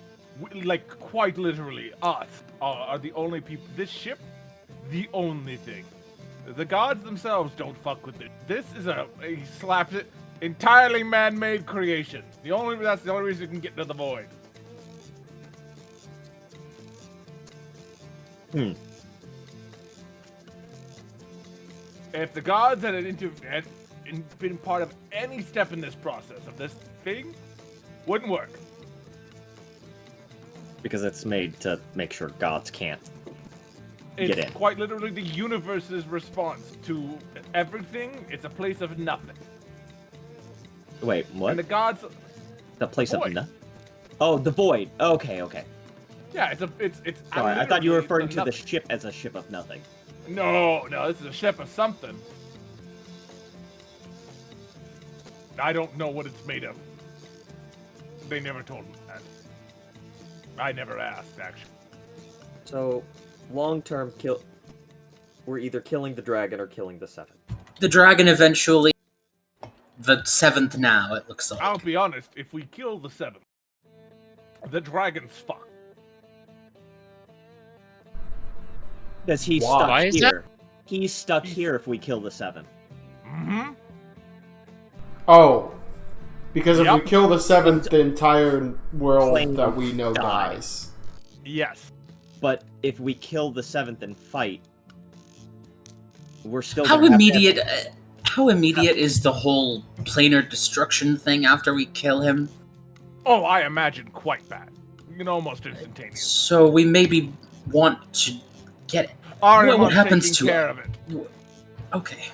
E: quite literally us, are the only people. This ship, the only thing. The gods themselves don't fuck with it. This is he slaps it, entirely man-made creation. That's the only reason you can get into the void. If the gods had been part of any step in this process of this thing, wouldn't work.
G: Because it's made to make sure gods can't get in.
E: It's quite literally the universe's response to everything. It's a place of nothing.
G: Wait, what?
E: And the gods.
G: The place of
E: void.
G: nothing? Oh, the void. Okay.
E: Yeah, it's.
G: Sorry, I thought you were referring to the
E: nothing.
G: ship as a ship of nothing.
E: No, this is a ship of something. I don't know what it's made of. They never told me that. I never asked, actually.
B: So, long-term kill. We're either killing the dragon or killing the Seventh.
D: The dragon eventually. The seventh now, it looks like.
E: I'll be honest, if we kill the seventh, the dragon's fucked.
G: Because he's
A: Why?
G: stuck
C: Why is
G: here. He's stuck here if we kill the Seventh.
E: Mm-hmm.
A: Oh, because if we
E: Yep.
A: kill the seventh, the entire world
G: Plane
A: that we know
G: dies.
A: dies.
E: Yes.
G: But if we kill the Seventh and fight, we're still
D: How
G: gonna have to have-
D: immediate? How immediate is the whole planar destruction thing after we kill him?
E: Oh, I imagine quite bad. Almost instantaneous.
D: So we maybe want to get it.
E: Arimon's
D: happens
E: taking
D: to-
E: care of it.
D: Okay.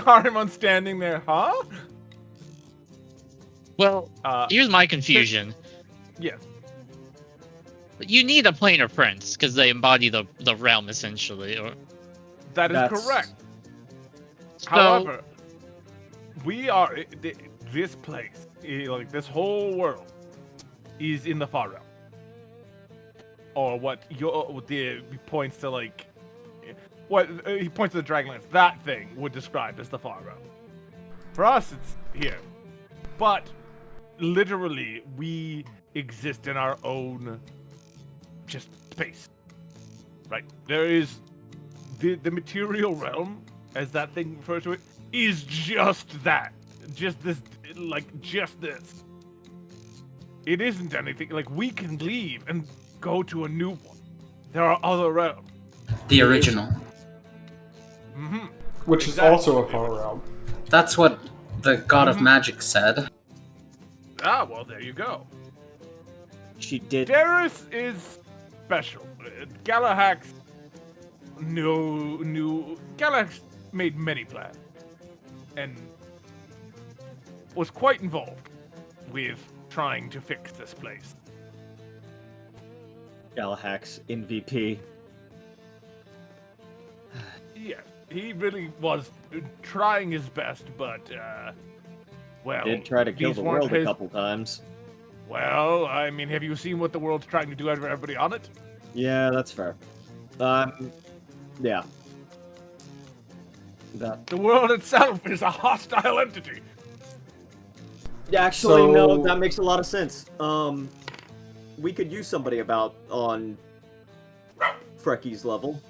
E: Arimon's standing there, huh?
C: Well,
E: Uh,
C: here's my confusion.
E: yes.
C: You need a planar prince because they embody the realm essentially. Or
E: That is
G: That's-
E: correct.
C: so,
E: However, we are this place, this whole world, is in the far realm, or what the points to what he points to the Dragonlance. That thing would describe as the far realm. For us, it's here. But literally, we exist in our own just space. Right? There is the material realm, as that thing refers to it, is just that. Just this, just this. It isn't anything. Like, we can leave and go to a new one. There are other realms.
D: The original.
E: Mm-hmm.
A: Which is also a far realm.
D: That's what the God of Magic said.
E: Ah, well, there you go.
G: She did.
E: Darius is special. Galahax Galahax made many plans and was quite involved with trying to fix this place.
G: Galahax MVP.
E: Yeah, he really was trying his best, but, well...
G: Did try to kill
E: these
G: the
E: weren't
G: world a couple times.
E: Well, I mean, have you seen what the world's trying to do to everybody on it?
G: Yeah, that's fair. Yeah. That.
E: The world itself is a hostile entity.
G: Actually, no,
A: So-
G: that makes a lot of sense. We could use somebody about on Frecky's level.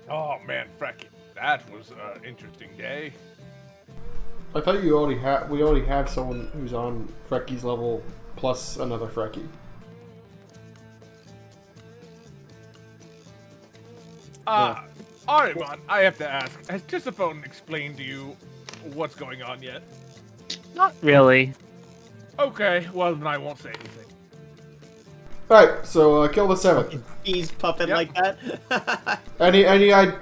E: Oh, man, Frecky. That was an interesting day.
A: I thought we already have someone who's on Frecky's level plus another Frecky.
E: Arimon, I have to ask, has Tisiphone explained to you what's going on yet?
C: Not really.
E: Okay, well, then I won't say anything.
A: Alright, so kill the 7th.
G: He's puppet
E: Yep.
G: like that.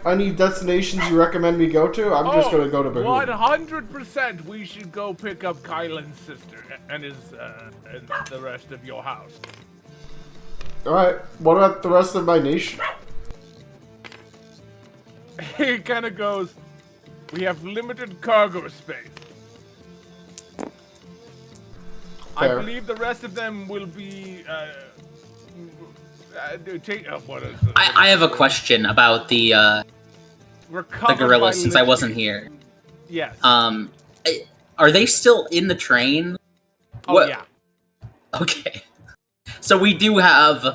A: Any destinations you recommend we go to? I'm just gonna go to Bahoon.
E: 100% we should go pick up Kylan's sister and and the rest of your house.
A: Alright, what about the rest of my nation?
E: He kind of goes, we have limited cargo space. I
A: Fair.
E: believe the rest of them will be, what is it?
D: I have a question about the gorillas since I wasn't here.
E: Yes.
D: Are they still in the train?
E: Oh,
D: what-
E: yeah.
D: Okay. So we do have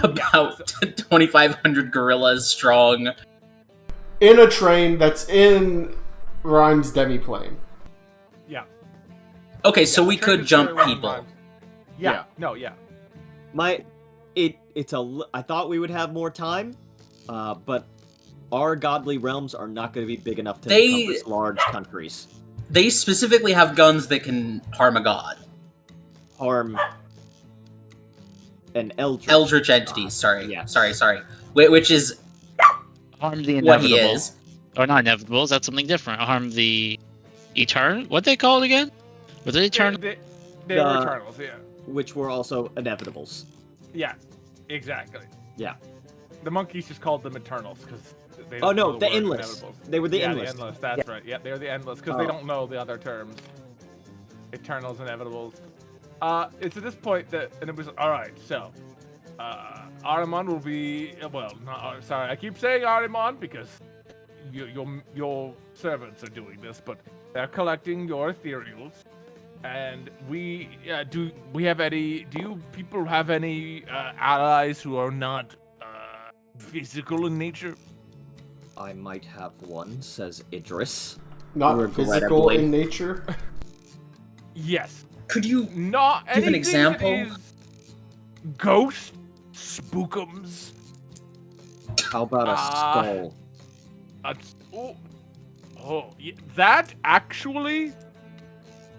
D: about 2,500 gorillas strong.
A: In a train that's in Rhyme's demiplane.
E: Yeah.
D: Okay, so we
E: the train
D: could
E: is
D: jump
E: very well
D: people.
E: timed. Yeah.
G: Yeah.
E: No, yeah.
G: I thought we would have more time, but our godly realms are not going to be big enough to encompass large countries.
D: They specifically have guns that can harm a god.
G: Harm an
D: Eldritch entities, sorry.
G: Yeah.
D: Sorry. Which is
C: Harm the
D: what
C: inevitable.
D: he is.
C: Or not inevitable, that's something different. Harm the eternal. What they called again? Was it eternal?
E: They were
G: The-
E: Eternals, yeah.
G: which were also inevitables.
E: Yeah, exactly.
G: Yeah.
E: The monkeys just called them Eternals because they
G: Oh
E: don't know
G: no, the
E: word
G: endless.
E: inevitables.
G: They were the
E: Yeah,
G: endless.
E: the endless. That's right. Yeah, they're the endless because they
G: Oh.
E: don't know the other terms. Eternals, inevitables. It's at this point that, and it was all right. So, Arimon will be sorry, I keep saying Arimon because your servants are doing this, but they're collecting your ethereals, and do you people have any allies who are not physical in nature?
G: I might have one, says Idris.
A: Not physical
G: Regrettably.
A: in nature.
E: Yes.
D: Could you
E: Not
D: give an
E: anything
D: example?
E: that is ghost, spookums.
G: How about a skull?
E: Yeah, that actually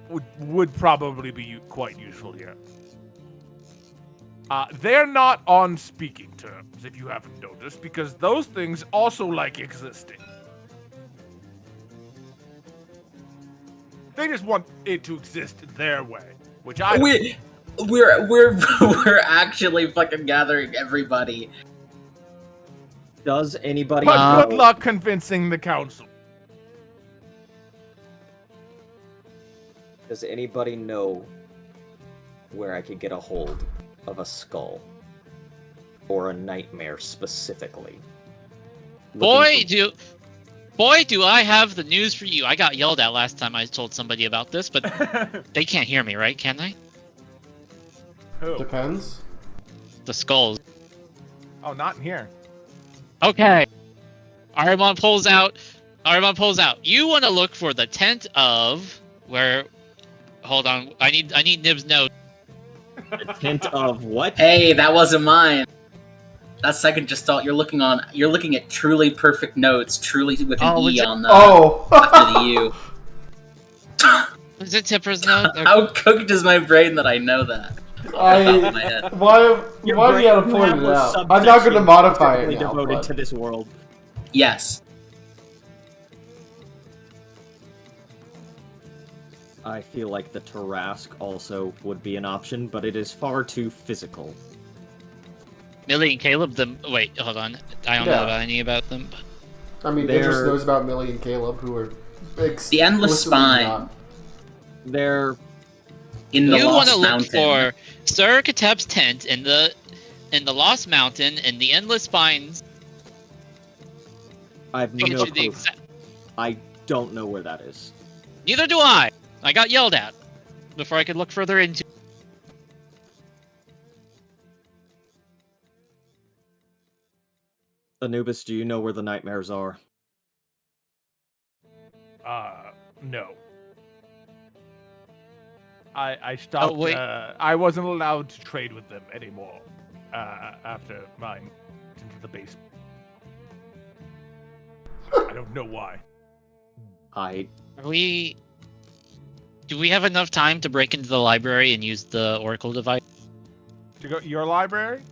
E: would probably be quite useful here. They're not on speaking terms, if you haven't noticed, because those things also like existing. They just want it to exist their way, which I don't.
D: We're actually fucking gathering everybody.
G: Does anybody
E: But
G: know?
E: good luck convincing the council.
G: Does anybody know where I could get a hold of a skull? Or a nightmare specifically?
C: Boy, do I have the news for you. I got yelled at last time I told somebody about this, but they can't hear me, right? Can they?
E: Who?
A: Depends.
C: The skulls.
E: Oh, not in here.
C: Okay. Arimon pulls out. You want to look for the tent of where? Hold on. I need Nib's note.
G: The tent of what?
D: Hey, that wasn't mine. That second just thought you're looking at truly perfect notes, truly with an E on the after the U.
C: Is it Tipper's note?
D: How cooked is my brain that I know that? Off the top of my head.
A: Why do you gotta point it out? I'm not gonna modify it now.
G: Devoted to this world.
D: Yes.
G: I feel like the Tarask also would be an option, but it is far too physical.
C: Millie and Caleb, wait, hold on. I don't know about any about them.
A: I mean, Idris knows about Millie and Caleb, who are
D: the Endless Spine.
G: They're
D: in the Lost Mountain.
C: You want to look for Sir Kateb's tent in the Lost Mountain and the Endless Spines.
G: I have no clue. I don't know where that is.
C: Neither do I. I got yelled at before I could look further into.
G: Anubis, do you know where the nightmares are?
E: No. I stopped.
C: Oh, wait.
E: I wasn't allowed to trade with them anymore after mine into the basement. I don't know why.
C: Do we have enough time to break into the library and use the Oracle device?
E: To go your library?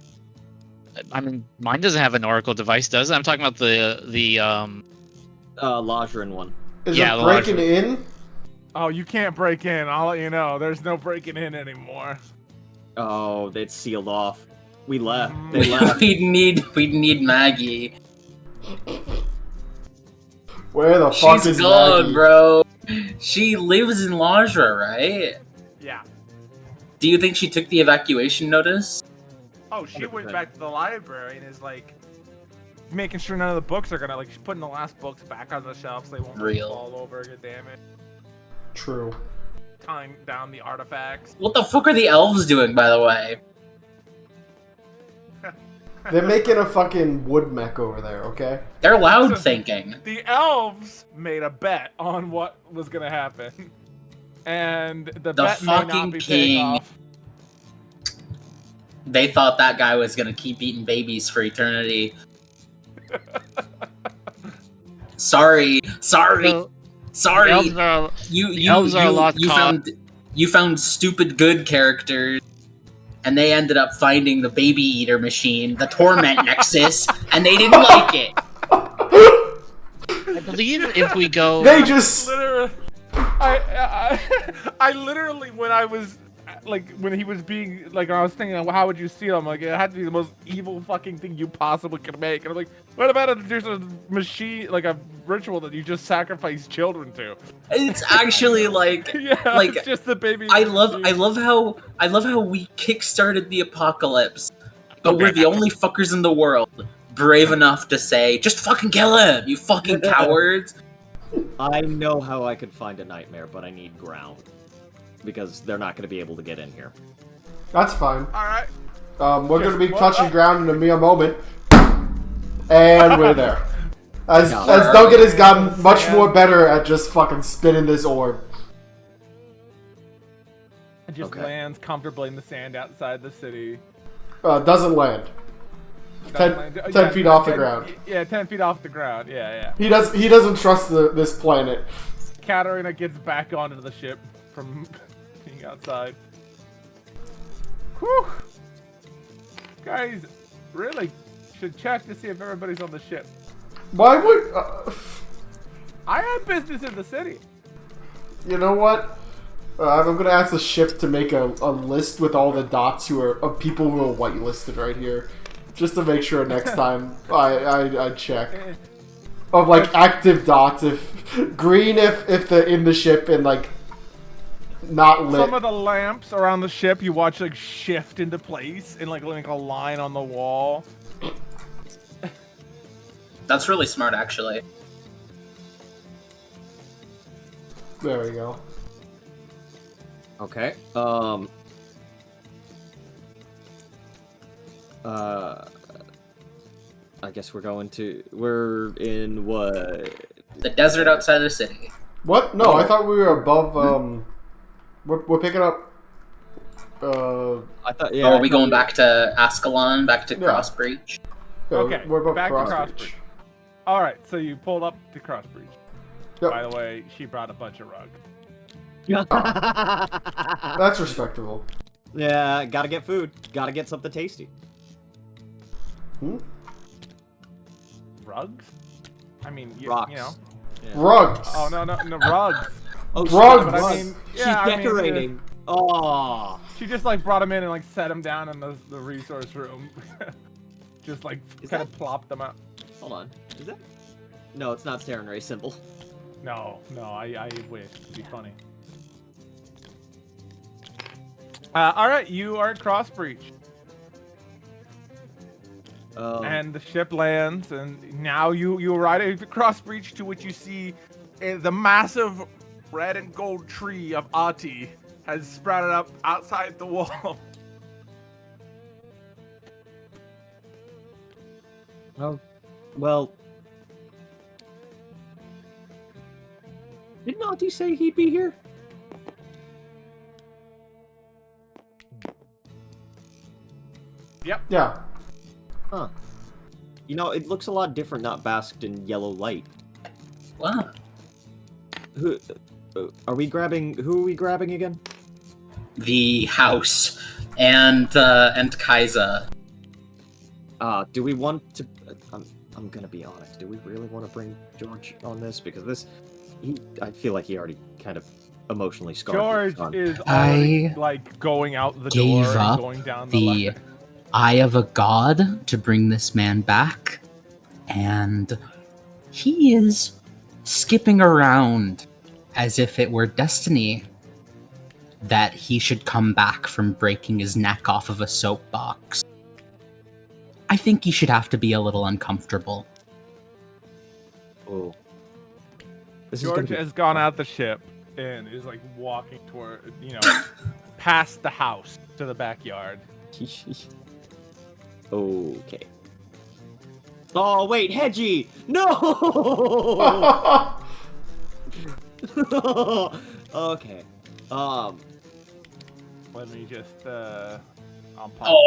C: I mean, mine doesn't have an Oracle device, does it? I'm talking about the
G: Lajran one.
A: Is it breaking in?
E: Oh, you can't break in. I'll let you know. There's no breaking in anymore.
G: Oh, it's sealed off. We left. They left.
D: We'd need Maggie.
A: Where the fuck is
D: gone,
A: Maggie?
D: Bro. She lives in Lajra, right?
E: Yeah.
D: Do you think she took the evacuation notice?
E: Oh, she went back to the library and is like making sure none of the books are gonna she's putting the last books back on the shelves so they won't fall over, get damaged.
A: True.
E: Tying down the artifacts.
D: What the fuck are the elves doing, by the way?
A: They're making a fucking wood mech over there, okay?
D: They're loud thinking.
E: The elves made a bet on what was gonna happen. And the bet may not be paying off.
D: They thought that guy was gonna keep eating babies for eternity. Sorry. You found stupid good characters, and they ended up finding the baby eater machine, the torment nexus, and they didn't like it.
C: I believe if we go,
A: they just
E: literally. I literally when he was being I was thinking, well, how would you seal him? Like, it had to be the most evil fucking thing you possibly could make. And I'm like, what about if there's a machine, like a ritual that you just sacrifice children to?
D: It's actually
E: it's just the baby.
D: I love how we kickstarted the apocalypse, but we're the only fuckers in the world brave enough to say, just fucking kill him, you fucking cowards.
G: I know how I could find a nightmare, but I need ground. Because they're not going to be able to get in here.
A: That's fine.
E: Alright.
A: We're going to be touching ground in a mere moment. And we're there. As Duncan has gotten much more better at just fucking spinning this orb.
E: It just lands comfortably in the sand outside the city.
A: Doesn't land. 10 feet off the ground.
E: Yeah, 10 feet off the ground. Yeah.
A: He doesn't trust this planet.
E: Katarina gets back onto the ship from being outside. Whew. Guys, really should check to see if everybody's on the ship.
A: Why would...
E: I have business in the city.
A: You know what? I'm gonna ask the ship to make a list with all the dots of people who are whitelisted right here. Just to make sure next time I check. Of active dots, if green if they're in the ship and not lit.
E: Some of the lamps around the ship you watch shift into place and like a line on the wall.
D: That's really smart, actually.
A: There we go.
G: Okay. I guess we're in what?
D: The desert outside the city.
A: What? No, I thought we were above. We're picking up.
G: I thought,
D: Oh, are we going back to Ascalon, back to
A: Yeah.
D: Crossbreach?
E: Okay,
A: we're above
E: back to
A: Crossbreach.
E: Crossbreach. All right, so you pulled up to Crossbreach.
A: Yep.
E: By the way, she brought a bunch of rugs.
A: That's respectable.
G: Yeah, gotta get food. Gotta get something tasty.
E: Rugs? I mean,
G: Rocks.
E: you know.
G: Yeah.
A: Rugs.
E: Oh no, rugs.
G: Oh,
A: Rugs.
E: But I mean,
G: She's
E: yeah,
G: decorating. Oh.
E: She just like brought them in and like set them down in the resource room. Just like kind of plopped them out.
G: Hold on. Is that? No, it's not Staring Ray symbol.
E: No, I wish. It'd be funny. All right, you are at Crossbreach. And the ship lands, and now you arrive at Crossbreach, to which you see the massive red and gold tree of Ati has sprouted up outside the wall.
G: Oh, well. Didn't Auntie say he'd be here?
E: Yep.
A: Yeah.
G: Huh. You know, it looks a lot different not basked in yellow light.
D: Wow.
G: Who are we grabbing again?
D: The house and Kaiza.
G: Do we want to... I'm gonna be honest. Do we really want to bring George on this? Because I feel like he already kind of emotionally scarred.
E: George is already like going out the door and going down the ladder.
H: Eye of a god to bring this man back, and he is skipping around as if it were destiny that he should come back from breaking his neck off of a soapbox. I think he should have to be a little uncomfortable.
G: Oh.
E: George has gone out the ship and is like walking toward, past the house to the backyard.
G: Okay. Oh wait, Hedgie! No! Okay.
E: Let me just
D: Oh,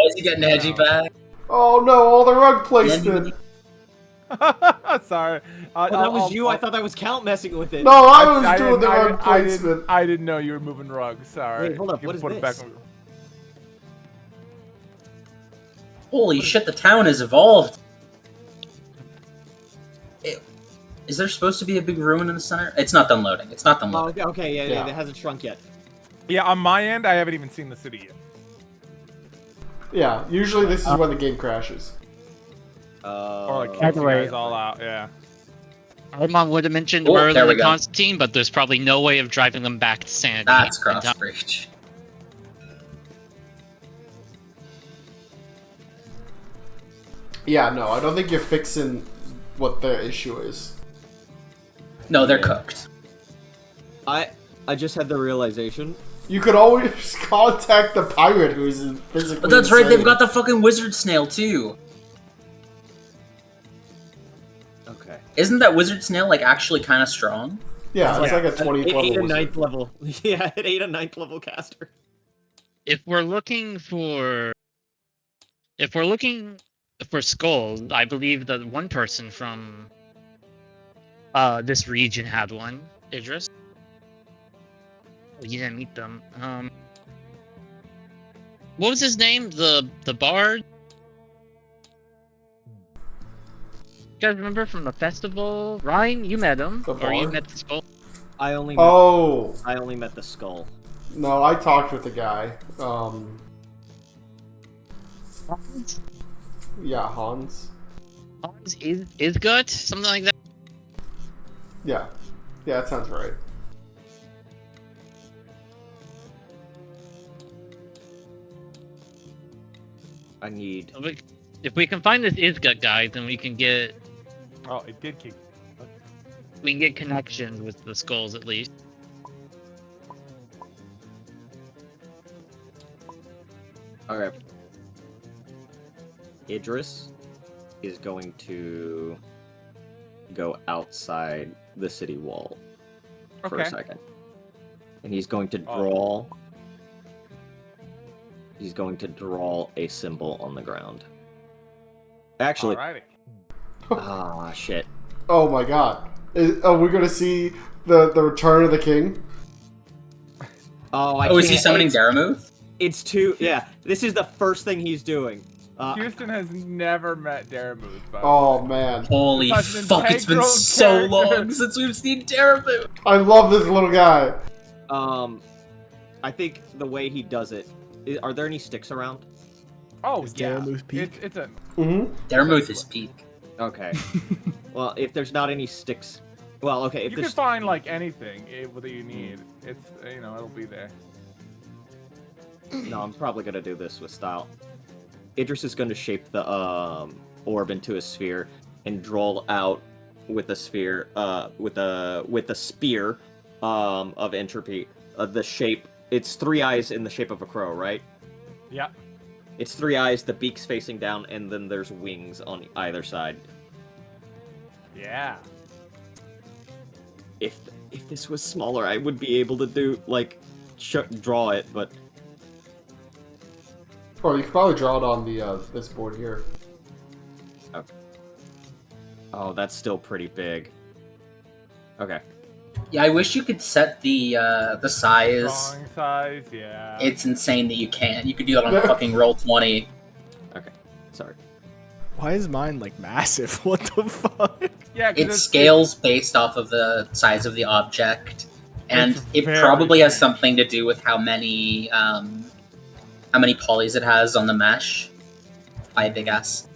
D: is he getting Hedgie back?
A: Oh no, all the rug placement.
E: Sorry.
G: That was you. I thought that was Count messing with it.
A: No, I was doing the rug placement.
E: I didn't know you were moving rugs. Sorry.
G: Wait, hold up. What is this?
D: Holy shit, the town has evolved. Is there supposed to be a big ruin in the center? It's not done loading. It's not done loading.
G: Oh, okay, yeah, it hasn't shrunk yet.
E: Yeah, on my end, I haven't even seen the city yet.
A: Yeah, usually this is when the game crashes.
E: Or like kicks you guys all out, yeah.
C: Armand would have mentioned
D: Oh,
C: Merlin
D: there we
C: and
D: go.
C: Constantine, but there's probably no way of driving them back to sanity.
D: That's
C: in time.
D: Crossbreach.
A: Yeah, no, I don't think you're fixing what their issue is.
D: No, they're cooked.
G: I just had the realization.
A: You could always contact the pirate who's physically
D: But that's right, they've
A: insane.
D: got the fucking wizard snail too.
G: Okay.
D: Isn't that wizard snail like actually kind of strong?
A: Yeah, it's like a 20th
G: It
A: level
G: ate a
A: wizard.
G: 9th level. Yeah, it ate a 9th level caster.
C: If we're looking for skulls, I believe that one person from this region had one. Idris. Oh, you didn't meet them. What was his name? The bard? You guys remember from the festival? Ryan, you met him.
A: The
C: Or you
A: bard?
C: met the skull.
G: I only met the skull.
A: No, I talked with the guy. Yeah, Hans.
C: Hans Isgut? Something like that.
A: Yeah. Yeah, that sounds right.
G: I need...
C: If we can find this Isgut guy, then we can get
E: Oh, it did kick.
C: We can get connections with the skulls at least.
G: Okay. Idris is going to go outside the city wall for a
E: Okay.
G: second. And he's going to
E: Oh.
G: draw... He's going to draw a symbol on the ground. Actually...
E: Alrighty.
G: Shit.
A: Oh my god. Are we gonna see the return of the king?
D: Oh, is he summoning Daramuth?
G: It's too... Yeah, this is the first thing he's doing.
E: Houston has never met Daramuth.
A: Oh man.
D: Holy
E: Such an
D: fuck, it's been
E: integral
D: so
E: character.
D: long since we've seen Daramuth!
A: I love this little guy.
G: I think the way he does it... Are there any sticks around?
E: Oh,
F: Is
E: yeah.
F: Daramuth peak?
E: It's a...
A: Mm-hmm.
D: Daramuth is peak.
G: Okay. Well, if there's not any sticks... Well, okay, if
E: You can
G: there's...
E: find, like, anything that you need. It's, it'll be there.
G: No, I'm probably gonna do this with style. Idris is gonna shape the orb into a sphere and draw out with a sphere, with a spear of entropy. The shape. It's 3 eyes in the shape of a crow, right?
E: Yeah.
G: It's 3 eyes, the beak's facing down, and then there's wings on either side.
E: Yeah.
G: If this was smaller, I would be able to do draw it, but
A: Oh, you could probably draw it on the this board here.
G: okay. Oh, that's still pretty big. Okay.
D: Yeah, I wish you could set the size.
E: Drawing size, yeah.
D: It's insane that you can't. You could do it on fucking Roll20.
G: Okay. Sorry.
F: Why is mine like massive? What the fuck?
E: Yeah, 'cause
D: It scales based off of the size of the object, and it probably has something to do with how many polys it has on the mesh. By a big ass.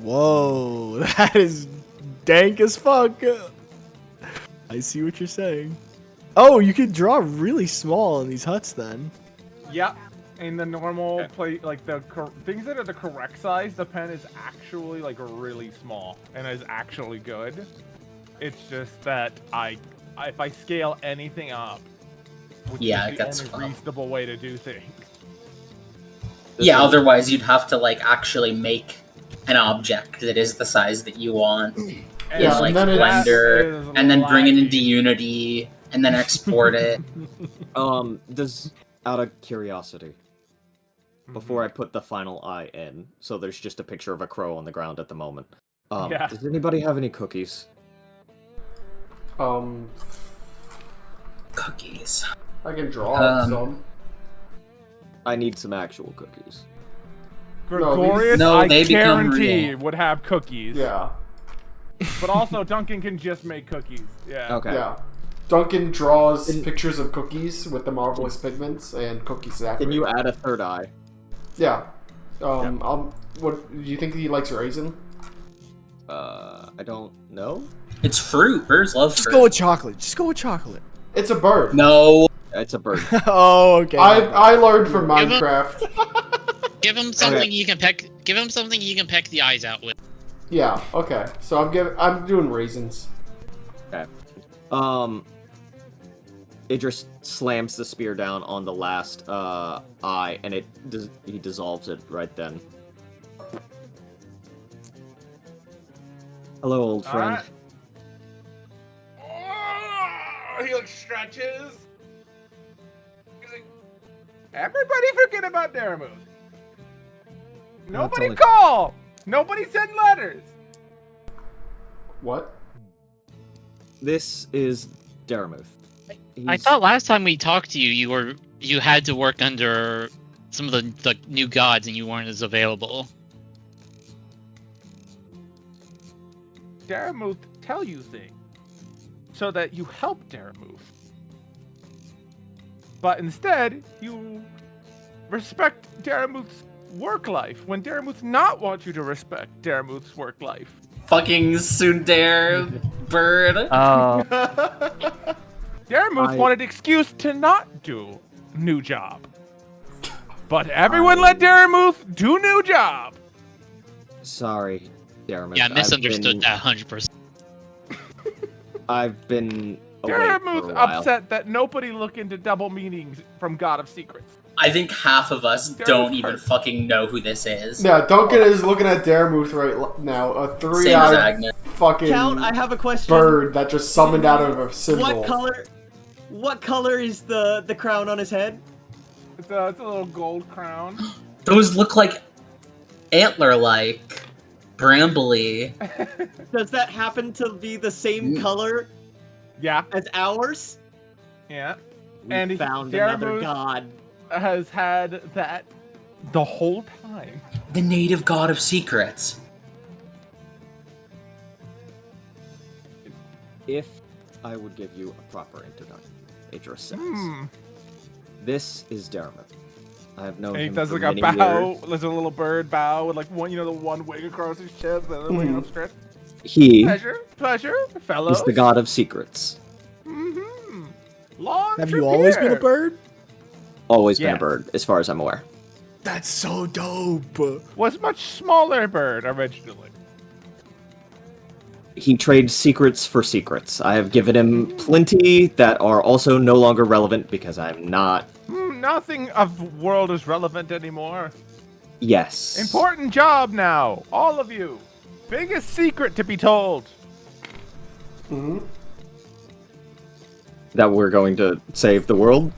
F: Whoa, that is dank as fuck. I see what you're saying. Oh, you could draw really small in these huts then.
E: Yeah. In the normal play, like things that are the correct size, the pen is actually like really small and is actually good. It's just that if I scale anything up, which
D: Yeah,
E: is
D: it
E: the
D: gets
E: only
D: fun.
E: reasonable way to do things.
D: Yeah, otherwise you'd have to like actually make an object that is the size that you want in
A: Yeah,
D: like
A: and then
D: Blender, and then bring it into Unity, and then export it.
G: Does out of curiosity, before I put the final eye in, so there's just a picture of a crow on the ground at the moment.
E: Yeah.
G: Does anybody have any cookies?
D: Cookies.
A: I can draw some.
G: I need some actual cookies.
E: Gregorius,
D: No,
E: I
D: they become
E: guarantee,
D: real.
E: would have cookies.
A: Yeah.
E: But also, Duncan can just make cookies. Yeah.
G: Okay.
A: Yeah. Duncan draws pictures of cookies with the marvelous pigments and cookie saccharine.
G: Can you add a third eye?
A: Yeah. What do you think he likes raisin?
G: I don't know.
D: It's fruit. Birds love
F: Just
D: fruit.
F: go with chocolate. Just go with chocolate.
A: It's a bird.
D: No.
G: It's a bird.
F: Oh, okay.
A: I learned from
C: Give him-
A: Minecraft.
C: Give him something you can peck. Give him something you can peck the eyes out with.
A: Yeah. Okay. So I'm doing raisins.
G: Okay. Idris slams the spear down on the last eye, and he dissolves it right then. Hello, old friend.
E: Oh, he like stretches. He's like, everybody forget about Daramuth. Nobody
G: only-
E: call. Nobody send letters.
A: What?
G: This is Daramuth.
C: I thought last time we talked to you, you had to work under some of the new gods, and you weren't as available.
E: Daramuth tell you things so that you help Daramuth. But instead, you respect Daramuth's work life when Daramuth not want you to respect Daramuth's work life.
D: Fucking Sundare bird.
C: Oh.
E: Daramuth wanted excuse to not do new job. But everyone let Daramuth do new job.
G: Sorry, Daramus.
C: Yeah, I misunderstood that 100%.
G: I've been away for a
E: Daramuth
G: while.
E: upset that nobody look into double meanings from God of Secrets.
D: I think half of us
E: They're
D: don't
E: hurt.
D: even fucking know who this is.
A: Yeah, Duncan is looking at Daramuth right now. A
D: Same as
A: three-eyed
D: Agnes.
A: fucking
G: Count, I have a question.
A: bird that just summoned out of a symbol.
G: What color is the crown on his head?
E: It's a little gold crown.
D: Those look like antler-like, brambly.
G: Does that happen to be the same color
E: Yeah,
G: as ours?
E: yeah.
G: We
E: And
G: found
E: Daramuth
G: another god.
E: has had that the whole time.
D: The native god of secrets.
G: If I would give you a proper introduction, Idris says,
E: Hmm.
G: this is Daramuth. I have known
E: And he
G: him
E: does
G: for
E: like a
G: many
E: bow.
G: years.
E: There's a little bird bow with like one, the one wing across his chest, the other wing outstretched.
G: He
E: Pleasure, fellows.
G: is the god of secrets.
E: Mm-hmm. Long
F: Have
E: trip
F: you always been a
E: here.
F: bird?
G: Always been a
E: Yes.
G: bird, as far as I'm aware.
F: That's so dope.
E: Was much smaller bird originally.
G: He trades secrets for secrets. I have given him plenty that are also no longer relevant because I'm not.
E: Nothing of world is relevant anymore.
G: Yes.
E: Important job now, all of you. Biggest secret to be told.
A: Mm-hmm.
G: That we're going to save the world?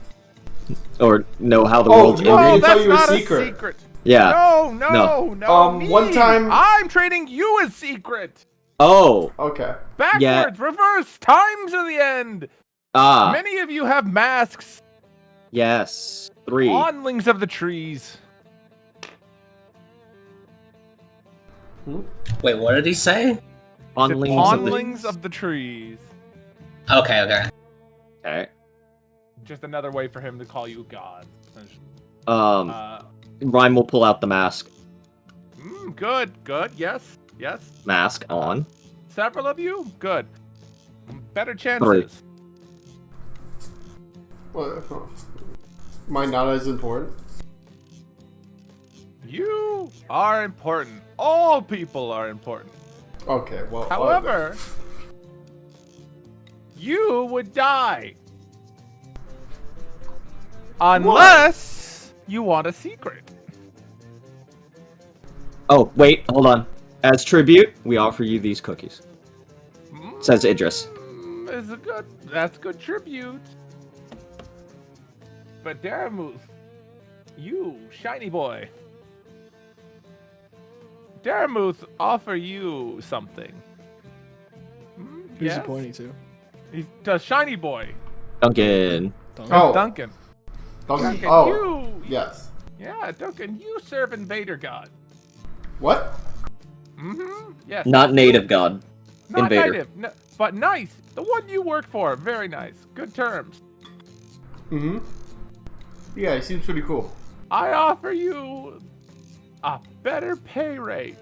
G: Or know how the
A: Oh,
G: world's
A: no,
G: ending?
A: they tell
E: that's
A: you a
E: not
A: secret.
E: a secret.
G: Yeah.
E: No. Me.
A: one time-
E: I'm trading you a secret.
G: Oh.
A: Okay.
E: Backwards, reverse, time to the end.
G: Ah.
E: Many of you have masks.
G: Yes. 3.
E: Onlings of the trees.
D: Wait, what did he say?
E: Onlings of the trees.
D: Okay.
G: Okay.
E: Just another way for him to call you God.
G: Rhyme will pull out the mask.
E: Good. Yes.
G: Mask on.
E: Several of you? Good. Better chances.
A: What? Am I not as important?
E: You are important. All people are important.
A: Okay, well.
E: However, you would die. Unless you want a secret.
G: Oh, wait, hold on. As tribute, we offer you these cookies. Says Idris.
E: That's good tribute. But Daramuth, you, shiny boy. Daramuth offer you something.
F: Who's
E: Yes?
F: he pointing to?
E: He's the shiny boy.
G: Duncan.
A: Oh,
E: Duncan.
A: Duncan.
E: Duncan,
A: Oh,
E: you.
A: yes.
E: Yeah, Duncan, you serve Invader God.
A: What?
E: Yes.
G: Not native god.
E: Not
G: Invader.
E: native, no, but nice. The one you work for, very nice. Good terms.
A: Mm-hmm. Yeah, he seems pretty cool.
E: I offer you a better pay rate.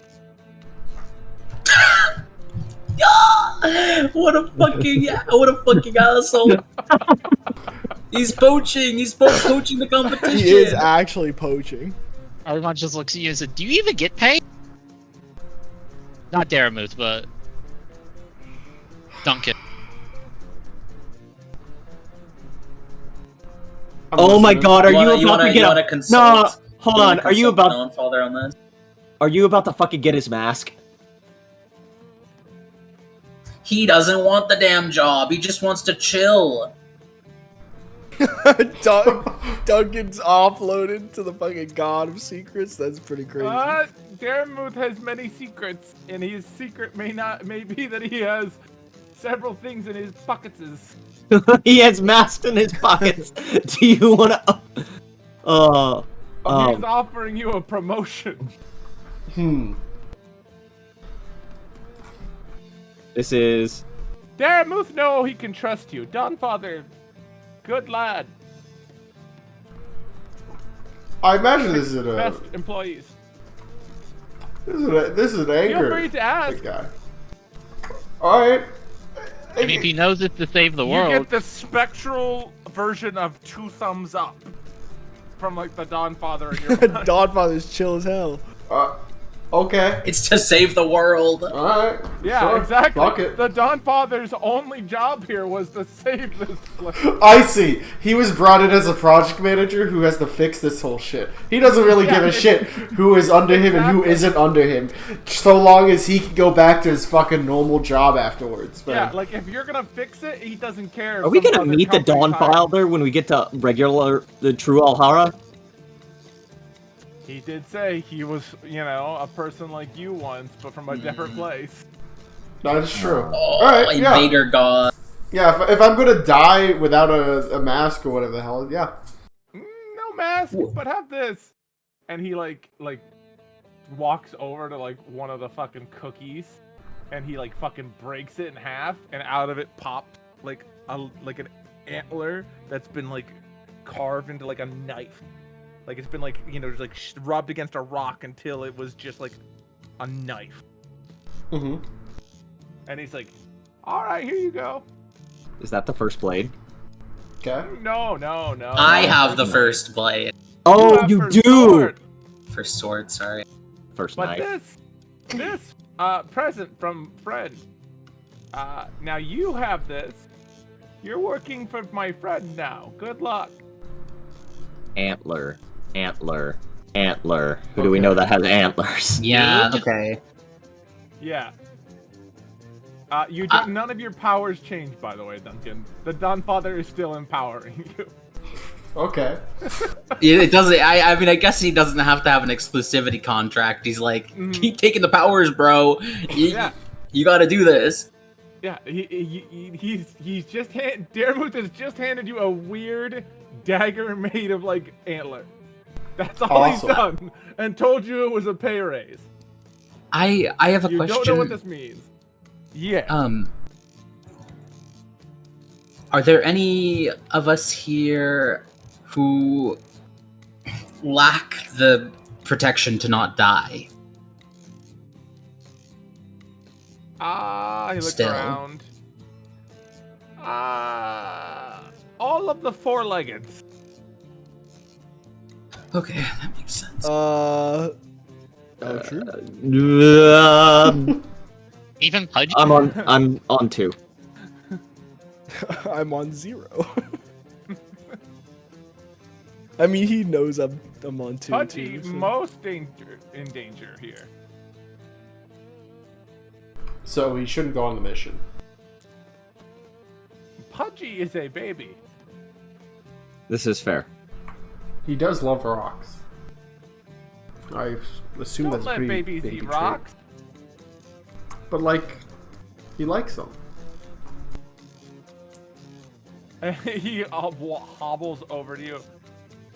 D: What a fucking asshole. He's poaching. He's poaching the competition.
F: He is actually poaching.
C: Everyone just looks at you and says, "Do you even get paid?" Not Daramuth, but Duncan.
G: Oh my god, are you
D: wanna-
G: about
D: wanna-
G: to get
D: wanna
G: a...
D: consult-
G: No, hold on. Are you about...
D: No father on this?
G: Are you about to fucking get his mask?
D: He doesn't want the damn job. He just wants to chill.
F: Duncan's offloaded to the fucking God of Secrets. That's pretty crazy.
E: Daramuth has many secrets, and his secret may be that he has several things in his pockets.
G: He has masks in his pockets. Do you want to...
E: He's offering you a promotion.
G: This is...
E: Daramuth, no, he can trust you. Dawnfather, good lad.
A: I imagine this is
E: Best employees.
A: This is an anger.
E: Feel free to ask.
A: Guy. All right.
C: I mean, if he knows it's to save the
E: You
C: world.
E: get the spectral version of 2 thumbs up from like the Dawnfather in your mind.
F: Dawnfather's chill as hell.
A: Okay.
D: It's to save the world.
A: Alright.
E: Yeah,
A: sure.
E: exactly.
A: Fuck it.
E: The Dawn Father's only job here was to save this place.
A: I see. He was brought in as a project manager who has to fix this whole shit. He doesn't really give a shit who is under him and who isn't under him, so long as he can go back to his fucking normal job afterwards. Man.
E: Yeah, like if you're gonna fix it, he doesn't care. if
B: Are we
E: some
B: gonna
E: other
B: meet the
E: company's
B: Dawn
E: hired.
B: Father when we get to the true Alhara?
E: He did say he was, a person like you once, but from a different place.
A: That is true.
D: Oh,
A: Alright, yeah.
D: Invader God.
A: Yeah, if I'm gonna die without a mask or whatever the hell, yeah.
E: No mask, but have this. And he like walks over to like one of the fucking cookies, and he like fucking breaks it in half, and out of it popped like an antler that's been like carved into like a knife. Like it's been like rubbed against a rock until it was just like a knife.
A: Mm-hmm.
E: And he's like, "All right, here you go."
B: Is that the first blade?
A: Okay.
E: No.
D: I have the first blade.
B: Oh,
E: have
B: you
E: first
B: do!
E: sword.
D: First sword, sorry.
B: First
E: But
B: knife.
E: this present from friend. Now you have this. You're working for my friend now. Good luck.
B: Antler. Who do we know that has antlers?
H: Yeah, okay.
E: Yeah. None of your powers change, by the way, Duncan. The Dawn Father is still empowering you.
A: Okay.
H: It doesn't. I mean, I guess he doesn't have to have an exclusivity contract. He's like, keep taking the powers, bro.
E: Yeah.
H: You got to do this.
E: Yeah, he's just Daremuth has just handed you a weird dagger made of like antler. That's all
A: Awesome.
E: he's done, and told you it was a pay raise.
H: I have a
E: You
H: question.
E: don't know what this means. Yeah.
H: Are there any of us here who lack the protection to not die?
E: He looked
H: Still.
E: around. All of the four-leggeds.
H: Okay, that makes sense.
F: Oh, true.
C: Even Pudgy?
B: I'm on 2.
F: I'm on 0. I mean, he knows I'm on 2
E: Pudgy,
F: too. So.
E: most in danger here.
A: So he shouldn't go on the mission.
E: Pudgy is a baby.
B: This is fair.
A: He does love rocks. I assume
E: Don't
A: that's
E: let
A: pretty
E: babies
A: baby
E: eat
A: trait.
E: rocks.
A: But like, he likes them.
E: He hobbles over to you.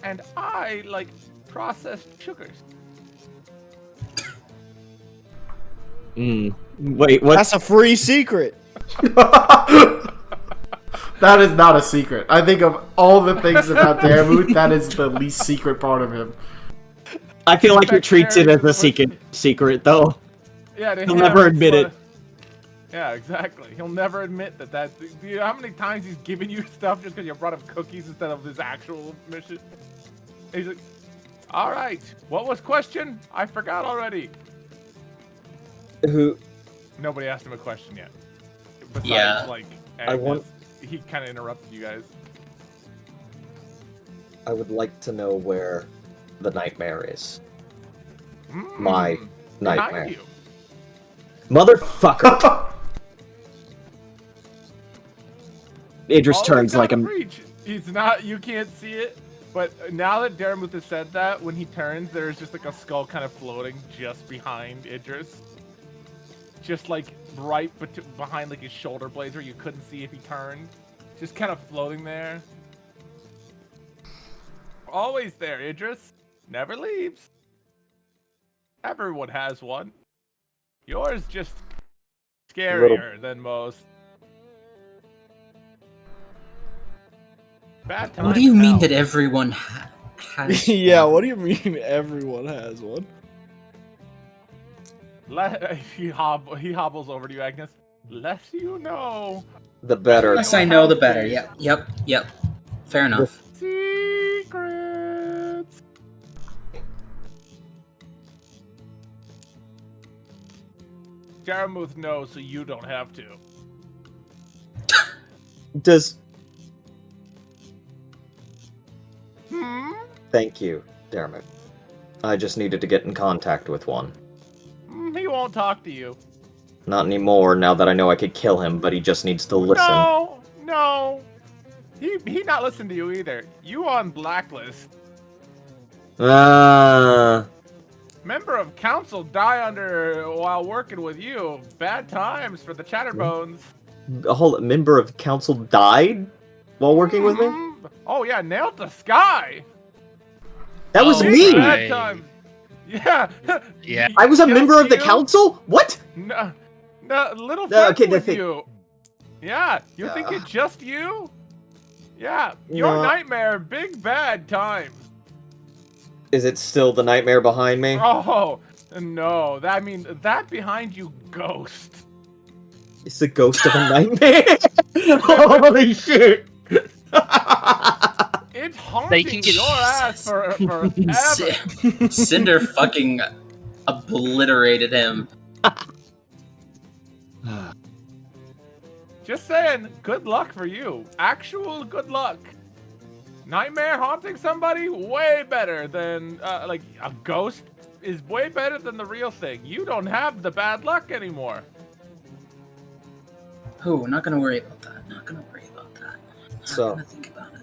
E: And I like processed sugars.
B: Wait, what?
F: That's a free secret.
A: That is not a secret. I think of all the things about Daremuth, that is the least secret part of him.
B: I feel like he treats it as a secret though.
E: Yeah,
B: He'll never admit it.
E: Yeah, exactly. He'll never admit that. Do you know how many times he's given you stuff just because you brought him cookies instead of his actual mission? He's like, all right. What was question? I forgot already.
B: Who?
E: Nobody asked him a question yet. Besides,
D: Yeah.
E: like,
B: I want-
E: Agnes. He kind of interrupted you guys.
B: I would like to know where the nightmare is.
E: Mm,
B: My
E: behind
B: nightmare.
E: you.
B: Motherfucker! Idris
E: All
B: turns
E: he's
B: like
E: out
B: a.
E: of reach. He's not. You can't see it. But now that Daremuth has said that, when he turns, there's just like a skull kind of floating just behind Idris. Just like right behind like his shoulder blades where you couldn't see if he turned. Just kind of floating there. Always there, Idris. Never leaves. Everyone has one. Yours just scarier than most. Bad time
H: What do you mean
E: hell.
H: that everyone has?
F: Yeah,
H: one?
F: what do you mean everyone has one?
E: He hobbles over to you, Agnes. Less you know.
B: The better.
H: Less I know, the better. Yep. Fair enough.
E: Secrets. Jaramuth knows, so you don't have to.
G: Does Thank you, Dermot. I just needed to get in contact with one.
E: He won't talk to you.
G: Not anymore, now that I know I could kill him, but he just needs to listen.
E: No. He not listen to you either. You on blacklist. Member of council die under while working with you. Bad times for the Chatterbones.
G: A whole member of council died while working with me?
E: Oh yeah, nailed the sky.
G: That was
C: Oh,
G: me!
E: Bad time. Yeah.
C: Yeah.
G: I was a
E: Just
G: member of the
E: you?
G: council? What?
E: No, little friends
G: okay,
E: with
G: the thing-
E: you. Yeah, you think it's just you? Yeah,
G: No.
E: your nightmare, big bad time.
G: Is it still the nightmare behind me?
E: Oh, no, that behind you ghost.
G: It's the ghost of a nightmare? Holy shit!
E: It's haunting
C: can get-
E: your ass forever.
D: Cinder fucking obliterated him.
E: Just saying, good luck for you. Actual good luck. Nightmare haunting somebody, way better than, like, a ghost is way better than the real thing. You don't have the bad luck anymore.
D: Oh, not gonna worry about that. Not gonna think about it.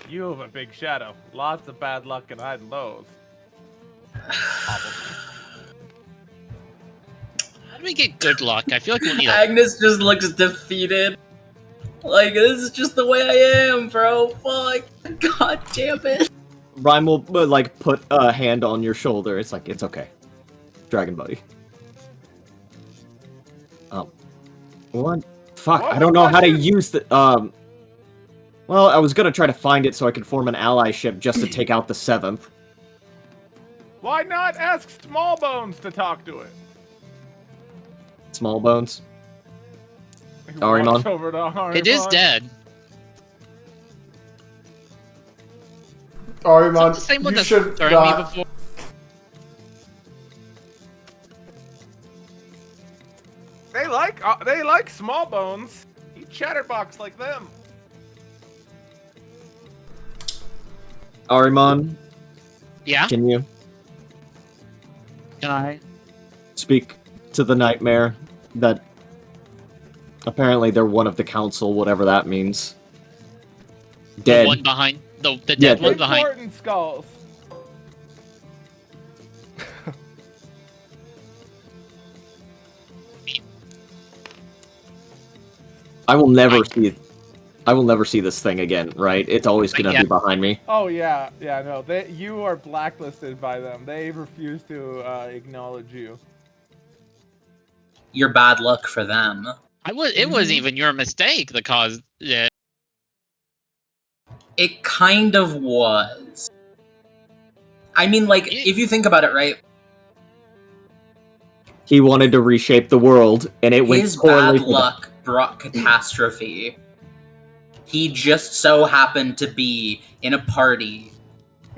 E: You have a big shadow. Lots of bad luck and hiding those.
C: How do we get good luck? I feel like we'll need a...
D: Agnes just looks defeated. Like, this is just the way I am, bro. Fuck. God damn it.
G: Rhyme will, like, put a hand on your shoulder. It's like, it's okay. Dragon Buddy. What? Fuck,
E: What
G: I don't know how to
E: question?
G: use the, well, I was gonna try to find it so I could form an allyship just to take out the 7th.
E: Why not ask Smallbones to talk to it?
G: Small Bones.
E: He
G: Arimon?
E: walks over to Arimon.
C: It is dead.
A: Arimon,
C: Is it the same one
A: you
C: that's
A: should
C: thrown me
A: not.
C: before?
E: They like Smallbones. Eat Chatterbox like them.
G: Arimon,
C: Yeah?
G: can you
C: Can I?
G: speak to the nightmare that apparently they're one of the council, whatever that means.
C: The
G: Dead.
C: one behind... The
G: Yeah,
C: dead one behind...
E: Important skulls.
G: I will never see this thing again, right? It's always gonna
C: Yeah.
G: be behind me.
E: Oh yeah, no. You are blacklisted by them. They refuse to acknowledge you.
D: You're bad luck for them.
C: It wasn't even your mistake that caused... Yeah.
D: It kind of was. I mean, like, if you think about it, right?
G: He wanted to reshape the world, and it went
D: His
G: poorly.
D: bad luck brought catastrophe. He just so happened to be in a party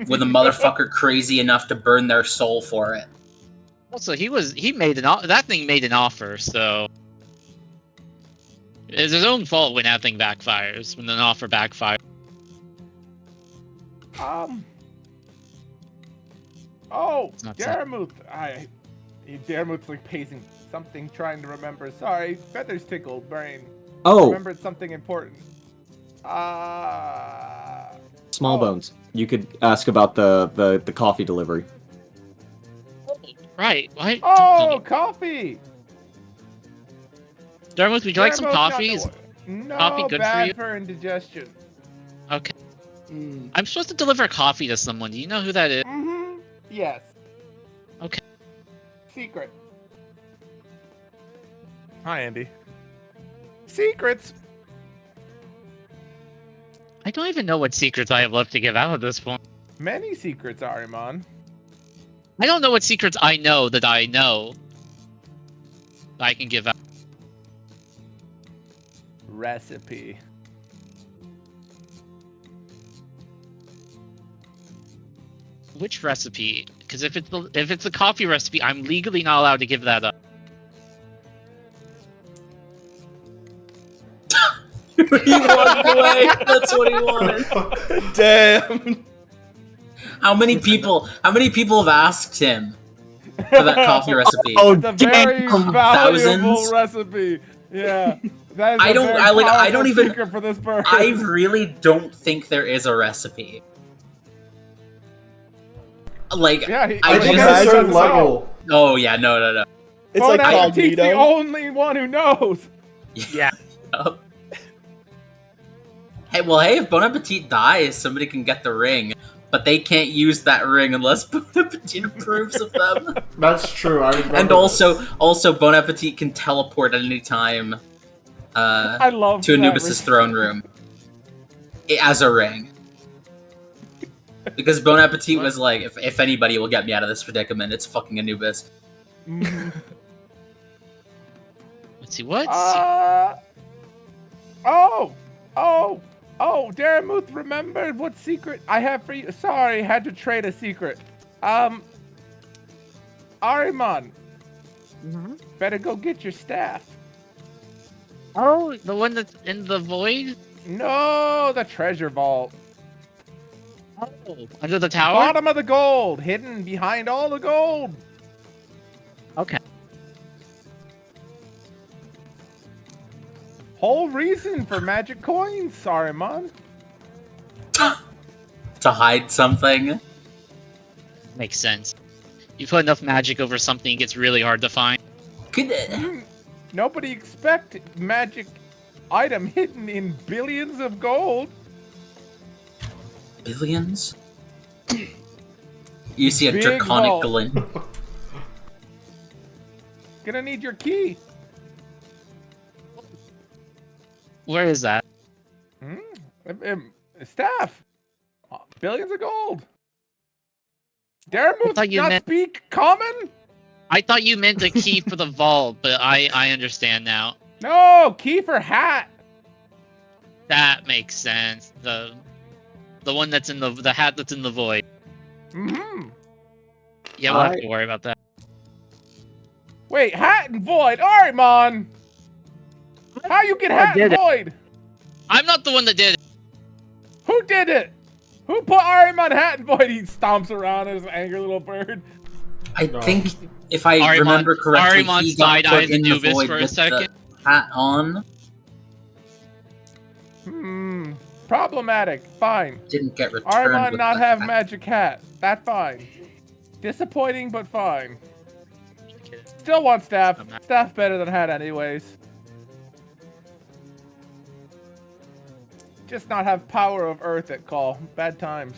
D: with a motherfucker crazy enough to burn their soul for it.
C: Also, he made that thing made an offer, so... It's his own fault when that thing backfires, when an offer backfires.
E: Oh,
C: It's not sad.
E: Jaramuth. Jaramuth's like pacing something, trying to remember. Sorry, feathers tickle brain.
G: Oh,
E: Remembered something important.
G: Small
E: oh.
G: Bones. You could ask about the coffee delivery.
C: Right. Why?
E: Oh, coffee.
C: Dartmouth, would you like some
E: Jaramuth, not
C: coffee?
E: the
C: Is
E: one. No,
C: coffee good for
E: bad
C: you?
E: for indigestion.
C: Okay. I'm supposed to deliver coffee to someone. Do you know who that is?
E: Mm-hmm. Yes.
C: Okay.
E: Secret. Hi, Andy. Secrets.
C: I don't even know what secrets I have left to give out at this point.
E: Many secrets, Arimon.
C: I don't know what secrets I know that I can give out.
E: Recipe.
C: Which recipe? Because if it's a coffee recipe, I'm legally not allowed to give that up.
D: walked away. That's what he wanted.
F: Damn.
D: How many people have asked him for that coffee recipe?
G: Oh,
E: It's a very
G: damn.
E: valuable
D: Thousands?
E: recipe. Yeah. That is
D: I
E: a
D: don't-
E: very
D: I don't
E: powerful
D: even-
E: secret for this bird.
D: I really don't think there is a recipe. Like,
E: Yeah,
D: I
A: I think
D: just-
A: at a certain
E: himself.
A: level.
D: oh yeah, no.
F: It's
E: Bon
F: like
E: Appetit's the
F: Cognito.
E: only one who knows.
C: Yeah.
D: Hey, if Bon Appetit dies, somebody can get the ring, but they can't use that ring unless Bon Appetit approves of them.
A: That's true. I remember.
D: And
A: this.
D: also Bon Appetit can teleport at any time
E: I love
D: to
E: that
D: Anubis' throne room as a ring. Because Bon Appetit was like, if anybody will get me out of this predicament, it's fucking Anubis.
E: Mhm.
C: Let's see what.
E: Oh, Daramuth remembered what secret I have for you. Sorry, had to trade a secret. Ariman, better go get your staff.
C: Oh, the one that's in the void.
E: No, the treasure vault.
C: Oh, under the tower.
E: Bottom of the gold, hidden behind all the gold.
C: Okay.
E: Whole reason for magic coins, Saruman.
D: To hide something.
C: Makes sense. You put enough magic over something, it gets really hard to find.
D: Could
E: Nobody expect magic item hidden in billions of gold.
D: billions? You see a
E: Big
D: draconic
E: vault.
D: glint.
E: Gonna need your key.
C: Where is that?
E: Staff. Billions of gold.
C: I
E: Daramuth
C: thought you
E: not
C: meant-
E: speak common?
C: I thought you meant a key for the vault, but I understand now.
E: No, key for hat.
C: That makes sense. The one that's in the hat that's in the void.
E: Mm-hmm.
C: Yeah, we'll have to worry about that.
E: Wait, hat and void. Alright, man. How you get hat and
C: did it.
E: void?
C: I'm not the one that did it.
E: Who did it? Who put Ariman hat and void? He stomps around as an angry little bird.
D: I
A: No.
D: think, if I
C: Arimon-
D: remember correctly,
C: Arimon
D: he got
C: side-eyes
D: put in the
C: Anubis
D: void
C: for a
D: with
C: second.
D: the hat on.
E: Problematic. Fine.
D: Didn't get returned.
E: Ariman
D: with
E: not
D: the
E: have
D: hat.
E: magic hat. That fine. Disappointing, but fine. Still want staff. Staff better than hat anyways. Just not have power of earth at call. Bad times.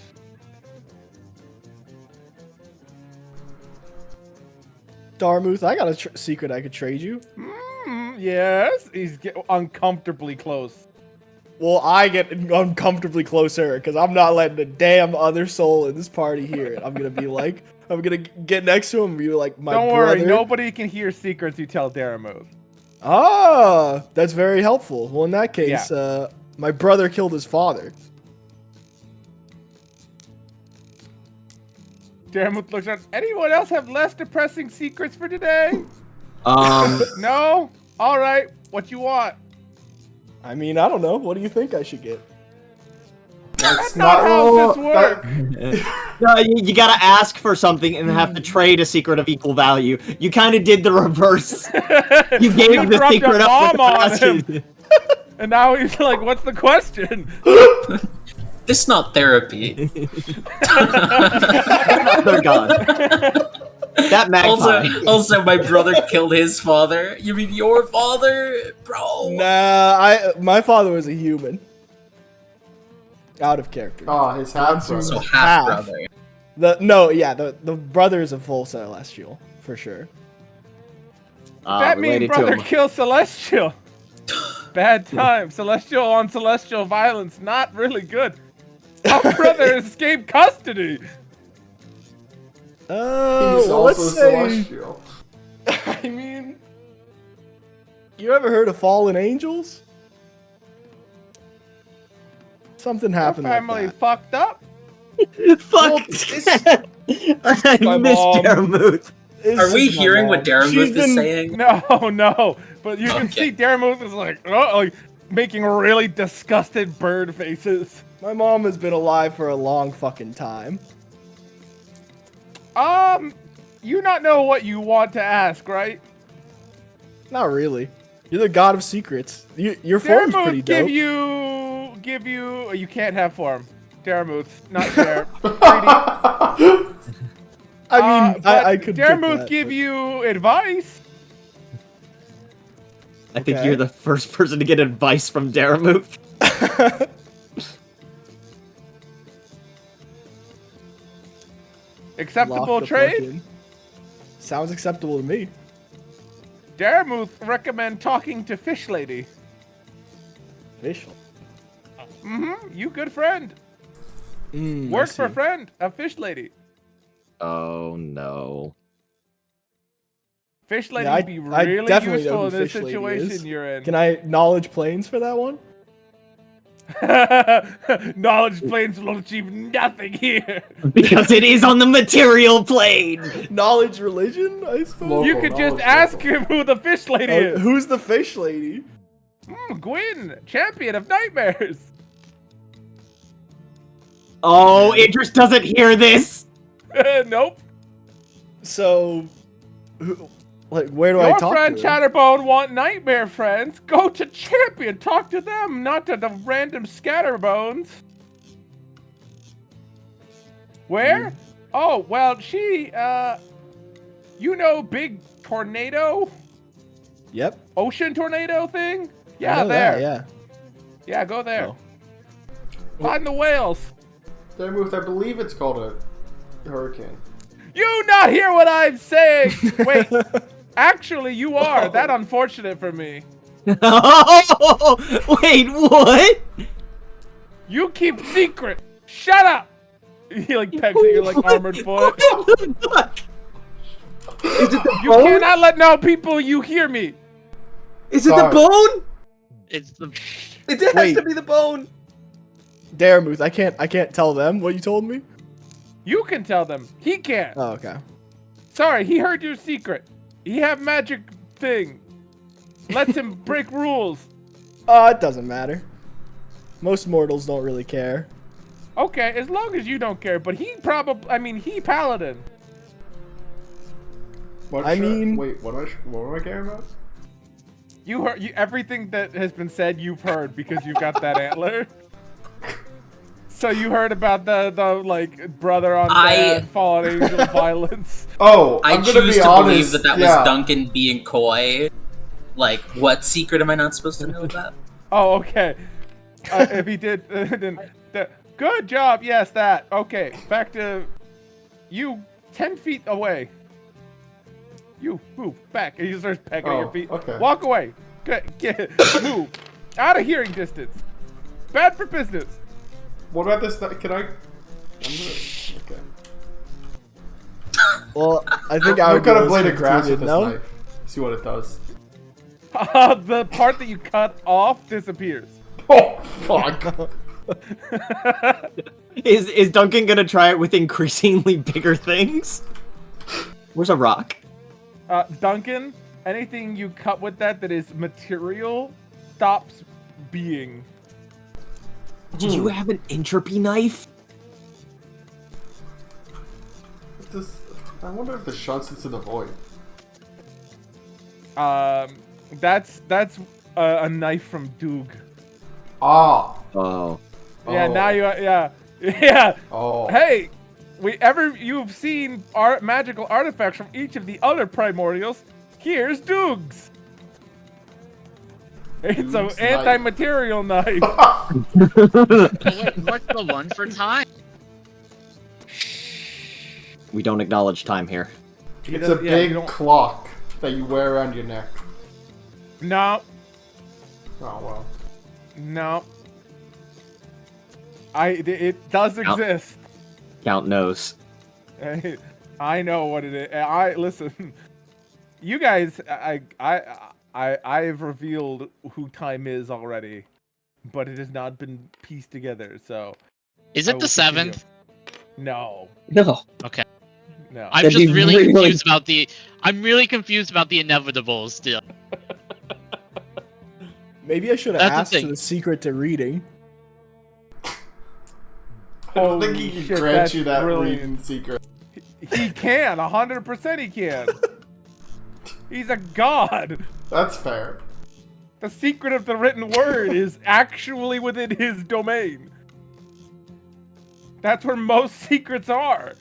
F: Darmuth, I got a secret I could trade you.
E: Yes, he's uncomfortably close.
F: Well, I get uncomfortably closer because I'm not letting a damn other soul in this party hear it. I'm gonna be like, I'm gonna get next to him and be like, my
E: Don't
F: brother.
E: worry, nobody can hear secrets you tell Daramuth.
F: Ah, that's very helpful. Well, in that case, my brother killed his father.
E: Daramuth looks at anyone else have less depressing secrets for today? No? Alright, what you want?
F: I mean, I don't know. What do you think I should get?
A: That's
E: Not how this
A: that-
E: works.
G: No, you gotta ask for something and have to trade a secret of equal value. You kind of did the reverse. You gave the
E: dropped a
G: secret up with the
E: bomb on him.
G: question.
E: And now he's like, what's the question?
D: This not therapy.
G: They're gone. That magpie.
D: Also, my brother killed his father. You mean your father, bro?
F: Nah, my father was a human. Out of character.
A: Oh, his hat.
F: So
D: So
F: half.
D: half brother.
F: The brother is a full celestial for sure.
E: That means
G: related to
E: brother
G: him.
E: kill Celestial. Bad time. Celestial on Celestial violence, not really good. Our brother escaped custody.
A: He's
F: Well,
A: also
F: let's say.
A: celestial.
F: I mean, you ever heard of fallen angels? Something
E: Our
F: happened
E: family
F: like that.
E: fucked up.
G: Fuck! I
F: My
G: missed
F: mom.
G: Daramuth.
F: It's
D: Are we
F: just my
D: hearing
F: mom.
D: what Daramuth
F: She's
D: is
F: been-
D: saying?
E: No, but you can
D: Okay.
E: see Daramuth is like, oh, like, making really disgusted bird faces.
F: My mom has been alive for a long fucking time.
E: You not know what you want to ask, right?
F: Not really. You're the god of secrets. Your form's pretty dope.
E: Give you. You can't have form. Daramuth, not share.
F: I mean, I could.
E: Daramuth give you advice.
G: I think you're the first person to get advice from Daramuth.
E: Acceptable trade?
F: Sounds acceptable to me.
E: Daramuth recommend talking to Fish Lady.
F: Fish.
E: You good friend. Work for friend, a Fish Lady.
G: Oh no.
E: Fish Lady would be really useful in this situation you're in.
F: Can I knowledge planes for that one?
E: Knowledge planes will achieve nothing here.
G: Because it is on the material plane.
F: Knowledge religion, I suppose.
E: You could just ask him who the Fish Lady is.
F: Who's the Fish Lady?
E: Gwyn, champion of nightmares.
G: Oh, Idris doesn't hear this.
E: Nope.
F: So, where do I talk to?
E: Your friend Chatterbone want nightmare friends? Go to champion. Talk to them, not to the random scatterbones. Where? Oh, well, she, you know, big tornado?
F: Yep.
E: Ocean tornado thing?
F: I
E: Yeah,
F: know
E: there.
F: that, yeah.
E: Yeah, go there.
F: Oh.
E: Find the whales.
A: Daramuth, I believe it's called a hurricane.
E: You not hear what I'm saying? Wait, actually, you are. That unfortunate for me.
G: Oh, wait, what?
E: You keep secret. Shut up. He like pegs at your like armored foot.
G: What the fuck? Is it the
E: You
G: bone?
E: cannot let no people. You hear me?
G: Is it the bone?
C: It's the.
G: It has
F: Wait.
G: to be the bone.
F: Daramuth, I can't tell them what you told me.
E: You can tell them. He can't.
F: Oh, okay.
E: Sorry, he heard your secret. He have magic thing. Lets him break rules.
F: It doesn't matter. Most mortals don't really care.
E: Okay, as long as you don't care. But he probably. I mean, he paladin.
A: Wait, what am I caring about?
E: You heard everything that has been said. You've heard because you've got that antler. So you heard about the like brother on dad, fallen angel violence.
A: Oh,
D: I
A: I'm gonna
D: choose
A: be
D: to
A: honest.
D: believe that was Duncan being coy. Like, what secret am I not supposed to know about?
E: Oh, okay. If he did, then good job. Yes, that. Okay, back to you. 10 feet away. You move back. And he starts pecking at your feet.
A: Okay.
E: Walk away. Move. Out of hearing distance. Bad for business.
A: What about this? Can I? Okay.
F: Well, I think I
A: I'm
F: would
A: gonna
F: go
A: blade
F: as
A: of grass with
F: concluded,
A: this knife. See what it does.
E: The part that you cut off disappears.
A: Oh fuck!
G: Is Duncan gonna try it with increasingly bigger things? Where's a rock?
E: Duncan, anything you cut with that is material stops being.
G: Do you have an entropy knife?
A: I wonder if this shunts into the void.
E: That's a knife from Doog.
A: Ah.
G: Oh.
E: Yeah,
A: Oh.
E: now you yeah.
A: Oh.
E: Hey, you've seen magical artifacts from each of the other primordials. Here's Doog's. It's an anti-material knife.
C: Wait, what's the one for time?
G: We don't acknowledge time here.
A: It's a big clock that you wear around your neck.
E: No.
A: Oh well.
E: No. It does exist.
G: Count knows.
E: I know what it is. Listen. You guys, I've revealed who time is already, but it has not been pieced together. So.
C: Is it the 7th?
E: No.
G: No.
C: Okay.
E: No.
C: I'm
G: That'd
C: just
G: be
C: really
G: really-
C: confused about the. I'm really confused about the inevitable still.
F: Maybe I should have
C: That's the
F: asked
C: thing.
F: the secret to reading.
A: I don't think he
E: Holy
A: can
E: shit,
A: grant
E: that's
A: you that
E: brilliant.
A: reading secret.
E: He can, 100% he can. He's a god.
A: That's fair.
E: The secret of the written word is actually within his domain. That's where most secrets are.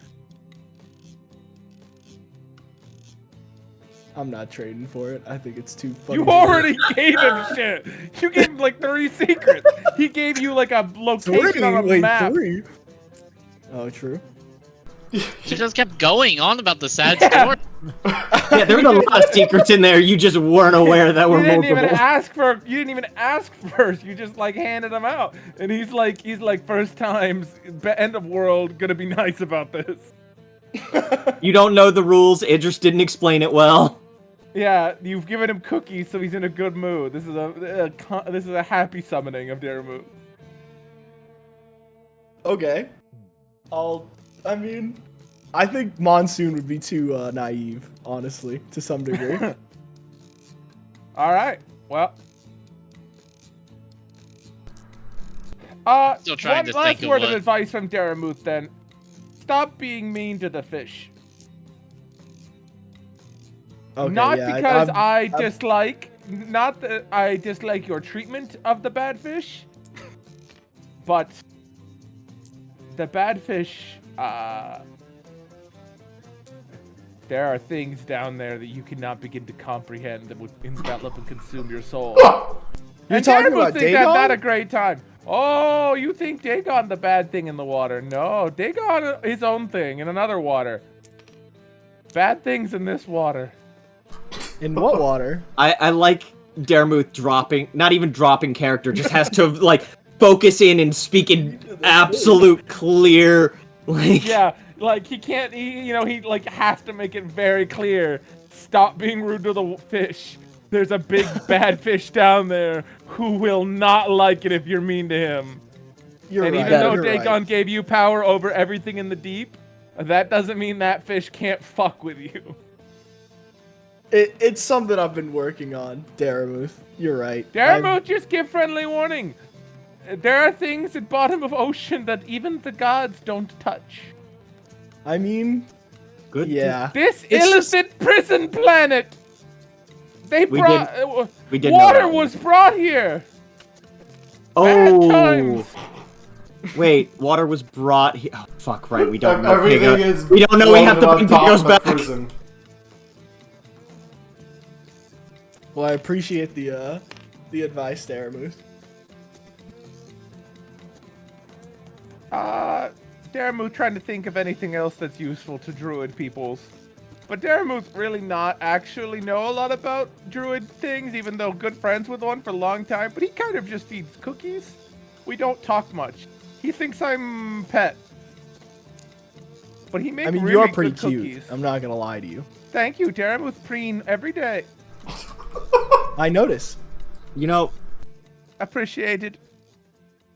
F: I'm not trading for it. I think it's too fucking.
E: You already gave him shit. You gave him like 3 secrets. He gave you like a location on a
F: Wait,
E: map.
F: 3? Oh, true.
C: She just kept going on about the sad
E: Yeah.
C: story.
G: Yeah, there was a lot of secrets in there. You just weren't aware that were
E: You didn't
G: multiple.
E: even ask for. You didn't even ask first. You just like handed them out, and he's like first times end of world. Gonna be nice about this.
G: You don't know the rules. Idris didn't explain it well.
E: Yeah, you've given him cookies, so he's in a good mood. This is a happy summoning of Daramu.
F: Okay. I mean, I think Monsoon would be too naive, honestly, to some degree.
E: All right. Well.
C: Still trying to
E: one last
C: think of
E: word of
C: what-
E: advice from Daramuth then. Stop being mean to the fish.
F: Okay,
E: Not
F: yeah,
E: because
F: I'm-
E: not that I dislike your treatment of the bad fish, but the bad fish, there are things down there that you cannot begin to comprehend that would envelop and consume your soul.
F: You're
E: And
F: talking
E: Dagon
F: about
E: think that's
F: Dagon?
E: not a great time. Oh, you think Dagon the bad thing in the water? No, Dagon his own thing in another water. Bad things in this water.
F: In what water?
G: I like Dermuth not even dropping character, just has to like focus in and speak in absolute clear, like.
E: Yeah, like he can't. He like has to make it very clear. Stop being rude to the fish. There's a big bad fish down there who will not like it if you're mean to him.
F: You're
E: And
F: right.
E: even though
F: you're
E: Dagon
F: right.
E: gave you power over everything in the deep, that doesn't mean that fish can't fuck with you.
F: It's something I've been working on, Daramuth. You're right.
E: Daramuth, just give friendly warning. There are things at bottom of ocean that even the gods don't touch.
F: I mean,
G: Good.
F: yeah.
E: This
F: It's
E: illicit prison planet. They
G: We
E: brought
G: we did know
E: water
G: that one.
E: was brought here. Bad
G: Oh,
E: times.
G: wait. Water was brought here. Oh, fuck. Right. We don't know.
A: Everything
G: Pego.
A: is.
G: We don't know. We have to
A: floated
G: bring
A: on top
G: Pegos
A: of
G: back.
A: prison.
F: Well, I appreciate the advice, Daramuth.
E: Daramuth trying to think of anything else that's useful to druid peoples. But Daramuth really not actually know a lot about druid things, even though good friends with one for a long time. But he kind of just eats cookies. We don't talk much. He thinks I'm pet. But he makes
F: I mean,
E: really
F: you are pretty
E: good
F: cute.
E: cookies.
F: I'm not gonna lie to you.
E: Thank you, Daramuth preen every day.
F: I notice.
G: You know,
E: Appreciated.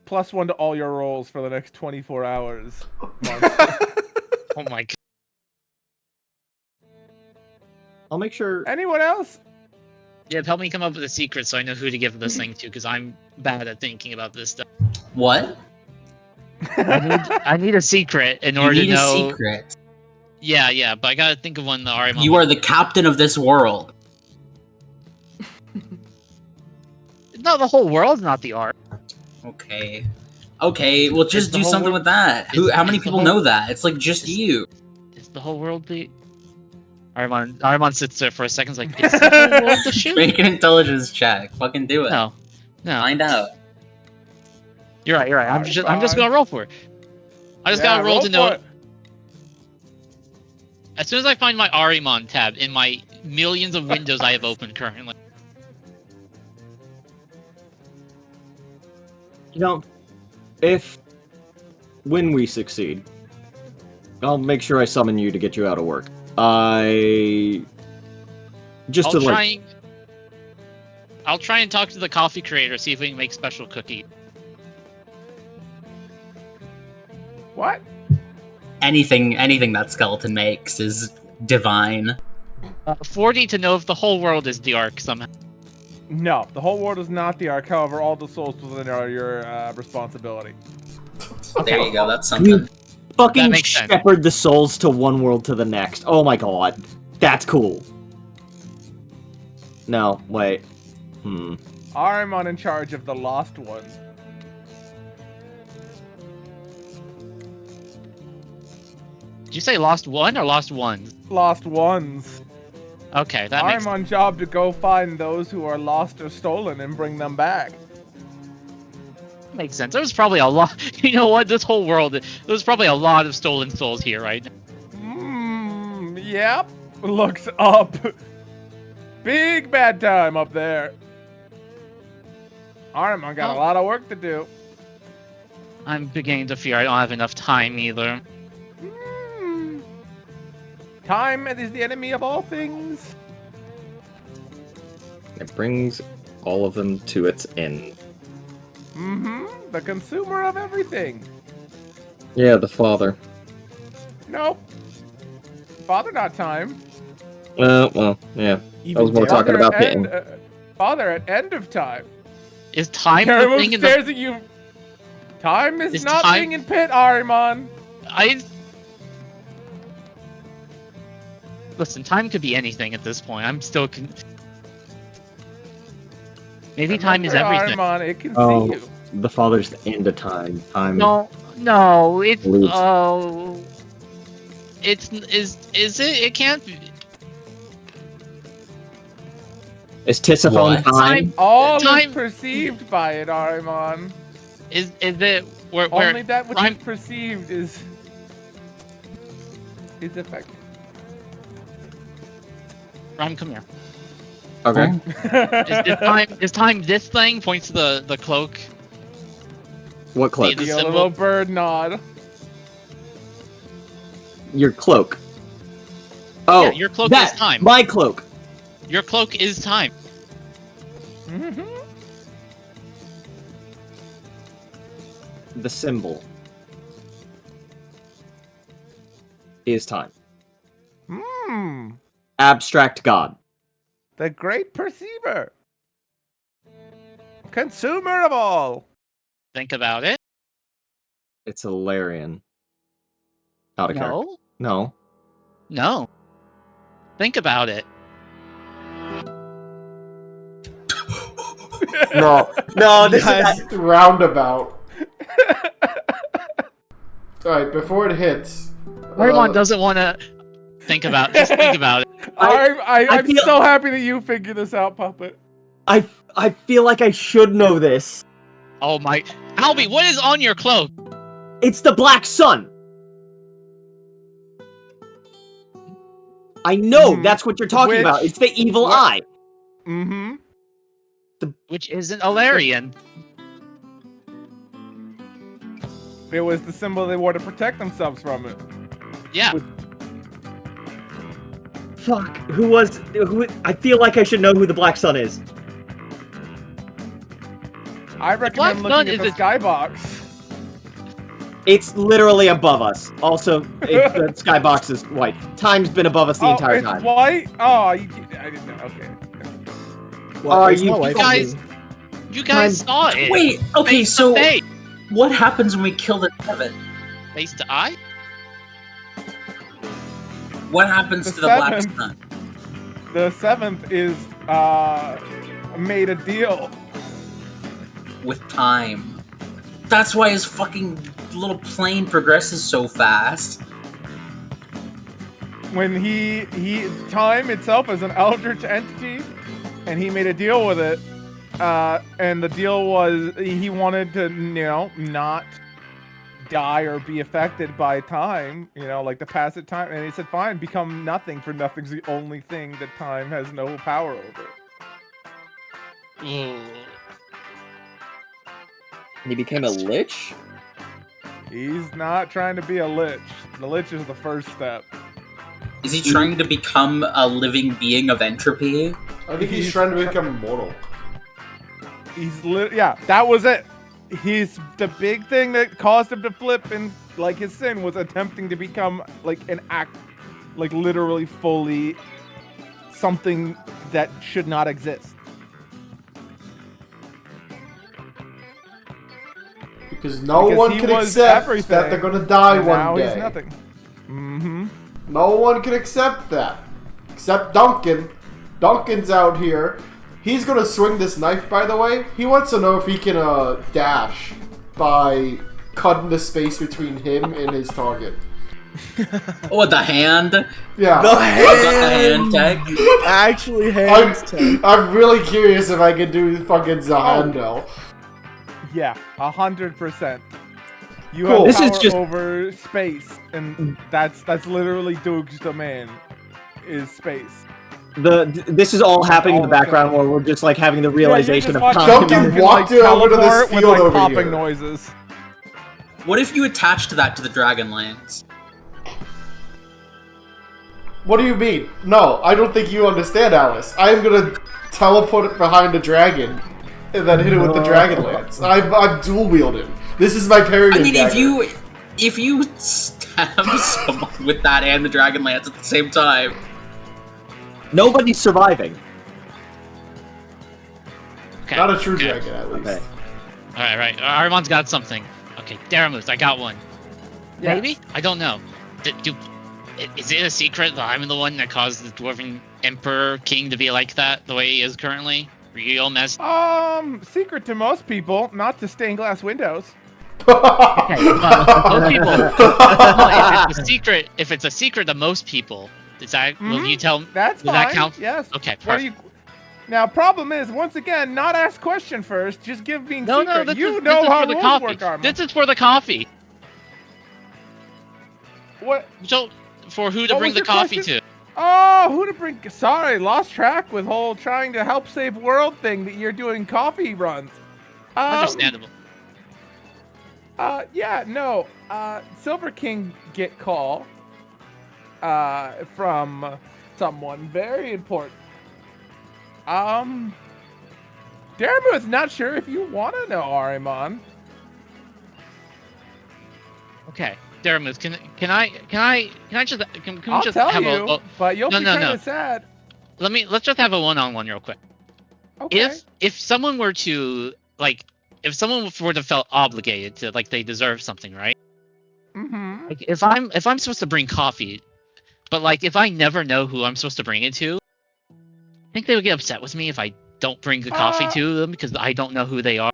E: +1 to all your rolls for the next 24 hours.
C: Oh my god.
G: I'll make sure.
E: Anyone else?
C: Yeah, help me come up with a secret so I know who to give this thing to, because I'm bad at thinking about this stuff.
D: What?
C: I need a secret in
D: You
C: order
D: need
C: to know.
D: a secret.
C: Yeah, but I gotta think of one that Arimon.
D: You are the captain of this world.
C: No, the whole world's not the art.
D: Okay. Okay, well just
C: Is the
D: do
C: whole
D: something
C: wor-
D: with that.
C: is-
D: How many
C: is the
D: people
C: whole-
D: know that? It's like just you.
C: Is the whole world the? Arimon sits there for a second, like, is the whole world the shoe?
D: Make an intelligence check. Fucking do it.
C: No.
D: Find out.
C: You're right. I'm just gonna roll for it. I just
E: Yeah,
C: gotta roll to
E: for
C: know.
E: it.
C: As soon as I find my Arimon tab in my millions of windows I have open currently.
G: You know, when we succeed, I'll make sure I summon you to get you out of work. I'll
C: try and talk to the coffee creator, see if we can make special cookie.
E: What?
D: Anything that skeleton makes is divine.
C: 40 to know if the whole world is the arc somehow.
E: No, the whole world is not the Ark. However, all the souls within are your responsibility.
D: There you go. That's something.
G: Fucking
C: makes sense.
G: shepherd the souls to one world to the next. Oh my god. That's cool. No, wait.
E: Ahriman in charge of the Lost Ones.
C: Did you say lost one or lost ones?
E: Lost Ones.
C: Okay, that makes
E: Ahriman's job to go find those who are lost or stolen and bring them back.
C: makes sense. There was probably a lot. You know what? This whole world, there's probably a lot of stolen souls here, right?
E: Yep. Looks up. Big bad time up there. Ahriman got a lot of work to do.
C: I'm beginning to fear I don't have enough time either.
E: Time is the enemy of all things.
B: It brings all of them to its end.
E: The consumer of everything.
B: Yeah, the father.
E: Nope. Father, not time.
B: Well, yeah. I was more talking about the end.
E: Father at end of time.
C: Is time the
E: Karamuk
C: thing in
E: stares
C: the...
E: at you. Time is
C: Is
E: not
C: time-
E: being in pit, Ahriman.
C: Listen, time could be anything at this point. I'm still... Maybe time is
E: Remember,
C: everything.
E: Ahriman, it can
B: Oh.
E: see you.
B: The father's the end of time. Time.
C: No, it's...
B: Leaves.
C: Oh... Is it? It can't be...
B: Is Tisiphone
H: What?
B: time?
E: All
C: Time-
E: is perceived by it, Ahriman.
C: Is it... Where
E: Only that which
C: I'm-
E: is perceived is effective.
C: Rhyme, come here.
B: Okay.
C: Is time this thing? Points to the cloak.
B: What cloak?
C: The
E: Give a
C: symbol-
E: little bird nod.
B: Your cloak. Oh,
C: Yeah, your cloak
B: that,
C: is time.
B: My cloak.
C: Your cloak is time.
B: The symbol is time. Abstract God.
E: The great perceiver. Consumer of all.
C: Think about it.
B: It's a Larian. Out of character.
C: No,
B: No.
C: no. Think about it.
B: No. No, this
A: Guys,
B: is
A: roundabout. Alright, before it hits.
C: Everyone doesn't want to think about. Just think about it.
E: I'm
B: feel-
E: so happy that you figured this out, Puppet.
B: I feel like I should know this.
C: Oh my, Albie, what is on your cloak?
G: It's the Black Sun. I know that's what you're talking about.
E: Which-
G: It's the evil
E: what-
G: eye.
E: Mm-hmm.
C: Which isn't Alarian.
E: It was the symbol they wore to protect themselves from it.
C: Yeah.
G: Fuck. Who? I feel like I should know who the Black Sun is.
E: I
C: Black
E: recommend
C: Sun
E: looking at
C: is
E: the
C: a-
E: skybox.
G: It's literally above us. Also, the skybox is white. Time's been above us the entire
E: it's
G: time.
E: white? Oh, I didn't know. Okay.
H: Well,
G: Are
H: it's
G: you
H: not white.
C: guys- You guys saw it.
D: Wait, okay,
C: Face to
D: so
C: face.
D: what happens when we kill the seventh?
C: Face to eye.
D: What happens
E: The
D: to the Black
E: seventh.
D: Sun?
E: The seventh is made a deal.
D: With time. That's why his fucking little plane progresses so fast.
E: When he time itself is an eldritch entity, and he made a deal with it. And the deal was he wanted to, not die or be affected by time, like the passage time. And he said, fine, become nothing, for nothing's the only thing that time has no power over.
C: Ooh.
B: He became a lich?
E: He's not trying to be a lich. The lich is the first step.
D: Is he trying to become a living being of entropy?
A: I think he's trying to become immortal.
E: Yeah, that was it. He's the big thing that caused him to flip, and like his sin was attempting to become like an act, like literally fully something that should not exist.
A: Because no
E: Because
A: one
E: he
A: can
E: was
A: accept
E: everything,
A: that they're gonna die
E: and
A: one
E: now
A: day.
E: he's nothing. Mm-hmm.
A: No one can accept that. Except Duncan. Duncan's out here. He's gonna swing this knife, by the way. He wants to know if he can dash by cutting the space between him and his target.
D: Oh, the hand.
A: Yeah.
F: The
D: You got the hand tech.
F: Actually, hands tech.
A: I'm really curious if I can do fucking Zahando.
E: Yeah, 100%. You
A: Cool.
E: have
G: This
E: power
G: is just-
E: over space, and that's literally Doog's domain, is space.
G: This is all happening in the
E: all the
G: background
E: things.
G: while we're just like having the
E: Yeah, you're
G: realization
E: just
G: of
E: watching
G: time.
A: Duncan walked over to this
E: teleport with,
A: field
E: like,
A: over
E: popping
A: here.
E: noises.
D: What if you attached that to the dragon lance?
A: What do you mean? No, I don't think you understand, Alice. I'm gonna teleport it behind the dragon and then hit it with the dragon lance. I'm dual wielding. This is my parry.
D: I mean,
A: dagger.
D: if you stab someone with that and the dragon lance at the same time,
G: Nobody's surviving.
C: Okay.
A: Not a true
C: okay.
A: dragon, at least.
G: Okay.
C: All right. Arimon's got something. Okay, Daramus, I got one.
E: Yes.
C: Maybe? I don't know. Is it a secret that I'm the one that caused the Dwarven Emperor King to be like that, the way he is currently? Real mess.
E: Secret to most people, not to stained glass windows.
C: Okay, most people. No, if it's a secret to most people, will you tell?
E: That's
C: Does
E: fine.
C: that count?
E: Yes.
C: Okay,
E: What do
C: perfect.
E: you? Now, problem is, once again, not ask question first. Just give being
C: No,
E: secret.
C: this
E: You
C: is
E: know how
C: for the
E: rules
C: coffee.
E: work, Arma.
C: This is for the coffee.
E: What?
C: So, for who to
E: What
C: bring
E: was
C: the
E: your
C: coffee
E: question?
C: to?
E: Oh, who to bring? Sorry, lost track with whole trying to help save world thing that you're doing coffee runs.
C: Understandable.
E: Yeah, no. Silver King get call. From someone very important. Daramu's not sure if you want to know, Arimon.
C: Okay, Daramus, can I just can we
E: I'll
C: just
E: tell
C: have
E: you, but you'll
C: no,
E: be
C: no,
E: kind
C: no.
E: of sad.
C: Let's just have a one-on-one real quick.
E: Okay.
C: If someone were to if someone were to felt obligated to they deserve something, right?
E: Mm-hmm.
C: Like if I'm supposed to bring coffee, but if I never know who I'm supposed to bring it to, I think they would get upset with me if I don't bring the coffee to them because I don't know who they are.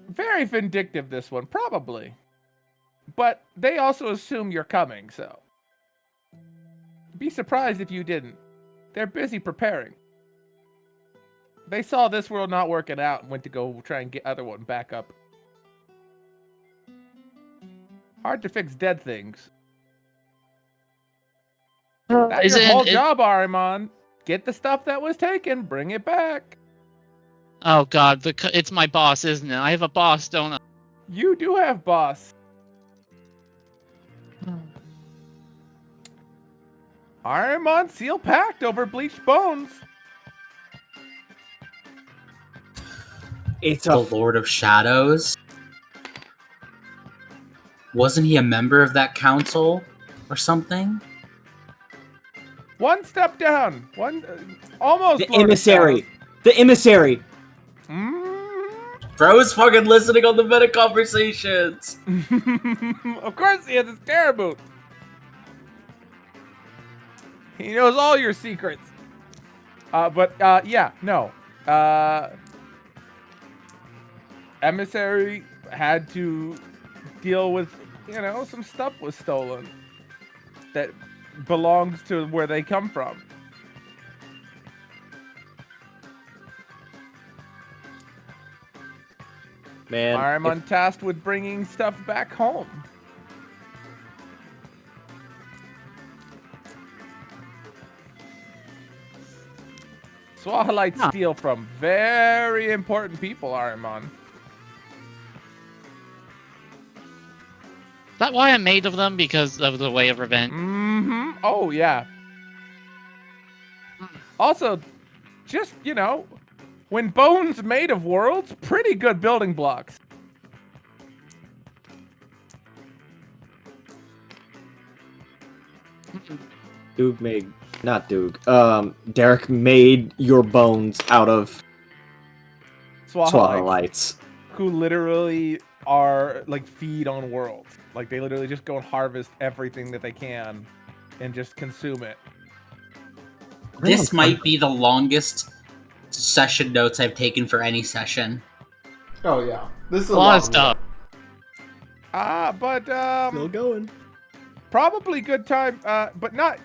E: Very vindictive, this one, probably. But they also assume you're coming, so. Be surprised if you didn't. They're busy preparing. They saw this world not working out and went to go try and get other one back up. Hard to fix dead things. That's your whole job, Arimon. Get the stuff that was taken, bring it back.
C: Oh God, it's my boss, isn't it? I have a boss, don't I?
E: You do have boss. Arimon seal packed over bleached bones.
G: It's
H: The Lord of Shadows. Wasn't he a member of that council or something?
E: One step down. Almost.
G: the
E: Lord of
G: emissary.
E: Shadows.
G: The emissary.
D: bro's fucking listening on the meta conversations.
E: Of course he has his caribou. He knows all your secrets. Yeah, no. Emissary had to deal with, some stuff was stolen that belongs to where they come from.
G: Man,
E: I'm untasked with bringing stuff back home. Swahilite steal from very important people, Arimon.
C: Is that why I'm made of them? Because of the way of revenge?
E: Mm-hmm. Oh, yeah. Also, just, when bones made of worlds, pretty good building blocks.
G: Derek made your bones out of
E: Swahilites.
G: Swahilites.
E: Who literally are like feed on worlds. Like they literally just go and harvest everything that they can and just consume it.
D: This might be the longest session notes I've taken for any session.
A: Oh yeah, this is
C: A lot of stuff.
E: But
F: Still going.
E: probably good time. But not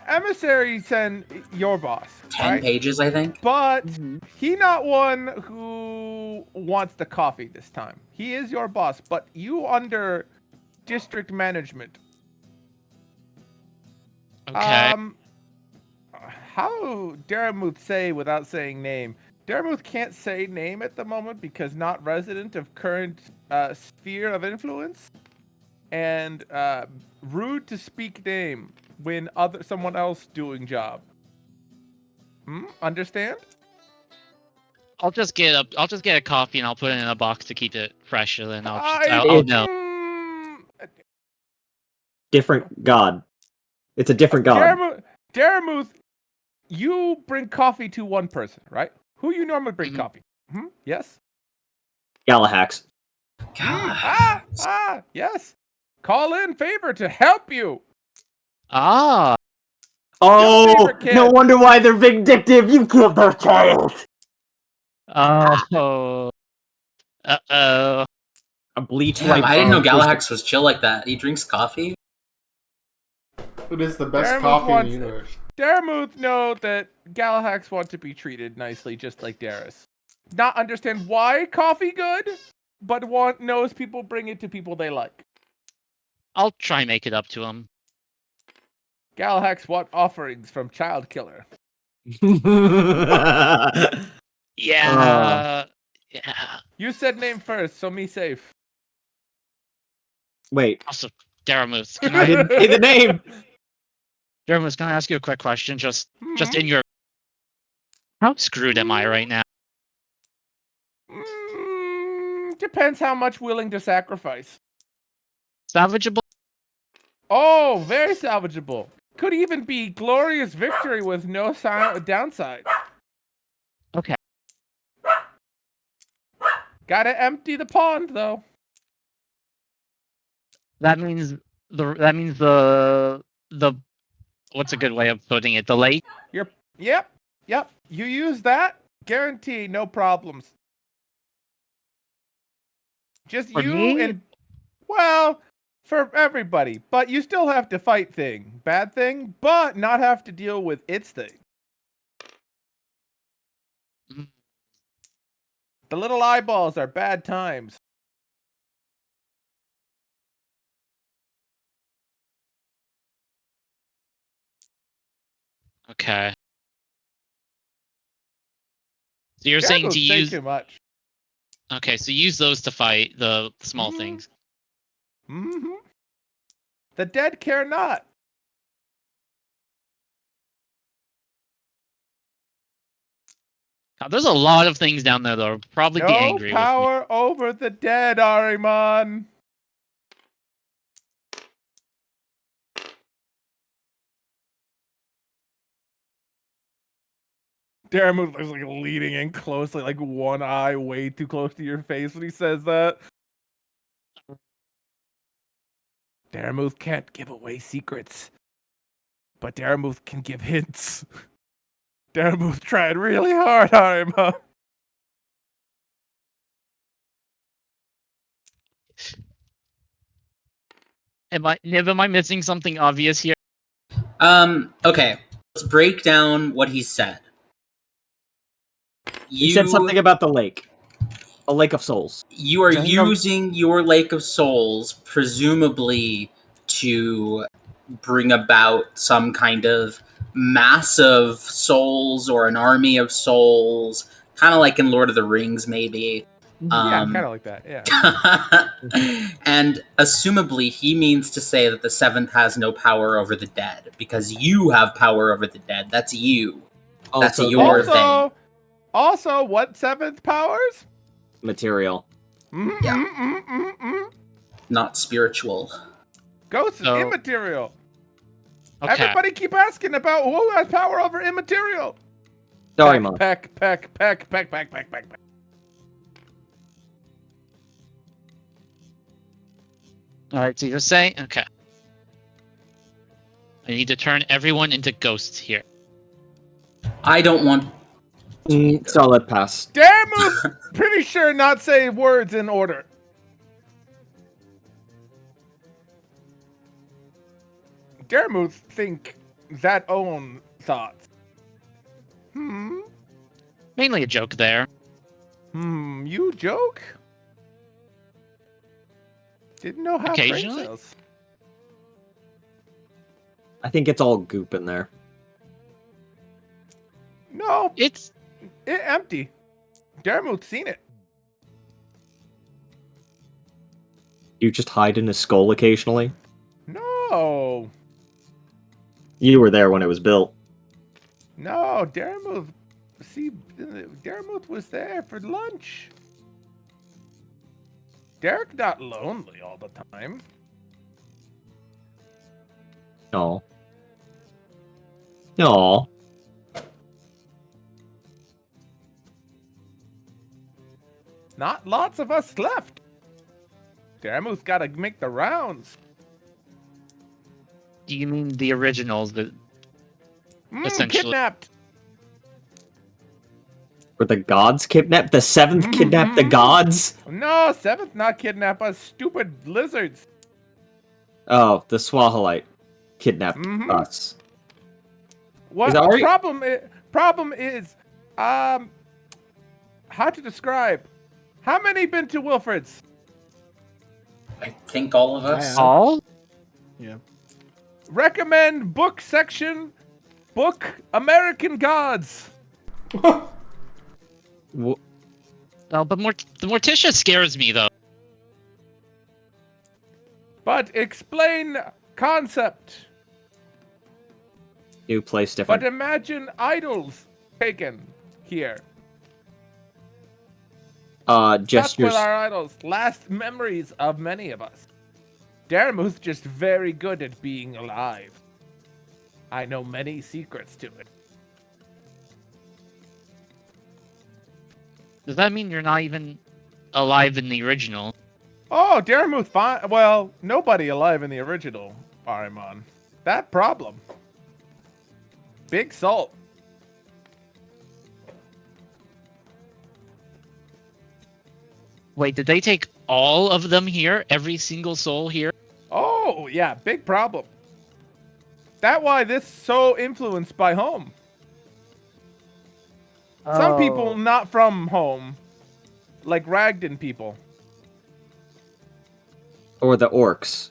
E: emissary send your boss.
D: 10
E: right?
D: pages, I think.
E: But he not one who wants the coffee this time. He is your boss, but you under district management.
C: Okay.
E: How Daramuth say without saying name? Daramuth can't say name at the moment because not resident of current sphere of influence, and rude to speak name when someone else doing job. Understand?
C: I'll just get a coffee and I'll put it in a box to keep it fresh, and then I'll know.
G: Different god. It's a different god.
E: Daramuth, you bring coffee to one person, right? Who you normally bring coffee? Yes?
G: Galahax.
E: Yes. Call in favor to help you.
C: Ah.
G: Oh,
E: favorite kid.
G: no wonder why they're vindictive. You killed their child.
C: Oh. Uh-oh.
G: A bleach
D: Damn,
G: white.
D: I didn't know Galahax was chill like that. He drinks coffee.
A: It is the best
E: Daramuth
A: coffee in
E: wants-
A: the universe.
E: Daramuth know that Galahax want to be treated nicely, just like Darius. Not understand why coffee good, but knows people bring it to people they like.
C: I'll try and make it up to him.
E: Galahax want offerings from Child Killer.
C: Yeah. Yeah.
E: You said name first, so me safe.
G: Wait,
C: Also, Daramuth,
G: I didn't say the name.
C: Daramuth, can I ask you a quick question? Just in your... How screwed am I right now?
E: Depends how much willing to sacrifice.
C: Salvageable?
E: Oh, very salvageable. Could even be glorious victory with no downside.
C: Okay.
E: Gotta empty the pond, though.
C: That means the what's a good way of putting it? The lake?
E: Yep. You use that, guarantee no problems. Just
C: For
E: you
C: me?
E: and for everybody. But you still have to fight bad thing, but not have to deal with its thing.
C: Mm.
E: The little eyeballs are bad times.
C: Okay. So you're
E: Dad
C: saying
E: will
C: to
E: say
C: use...
E: too much.
C: Okay, so use those to fight the small things.
E: The dead care not.
C: God, there's a lot of things down there that will probably be
E: No
C: angry with me.
E: power over the dead, Ariman. Daramuth is like leaning in closely, like one eye way too close to your face when he says that. Daramuth can't give away secrets, but Daramuth can give hints. Daramuth tried really hard, Arima.
C: Am I missing something obvious here?
D: Okay. Let's break down what he said.
G: He said something about the lake. A lake of souls.
D: You are using your Lake of Souls, presumably, to bring about some kind of massive souls or an army of souls, kind of like in Lord of the Rings, maybe.
E: Yeah, kind of like that, yeah.
D: And assumably, he means to say that the Seventh has no power over the dead, because you have power over the dead. That's you. That's your thing.
E: Also, what seventh powers?
G: Material.
D: Not spiritual.
E: Ghosts is immaterial.
C: Okay.
E: Everybody keep asking about who has power over immaterial.
G: Sorry, Mom.
E: Peck.
C: Alright, so you're saying... Okay. I need to turn everyone into ghosts here.
D: I don't want.
G: Solid pass.
E: Daremuth, pretty sure not say words in order. Daremuth think that own thoughts.
C: Mainly a joke there.
E: You joke? Didn't know how brain
C: Occasionally.
E: cells.
G: I think it's all goop in there.
E: No,
C: It's...
E: it empty. Daremuth's seen it.
G: You just hide in his skull occasionally.
E: No,
G: You were there when it was built.
E: no, Daremuth. See, Daremuth was there for lunch. Derek's not lonely all the time.
G: No. No.
E: Not lots of us left. Daremuth's got to make the rounds.
C: Do you mean the originals? The essentially...
E: Kidnapped.
G: Were the gods kidnapped? The 7th kidnapped the gods?
E: No, 7th not kidnap us. Stupid lizards.
G: Oh, the Swahalite kidnapped us.
E: What
G: Is that right?
E: problem is, how to describe? How many been to Wilfred's?
D: I think all of us.
C: All?
F: Yeah.
E: Recommend book section. Book American Gods.
C: Oh, but the Morticia scares me, though.
E: But explain concept.
G: New place different.
E: But imagine idols taken here. That's
G: Gestures.
E: what our idols. Last memories of many of us. Daremuth just very good at being alive. I know many secrets to it.
C: Does that mean you're not even alive in the original?
E: Oh, Daremuth fine. Well, nobody alive in the original Parimon. That problem. Big salt.
C: Wait, did they take all of them here? Every single soul here?
E: Oh, yeah, big problem. That why this so influenced by home. Some people not from home. Like Ragdon people.
G: Or the orcs.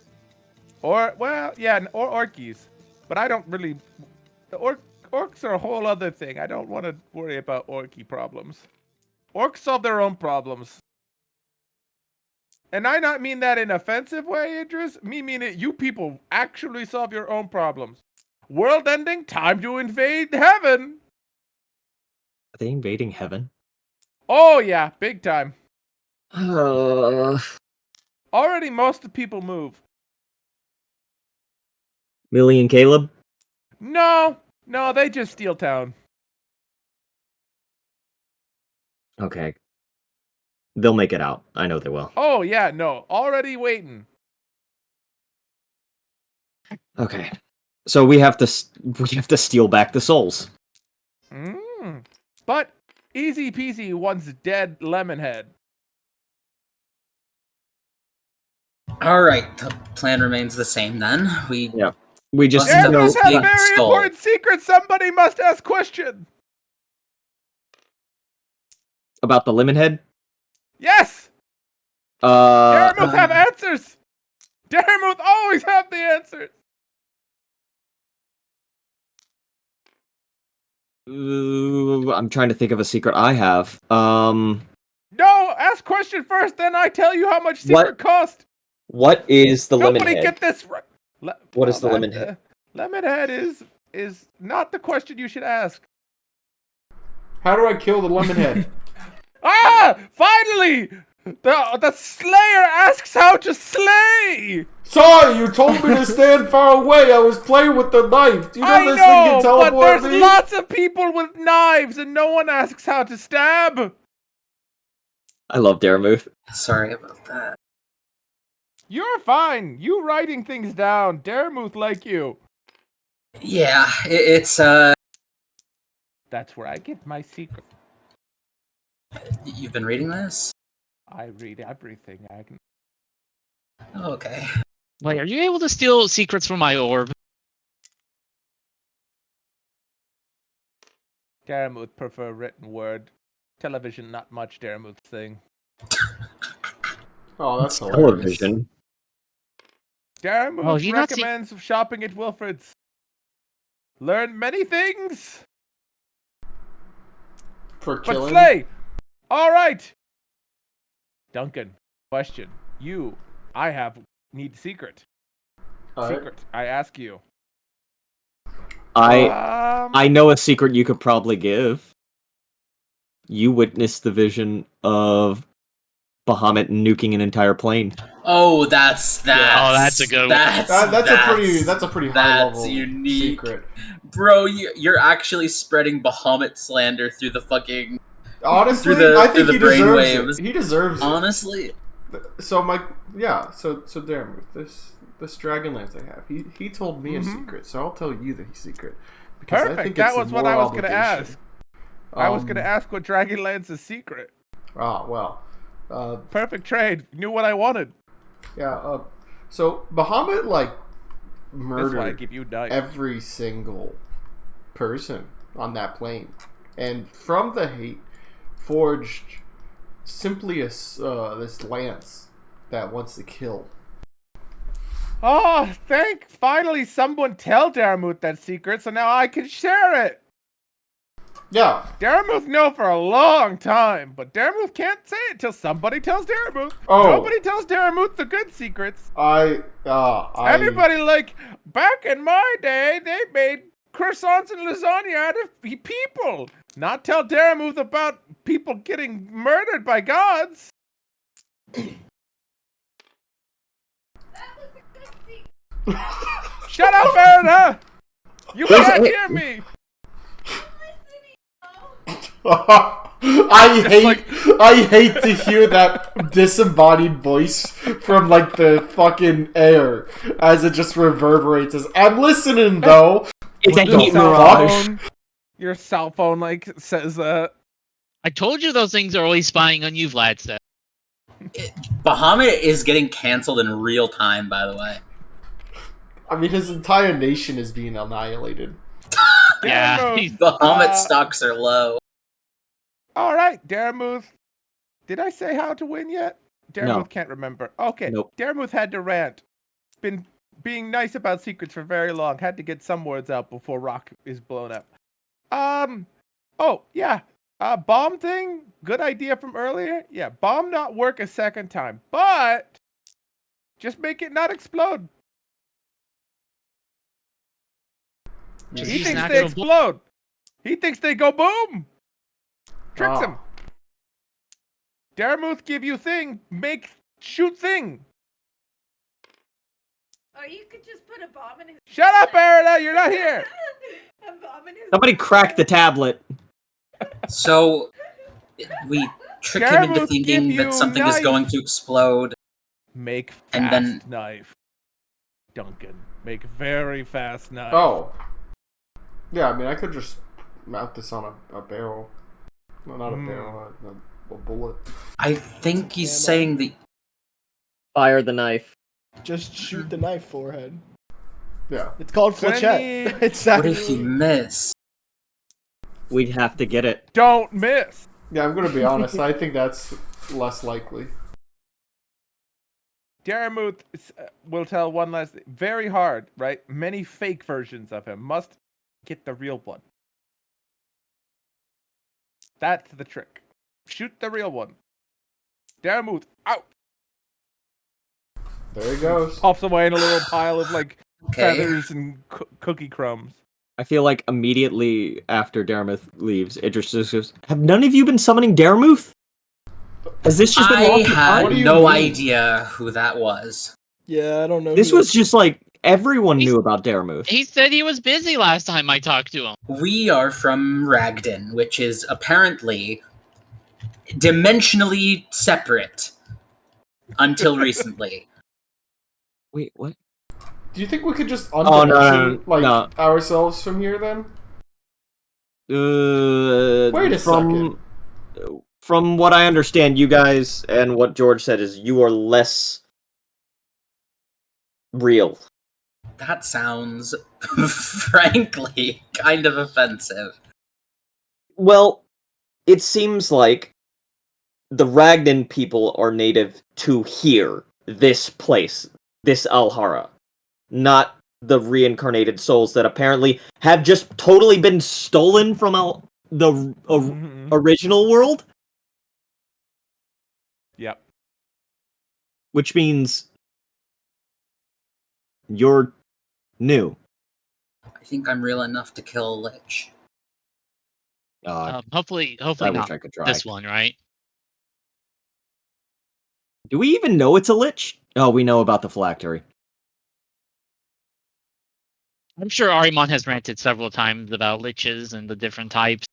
E: Or, well, yeah, or orkies. But I don't really... The orcs are a whole other thing. I don't want to worry about orky problems. Orcs solve their own problems. And I not mean that in an offensive way, Idris. Me mean it, you people actually solve your own problems. World ending, time to invade heaven.
G: Are they invading heaven?
E: Oh, yeah, big time.
G: Uh,
E: Already most of the people move.
G: Millie and Caleb?
E: No, they just steal town.
G: Okay. They'll make it out. I know they will.
E: Oh, yeah, no, already waiting.
G: Okay. So we have to steal back the souls.
E: But easy peasy one's dead Lemonhead.
D: Alright, the plan remains the same then. We
G: just
E: Yeah,
D: know
E: this has
D: big
E: very
D: skull.
E: important secret. Somebody must ask question.
G: about the Lemonhead.
E: Yes! Daremuth have answers! Daremuth always have the answers!
G: I'm trying to think of a secret I have.
E: No, ask question first, then I tell you how much secret
G: What?
E: cost.
G: What is the
E: Nobody
G: Lemonhead?
E: get this right.
G: What is the Lemonhead?
E: Lemonhead is not the question you should ask.
A: How do I kill the Lemonhead?
E: Ah! Finally! The Slayer asks how to slay!
A: Sorry, you told me to stand far away. I was playing with the knife. Do you know
E: I
A: this
E: know,
A: thing can
E: but
A: teleport
E: there's
A: me?
E: lots of people with knives and no one asks how to stab.
G: I love Daremuth.
D: Sorry about that.
E: You're fine. You writing things down. Daramuth like you.
D: Yeah, it's
E: That's where I get my secret.
D: You've been reading this?
E: I read everything, Agnes.
D: Oh, okay.
C: Wait, are you able to steal secrets from my orb?
E: Daramuth prefer written word. Television, not much Daramuth's thing.
A: Oh, that's
G: It's
A: hilarious.
G: television.
E: Daramuth
C: Oh, you not see-
E: recommends shopping at Wilfred's. Learn many things,
A: For
E: but
A: killing.
E: slay. All right. Duncan, question. Need secret.
A: Alright.
E: Secret. I ask you.
G: I know a secret you could probably give. You witnessed the vision of Bahamut nuking an entire plane.
D: Oh, that's
C: Oh, that's a good one.
A: That's a pretty high
D: that's
A: level
D: unique.
A: secret.
D: Bro, you're actually spreading Bahamut slander through the fucking.
A: Honestly,
D: Through the-
A: I think
D: through the
A: he deserves
D: brainwaves.
A: it. He deserves it.
D: Honestly,
A: So so Darren, this Dragonlance I have, he told me a secret, so I'll tell you the secret. Because I
E: Perfect.
A: think
E: That
A: it's
E: was what
A: more
E: I was gonna
A: obligation.
E: ask. I was gonna ask what Dragonlance's secret.
A: Ah, well.
E: Perfect trade. Knew what I wanted.
A: Yeah, so Bahamut, like,
E: That's why I
A: murdered
E: give you knife.
A: every single person on that plane. And from the hate, forged simply this lance that wants to kill.
E: Oh, finally someone tell Daramuth that secret, so now I can share it.
A: Yeah,
E: Daramuth know for a long time, but Daramuth can't say it till somebody tells Daramuth.
A: Oh.
E: Nobody tells Daramuth the good secrets. Everybody like, back in my day, they made croissants and lasagna out of people. Not tell Daramuth about people getting murdered by gods. Shut up, Erna! You can't hear me!
A: I hate to hear that disembodied voice from like the fucking air as it just reverberates. As I'm listening though.
G: It's a
A: What the
G: heat
A: fuck?
G: mirage.
E: Your cell phone like says that.
C: I told you those things are always spying on you, Vlad said.
D: Bahamut is getting canceled in real time. By the way,
A: I mean, his entire nation is being annihilated.
C: Yeah.
E: Daramuth,
D: Bahamut stocks are low.
E: all right, Daramuth. Did I say how to win yet? Daramuth
G: No.
E: can't remember. Okay,
G: Nope.
E: Daramuth had to rant. Been being nice about secrets for very long. Had to get some words out before Rock is blown up. Oh yeah. Bomb thing. Good idea from earlier. Yeah, bomb not work a second time, but just make it not explode.
C: Just
E: He
C: use
E: thinks they
C: natural bl-
E: explode. He thinks they go boom. Tricks
A: Ah.
E: him. Daramuth give you thing, shoot thing.
I: Or you could just put a bomb in his.
E: Shut up, Erna, you're not here.
I: A bomb in his.
G: Somebody crack the tablet.
D: So we trick him into
E: Daramuth
D: thinking
E: give
D: that
E: you
D: something is
E: knife.
D: going to explode.
E: Make fast
D: And then-
E: knife. Duncan, make very fast knife.
A: Oh. Yeah, I mean, I could just mount this on a barrel. Well, not a barrel, a bullet.
D: I think he's saying the.
B: Fire the knife.
F: Just shoot the knife forehead.
A: Yeah.
F: It's called
E: Gonna
F: flechette.
E: need-
F: It's
D: What if he
F: actually.
D: miss?
G: We'd have to get it.
E: Don't miss.
A: Yeah, I'm gonna be honest. I think that's less likely.
E: Daramuth will tell one last thing. Very hard, right? Many fake versions of him. Must get the real one. That's the trick. Shoot the real one. Daramuth, out!
A: There he goes.
E: Pops away in a little pile of, like,
D: Okay.
E: feathers and cookie crumbs.
G: I feel like immediately after Daramuth leaves, Idris just goes, "Have none of you been summoning Daramuth? Has this just been
D: I
G: lost in
D: had
A: What do you
D: no
A: mean?
D: idea who that was.
F: Yeah, I don't know.
G: This
F: who
G: was just like everyone knew about Daramuth.
C: He said he was busy last time I talked to him.
D: We are from Ragdon, which is apparently dimensionally separate until recently.
G: Wait, what?
A: Do you think we could just
G: no,
A: undimension
G: no.
A: ourselves from here then? Wait a
G: from
A: second.
G: from what I understand, you guys and what George said is you are less real.
D: That sounds, frankly, kind of offensive.
G: Well, it seems like the Ragdon people are native to here, this place, this Alhara, not the reincarnated souls that apparently have just totally been stolen from the original world.
E: Yep.
G: Which means you're new.
D: I think I'm real enough to kill a lich.
C: Hopefully
G: I wish
C: not
G: I could try.
C: this one, right?
G: Do we even know it's a lich? Oh, we know about the phylactery.
C: I'm sure Arimon has ranted several times about liches and the different types,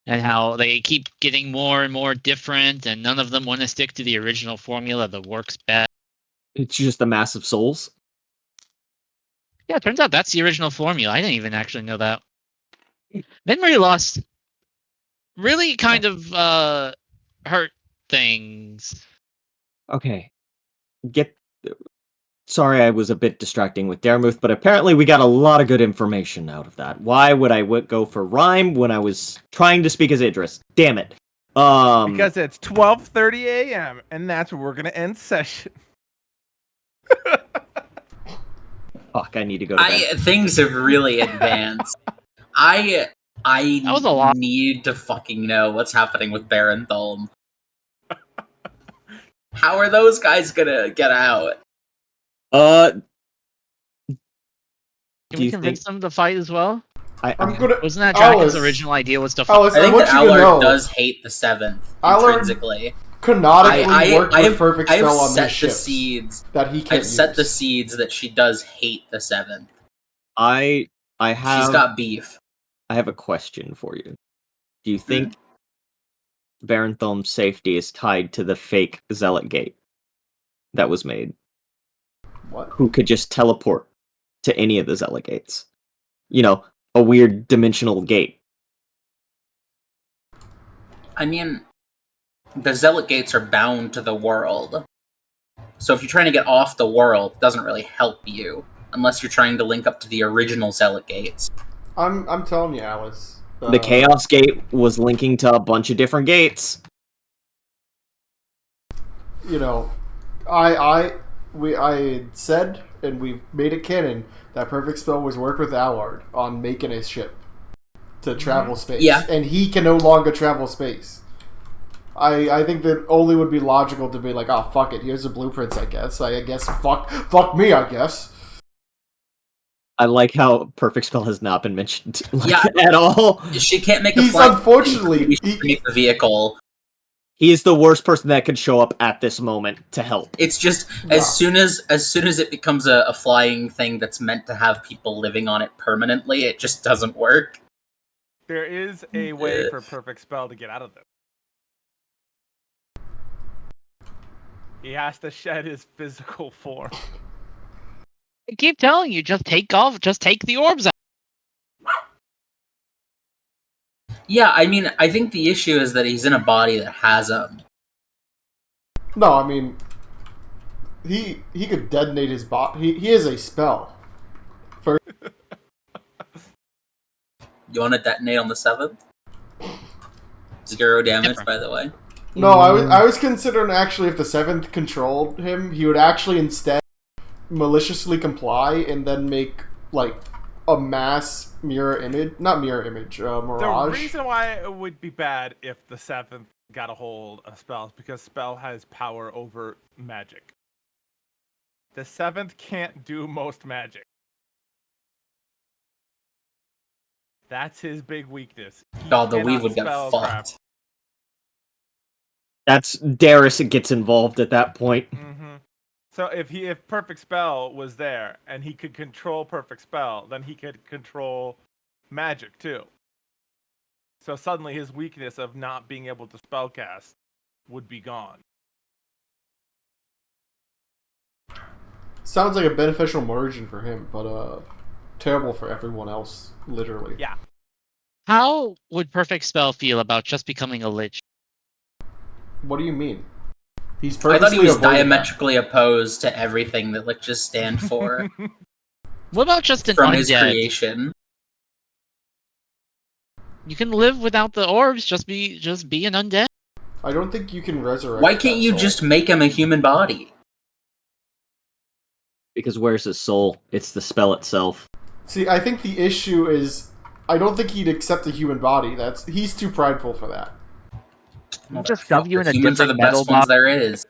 C: and how they keep getting more and more different, and none of them want to stick to the original formula that works best.
G: It's just a mass of souls.
C: Yeah, it turns out that's the original formula. I didn't even actually know that. Memory loss really kind of hurt things.
G: Okay. Sorry I was a bit distracting with Darmuth, but apparently we got a lot of good information out of that. Why would I go for Rhyme when I was trying to speak as Idris? Damn it.
E: Because it's 12:30 a.m. and that's where we're gonna end session.
G: Fuck, I need to go to bed.
D: Things have really advanced. I
C: That was a lot.
D: need to fucking know what's happening with Baron Thulm. How are those guys gonna get out?
C: Can we
G: you
C: convince them to fight as well?
A: I'm gonna.
C: Wasn't that Dragon's
A: Alice,
C: original idea was to fight?
A: Alice,
D: I think
A: want
D: that
A: you to
D: Allard
A: know,
D: does hate the Seventh
A: Allard
D: intrinsically.
A: canonically worked with Perfect
D: I have
A: Spell on
D: set
A: these
D: the
A: ships
D: seeds.
A: that he can't
D: I've set the
A: use.
D: seeds that she does hate the Seventh.
G: I have
D: She's got beef.
G: I have a question for you. Do you think Baron Thulm's safety is tied to the fake Zealot Gate that was made?
A: What?
G: Who could just teleport to any of the Zealot Gates? You know, a weird dimensional gate.
D: I mean, the Zealot Gates are bound to the world. So if you're trying to get off the world, it doesn't really help you. Unless you're trying to link up to the original Zealot Gates.
A: I'm telling you, Alice.
G: The Chaos Gate was linking to a bunch of different gates.
A: You know, I said, and we made it canon, that Perfect Spell was worked with Allard on making his ship to travel space.
D: Yeah.
A: And he can no longer travel space. I think that only would be logical to be like, oh, fuck it, here's the blueprints, I guess. I guess, fuck me, I guess.
G: I like how Perfect Spell has not been mentioned
D: at
G: all.
D: She can't make a
A: He's
D: flight.
A: unfortunately...
D: She can make the vehicle.
G: He is the worst person that could show up at this moment to help.
D: It's just as soon as it becomes a flying thing that's meant to have people living on it permanently, it just doesn't work.
E: There is a way for Perfect Spell to get out of this. He has to shed his physical form.
C: I keep telling you, just take the orbs out.
D: Yeah, I mean, I think the issue is that he's in a body that has them.
A: No, I mean, he could detonate his body. He is a spell.
D: You want to detonate on the 7th? 0 damage, by the way.
A: No, I was considering actually if the 7th controlled him, he would actually instead maliciously comply and then make like a mass mirage.
E: The reason why it would be bad if the 7th got a hold of Spell is because Spell has power over magic. The 7th can't do most magic. That's his big weakness.
D: God, the weave would get fucked.
G: That's Darius gets involved at that point.
E: Mm-hmm. So if Perfect Spell was there and he could control Perfect Spell, then he could control magic too. So suddenly his weakness of not being able to spellcast would be gone.
A: Sounds like a beneficial margin for him, but terrible for everyone else, literally.
E: Yeah.
C: How would Perfect Spell feel about just becoming a lich?
A: What do you mean? He's
D: I thought he
A: purposely
D: was
A: avoiding that.
D: diametrically opposed to everything that liches stand for
C: What about just an
D: from his
C: undead?
D: creation.
C: You can live without the orbs. Just be an undead.
A: I don't think you can resurrect.
D: Why can't
A: that
D: you
A: soul.
D: just make him a human body?
G: Because where's his soul? It's the spell itself.
A: See, I think the issue is, I don't think he'd accept a human body. He's too prideful for that.
C: We'll just shove you in a
D: Humans are the
C: different metal
D: best ones
C: box.
D: there is.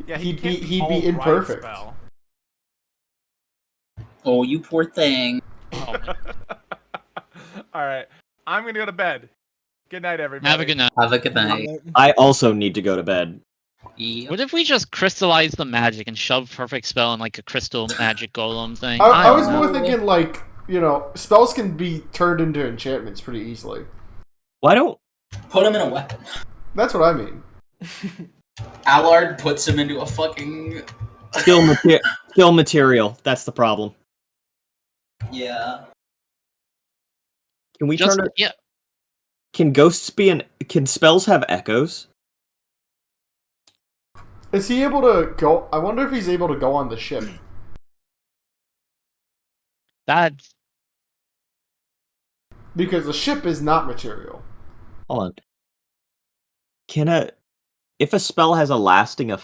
E: Yeah,
A: He'd
E: can't
A: be
E: all right
A: imperfect.
E: spell.
D: Oh, you poor thing.
C: Oh,
E: All right, I'm gonna go to bed. Good night, everybody.
C: have a good night.
D: Have a good night.
G: I also need to go to bed.
D: Yep.
C: What if we just crystallize the magic and shove Perfect Spell in like a crystal magic golem thing?
A: I was
C: don't
A: more
C: know.
A: thinking like, spells can be turned into enchantments pretty easily.
G: Why don't
D: Put him in a weapon.
A: That's what I mean.
D: Allard puts him into a fucking...
G: skill material? That's the problem.
D: Yeah.
G: Can we
C: Just
G: turn it?
C: yeah.
G: Can ghosts be Can spells have echoes?
A: Is he able to go? I wonder if he's able to go on the ship.
C: That's
A: Because the ship is not material.
G: Hold on. If a spell has a lasting effect,